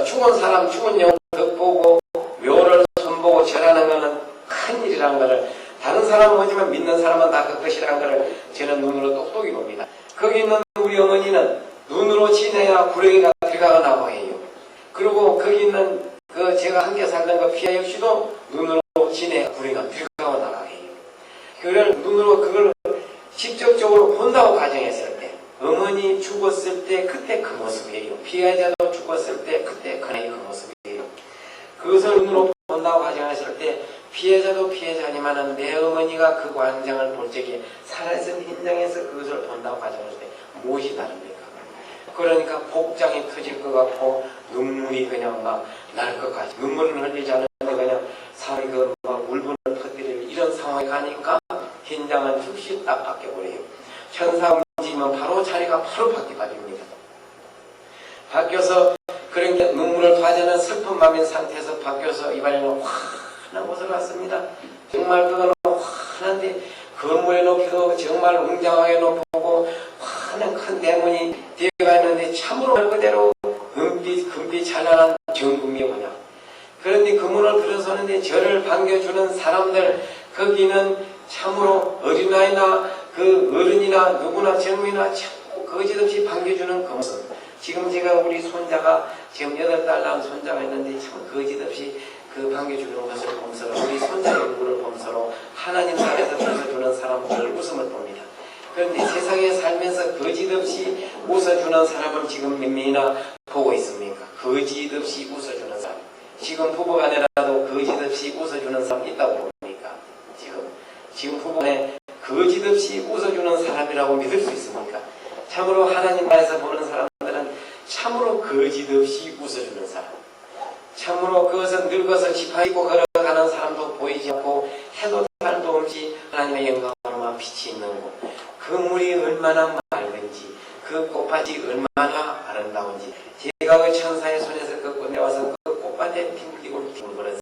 죽은 사람 죽은 영혼 덕보고 묘를 손보고 절하는 것은 큰일이라는 것을 다른 사람은 뭐지만 믿는 사람은 다 그 것이라는 것을 저는 눈으로 똑똑히 봅니다. 거기 있는 우리 어머니는 눈으로 지내야 구렁이가 들어가나고 해요. 그리고 거기 있는 제가 함께 살던 그 피아 역시도 눈으로 지내야 구렁이가 들어가고 나가고 해요. 그걸 직접적으로 본다고 가정했을 때 어머니 죽었을 때 그때 그 모습이에요. 피해자도 죽었을 때 그때 그 모습이에요. 그것을 눈으로 본다고 가정했을 때 피해자도 피해자지만은 내 어머니가 그 관장을 볼 적에 살아있는 현장에서 그것을 본다고 가정했을 때 무엇이 다릅니까? 그러니까 복장이 터질 것 같고 눈물이 그냥 막 날 것 같고 눈물을 흘리지 않는데 그냥 사람이 막 울분을 터뜨릴 이런 상황에 가니까 현장은 즉시 딱 바뀌어버려요. 천사 움직이면 바로 자리가 바로 바뀌어버립니다. 바뀌어서 그런 게 눈물을 토하자는 슬픈 마음인 상태에서 바뀌어서 이번에는 환한 곳을 왔습니다. 정말 그거는 환한데 건물의 높이도 정말 웅장하게 높고 환한 큰 대문이 되어가 있는데 참으로 말 그대로 금빛 찬란한 정금이 뭐냐. 그런데 그 문을 들어서는데 저를 반겨주는 사람들 거기는 참으로 어린아이나 그 어른이나 누구나 젊은이나 참 거짓없이 반겨주는 그 모습. 지금 제가 우리 손자가 지금 8달 낳은 손자가 있는데 참 거짓없이 그 반겨주는 것을 보면서 우리 손자의 얼굴을 보면서 하나님 나라에서 웃어주는 사람들을 웃음을 봅니다. 그런데 세상에 살면서 거짓없이 웃어주는 사람을 지금 몇 명이나 보고 있습니까? 거짓없이 웃어주는 사람. 지금 부부간에라도 거짓없이 웃어주는 사람 있다고 봅니까? 지금 부부간에 거짓없이 웃어주는 사람이라고 믿을 수 있습니까? 참으로 하나님 나라에서 보는 사람들은 참으로 거짓없이 웃어주는 사람. 참으로 그것은 늙어서 지파 입고 걸어가는 사람도 보이지 않고 해도 달도 없이 하나님의 영광으로만 빛이 있는 곳. 그 물이 얼마나 맑은지 그 꽃밭이 얼마나 아름다운지 제가 그 천사의 손에서 그 꺼내와서 그 꽃밭에 뒹굴거렸어요.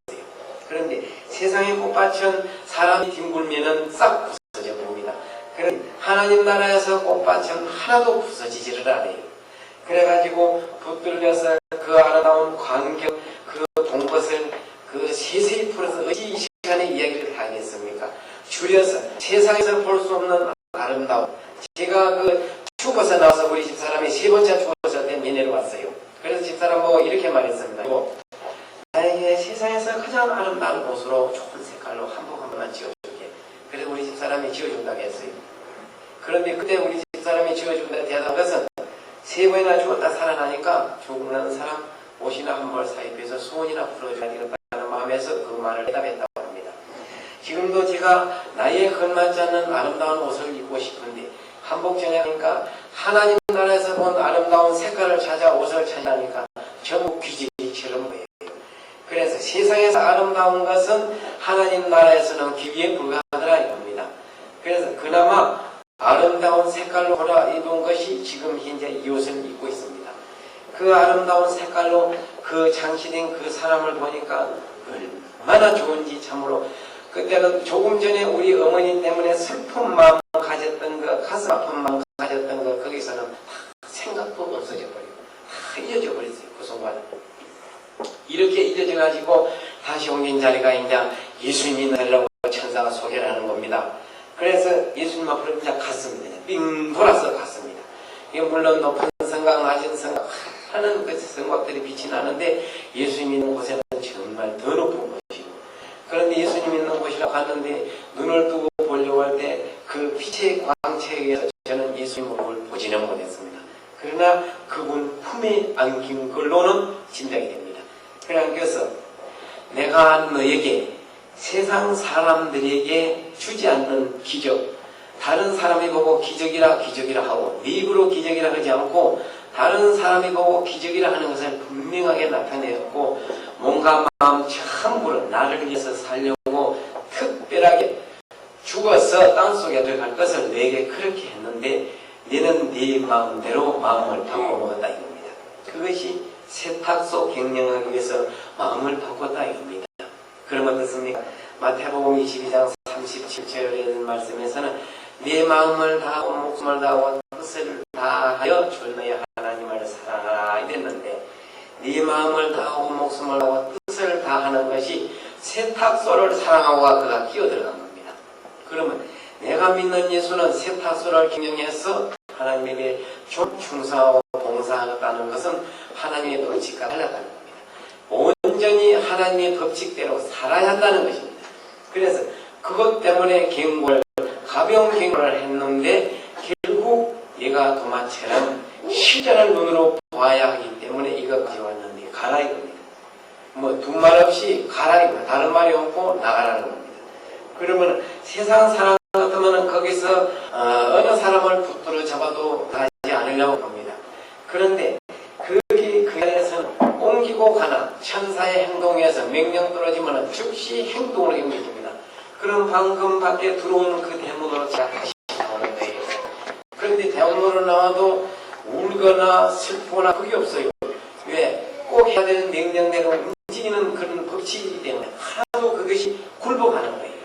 그런데 세상의 꽃밭은 사람이 뒹굴면은 싹 부서져 봅니다. 그런데 하나님 나라에서 꽃밭은 하나도 부서지지를 않아요. 그래가지고 붙들려서 그 아름다운 광경 그 동것을 그 세세히 풀어서 어찌 이 시간에 이야기를 하겠습니까? 줄여서 세상에서 볼 수 없는 아름다움. 제가 그 죽어서 나와서 우리 집사람이 3번째 죽어서 때 미네로 왔어요. 그래서 집사람 보고 이렇게 말했습니다. 나에게 세상에서 가장 아름다운 옷으로 좋은 색깔로 한복 한 번만 지어줄게. 그래서 우리 집사람이 지어준다고 했어요. 그런데 그때 우리 집사람이 지어준다고 대답한 것은 3번이나 죽었다 살아나니까 죽는 사람 옷이나 한 벌 사입해서 소원이나 풀어줘야 되겠다는 마음에서 그 말을 대답했다고 합니다. 지금도 제가 나이에 걸맞지 않는 아름다운 옷을 입고 싶은데 한복 정하니까 하나님 나라에서 본 아름다운 색깔을 찾아 옷을 찾으니까 전부 귀지처럼 보여요. 그래서 세상에서 아름다운 것은 하나님 나라에서는 기기에 불과하더라 이겁니다. 그래서 그나마 아름다운 색깔로 골라 입은 것이 지금 현재 이 옷을 입고 있습니다. 그 아름다운 색깔로 그 장식된 그 사람을 보니까 얼마나 좋은지 참으로 그때는 조금 전에 우리 어머니 때문에 슬픈 마음 가졌던 거 가슴 아픈 마음 가졌던 거 거기서는 생각도 없어져 버리고 다 잊어져 버렸어요. 그 순간 이렇게 잊어져 가지고 다시 옮긴 자리가 이제 예수님이 되려고 천사가 소개를 하는 겁니다. 그래서 예수님 앞으로 그냥 갔습니다. 빙 돌아서 갔습니다. 물론 높은 성곽 낮은 성곽 하는 그 성곽들이 빛이 나는데 예수님 있는 곳에는 정말 더 높은 곳이고 그런데 예수님 있는 곳이라고 갔는데 눈을 뜨고 보려고 할 때 그 빛의 광채에 의해서 저는 예수님 얼굴을 보지는 못했습니다. 그러나 그분 품에 안긴 걸로는 짐작이 됩니다. 그래 안겨서 내가 너에게 세상 사람들에게 주지 않는 기적, 다른 사람이 보고 기적이라 하고 네 입으로 기적이라 하지 않고 다른 사람이 보고 기적이라 하는 것을 분명하게 나타내었고, 몸과 마음 전부를 나를 위해서 살려고 특별하게 죽어서 땅속에 들어갈 것을 내게 그렇게 했는데 너는 네 마음대로 마음을 바꿔먹었다 이겁니다. 그것이 세탁소 경영하기 위해서 마음을 바꿨다 이겁니다. 그럼 어떻습니까? 마태복음 22장 37절에 있는 말씀에서는 네 마음을 다하고 목숨을 다하고 뜻을 다하여 주 너의 하나님을 사랑하라 이랬는데, 네 마음을 다하고 목숨을 다하고 뜻을 다하는 것이 세탁소를 사랑하고가 그가 끼어들어간 겁니다. 그러면 내가 믿는 예수는 세탁소를 경영해서 하나님에게 충성하고 봉사하겠다는 것은 하나님의 법칙과 달랐다는 겁니다. 온전히 하나님의 법칙대로 살아야 한다는 것입니다. 그래서 그것 때문에 가벼운 경고를 했는데 결국 얘가 도마처럼 실전을 눈으로 봐야 하기 때문에 이것까지 왔는데 가라 이겁니다. 뭐 두 말 없이 가라 이겁니다. 다른 말이 없고 나가라는 겁니다. 그러면 세상 사람 같으면 거기서 어느 사람을 붙들어 잡아도 가지 않으려고 합니다. 그런데 그 안에서는 옮기고 가나 천사의 행동에서 명령 떨어지면 즉시 행동으로 옮겨집니다. 그럼 방금 밖에 들어오는 그 대문으로 제가 다시 나오는 거예요. 그런데 대문으로 나와도 울거나 슬프거나 그게 없어요. 왜? 꼭 해야 되는 명령대로 움직이는 그런 법칙이기 때문에 하나도 그것이 굴복하는 거예요.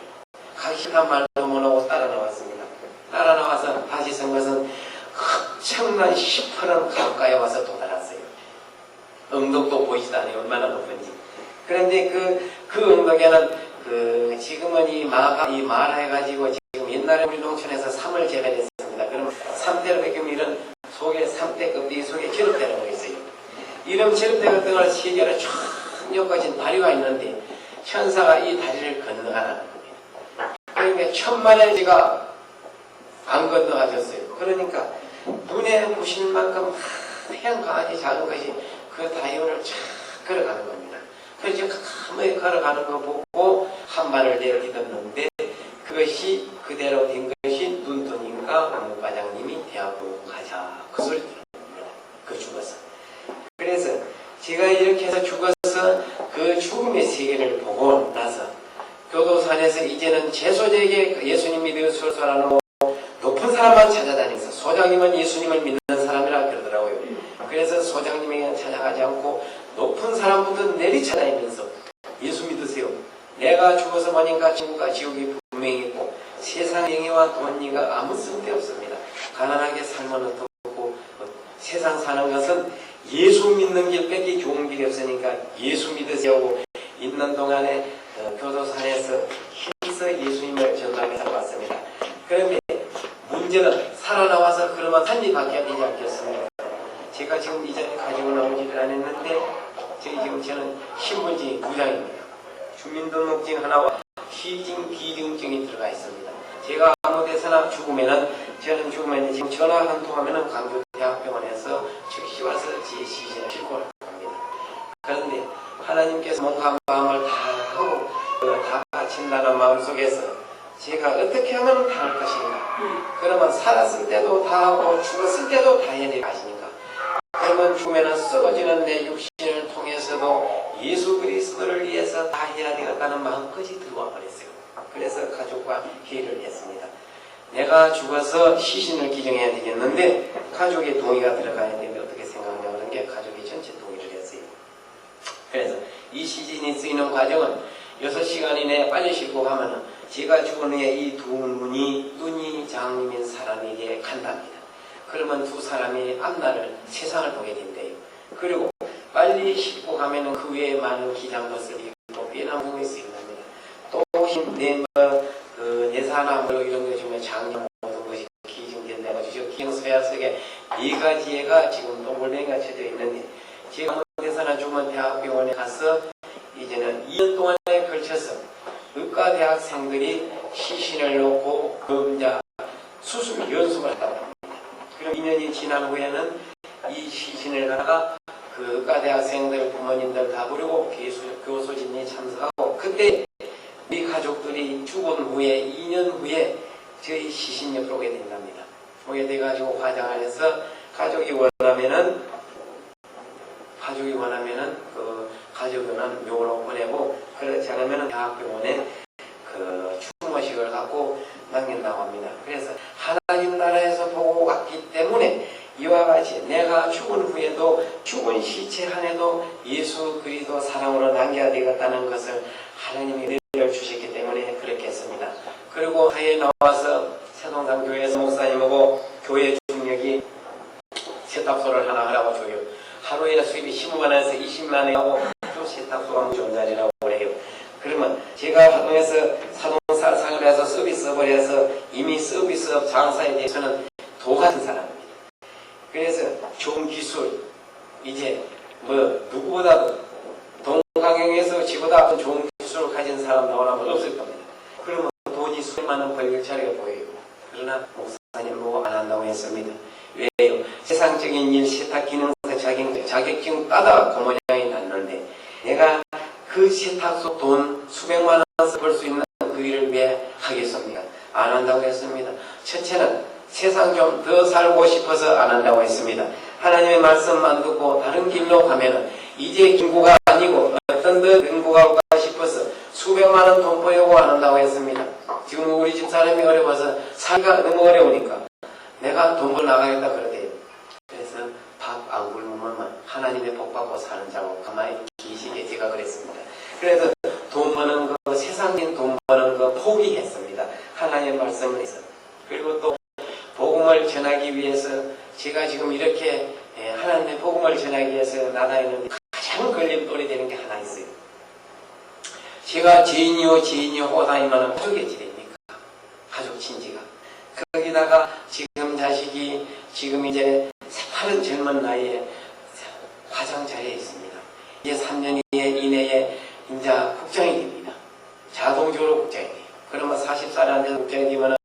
가기 싫단 말도 못하고 따라 나왔습니다. 따라 나와서 다시 선 것은 엄청난 10%는 가까이 와서 도달했어요. 언덕도 보이지도 않아요. 얼마나 높은지. 그런데 그 언덕에는 지금은 이 말해가지고 지금 옛날에 우리 농촌에서 삼을 재배했습니다. 그럼 삼대로 베끼면 이런 속에 삼대 껍데기 속에 저릅대라고 있어요. 이런 저릅대 같은 걸 세 개를 쫙 엮어진 다리가 있는데 천사가 이 다리를 건너가라는 겁니다. 그러니까 천만의 지가 안 건너가셨어요. 그러니까 눈에 보실 만큼 하얀 강아지 작은 것이 그 다이온을 쫙 걸어가는 겁니다. 그래서 가만히 걸어가는 거 보고 한 발을 내려 디뎠는데 그것이 그대로 된 것이 눈떠님과 문과장님이 대학으로 가자 그 소리 들었습니다. 그 죽어서. 그래서 제가 이렇게 해서 죽어서 그 죽음의 세계를 보고 나서 교도산에서 이제는 제소자에게 예수님 믿을 소설하는 높은 사람만 찾아다니면서 소장님은 예수님을 믿는 사람이라 그러더라고요. 그래서 소장님에게 찾아가지 않고 높은 사람부터 내리 찾아다니면서 예수 믿으세요. 내가 죽어서 마니까 지구가 지옥이 분명히 있고 세상 명예와 돈이가 아무 쓸데없습니다. 가난하게 살면 어떻고 세상 사는 것은 예수 믿는 길밖에 좋은 길이 없으니까 예수 믿으세요. 있는 동안에 교도산에서 힘써 예수님을 전담해서 왔습니다. 그런데 문제는 살아나와서 그러면 산이 바뀌어야 되지 않겠습니까? 제가 지금 이전에 가지고 나오지를 않았는데 저는 신분증이 무장입니다. 주민등록증 하나와 시증, 비증증이 들어가 있습니다. 제가 아무 데서나 죽으면은 저는 죽으면 지금 전화 한 통 하면은 강주대학병원에서 즉시 와서 제 시신을 싣고 합니다. 그런데 하나님께서 몸과 마음을 다 하고 다 바친다는 마음 속에서 제가 어떻게 하면 다 할 것인가? 그러면 살았을 때도 다 하고 죽었을 때도 다 해야 될 것이니까. 그러면 죽으면 썩어지는 내 육신을 통해서도 예수 그리스도를 위해서 다 해야 되겠다는 마음까지 들어와 버렸어요. 그래서 가족과 회의를 했습니다. 내가 죽어서 시신을 기증해야 되겠는데 가족의 동의가 들어가야 되는데 어떻게 생각하냐고 하는 게 가족이 전체 동의를 했어요. 그래서 이 시신이 쓰이는 과정은 6시간 이내에 빨리 싣고 가면은 제가 죽은 후에 이 두 분이 눈이 장님인 사람에게 간답니다. 그러면 두 사람이 앞날을 세상을 보게 된대요. 그리고 빨리 싣고 가면은 그 외에 많은 기장것을 입고 빼나무에 쓰인답니다. 또 내사나 뭐 이런 거 중에 장님 모든 것이 기증된다고 기증서야 속에 4가지가 지금 동글뱅이가 쳐져 있는데 제가 아무 데서나 죽으면 대학병원에 가서 이제는 2년 동안에 걸쳐서 의과대학생들이 시신을 놓고 검자 수술 연습을 한다고 합니다. 그럼 2년이 지난 후에는 이 시신을 갖다가 그 의과대학생들 부모님들 다 부르고 교수진이 참석하고 그때 우리 가족들이 죽은 후에 2년 후에 저희 시신 옆으로 오게 된답니다. 오게 돼가지고 화장을 해서 가족이 원하면은 그 가족은 묘로 보내고, 그렇지 않으면 대학병원에 그 추모식을 갖고 남긴다고 합니다. 그래서 하나님 나라에서 보고 왔기 때문에 이와 같이 내가 죽은 후에도 죽은 시체 안에도 예수 그리스도 사랑으로 남겨야 되겠다는 것을 하나님이 내려주셨기 때문에 그렇게 했습니다. 그리고 사회에 나와서 세동산 교회에서 목사님하고 교회 중력이 세탁소를 하나 하라고 줘요. 하루에 수입이 15만원에서 20만원이 하고 또 세탁소가 좋은 자리라고 그래요. 그러면 제가 하동에서 사동사상을 해서 서비스업을 해서 이미 서비스업 장사에 대해서는 도 같은 사람입니다. 그래서 좋은 기술, 이제 뭐 누구보다도 동강경에서 지보다 좋은 기술을 가진 사람 나오라면 없을 겁니다. 그러면 돈이 수많은 벌길 자리가 보여요. 그러나 목사님 보고 안 한다고 했습니다. 왜요? 세상적인 일, 세탁 기능사 자격증 따다 그 모양이 났는데 내가 그 세탁소 돈 수백만 원 벌 수 있는 그 일을 왜 하겠습니까? 안 한다고 했습니다. 첫째는 세상 좀 더 살고 싶어서 안 한다고 했습니다. 하나님의 말씀만 듣고 다른 길로 가면은 이제 김구가 아니고 어떤 더 김구가 올까 싶어서 수백만 원 돈 벌려고 안 한다고 했습니다. 지금 우리 집 사람이 어려워서 살기가 너무 어려우니까 내가 돈 벌 나가겠다 그러대요. 그래서 밥 안 굶으면 하나님의 복 받고 사는 자고 가만히 계시게 제가 그랬습니다. 그래서 돈 버는 거, 세상인 돈 버는 거 포기했습니다. 하나님의 말씀을 해서. 그리고 또 복음을 전하기 위해서 제가 지금 이렇게 하나님의 복음을 전하기 위해서 나다니는데 가장 걸림돌이 되는 게 하나 있어요. 제가 지인이요 하고 다니면 가족의 지대입니까? 가족 친지가. 거기다가 지금 자식이 지금 이제 새파른 젊은 나이에 화장 자리에 있습니다. 이제 3년 이내에 이제 국장이 됩니다. 자동적으로 국장이 돼요. 그러면 40살이 안 돼서 국장이 되면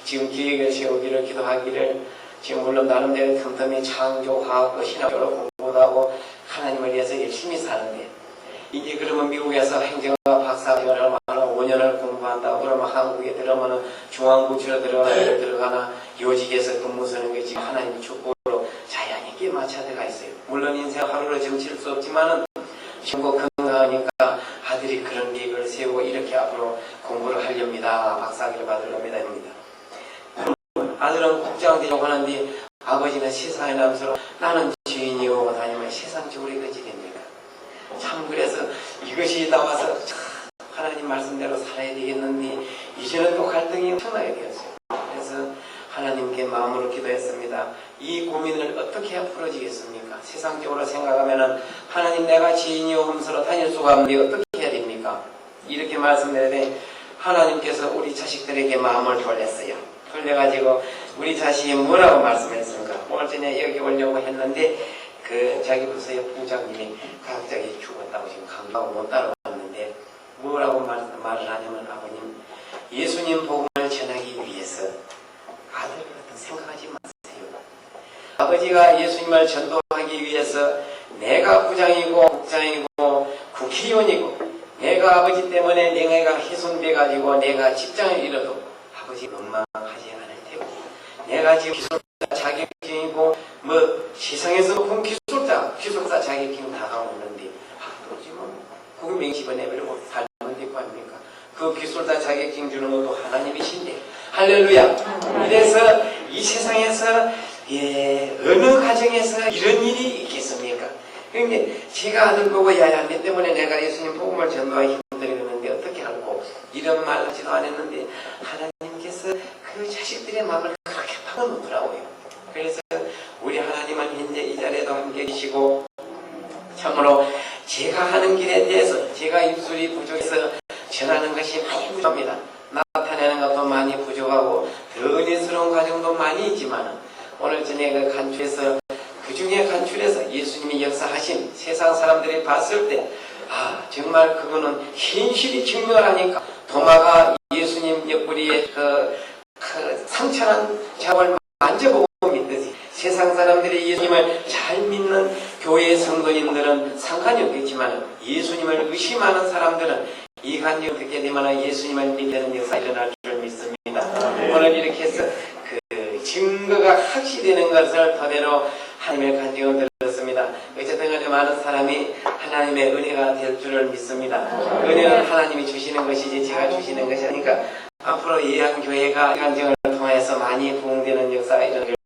지금 기획을 세우기를 기도하기를 지금 물론 나름대로 틈틈이 창조하고 신학적으로 공부도 하고 하나님을 위해서 열심히 사는데 이제 그러면 미국에서 행정학 박사학위를 하면 5년을 공부한다. 그러면 한국에 들어가면 중앙부처로 들어가나 요직에서 근무 서는 게 지금 하나님의 축복으로 자연히 맞춰 들어가 있어요. 물론 인생 하루를 점칠 수 없지만은 지금 건강하니까 아들이 그런 계획을 세우고 이렇게 앞으로 공부를 하렵니다. 박사학위를 받으렵니다. 아들은 국장 되려고 하는데 아버지는 세상에 남서로 나는 주인이오 다니면 세상적으로 이것이 됩니다. 참 그래서 이것이 나와서 하나님 말씀대로 살아야 되겠는데 이제는 또 갈등이 엄청나게 되었어요. 그래서 하나님께 마음으로 기도했습니다. 이 고민을 어떻게 풀어지겠습니까? 세상적으로 생각하면은 하나님 내가 지인이오 하면서 다닐 수가 없는데 어떻게 해야 됩니까? 이렇게 말씀드렸는데 하나님께서 우리 자식들에게 마음을 돌렸어요. 돌려가지고 우리 자식이 뭐라고 말씀했습니까? 오늘 전에 여기 오려고 했는데 그 자기 부서의 부장님이 갑자기 죽었다고 지금 강조하고 못 따라왔는데 뭐라고 말을 하냐면 아버님 예수님 복음을 전하기 위해서 아들 같은 생각하지 마세요. 아버지가 예수님을 전도하기 위해서 내가 부장이고 국장이고 국회의원이고 내가 아버지 때문에 내가 훼손돼가지고 내가 직장을 잃어도 아버지 원망하지 않을 테고 내가 지금 기술자 자격증이고 뭐 세상에서 높은 기술자 자격증 다 가고 있는데 또 지금 국민 집어내버리고 살면 될 거 아닙니까? 그 기술자 자격증 주는 것도 하나님이신데 할렐루야. 이래서 이 세상에서 어느 가정에서 이런 일이 있겠습니까? 그런데 제가 아들 보고 야야 내 때문에 내가 예수님 복음을 전도하기 힘들었는데 어떻게 하고 이런 말 하지도 않았는데 하나님께서 그 자식들의 마음을 그렇게 파놓더라고요. 그래서 우리 하나님은 현재 이 자리에도 함께 계시고 참으로 제가 하는 길에 대해서 제가 입술이 부족해서 전하는 것이 많이 부족합니다. 나타내는 것도 많이 부족하고 더 은혜스러운 과정도 많이 있지만 오늘 저녁에 그 간추에서 그 중에 간추에서 예수님이 역사하신 세상 사람들이 봤을 때 정말 그거는 현실이 증명하니까 도마가 예수님 옆구리에 그 상처난 자국을 만져보고 믿듯이 세상 사람들이 예수님을 잘 믿는 교회 성도님들은 상관이 없겠지만 예수님을 의심하는 사람들은 이 간증을 듣게 되면 예수님을 믿는 역사 일어날 줄 믿습니다. 오늘 이렇게 해서 그 증거가 확실되는 것을 토대로 하나님의 간증을 들었습니다. 어쨌든 간에 많은 사람이 하나님의 은혜가 될 줄을 믿습니다. 은혜는 하나님이 주시는 것이지 제가 주시는 것이 아니니까 앞으로 예양교회가 간증을 통해서 많이 부흥되는 역사가 일어나길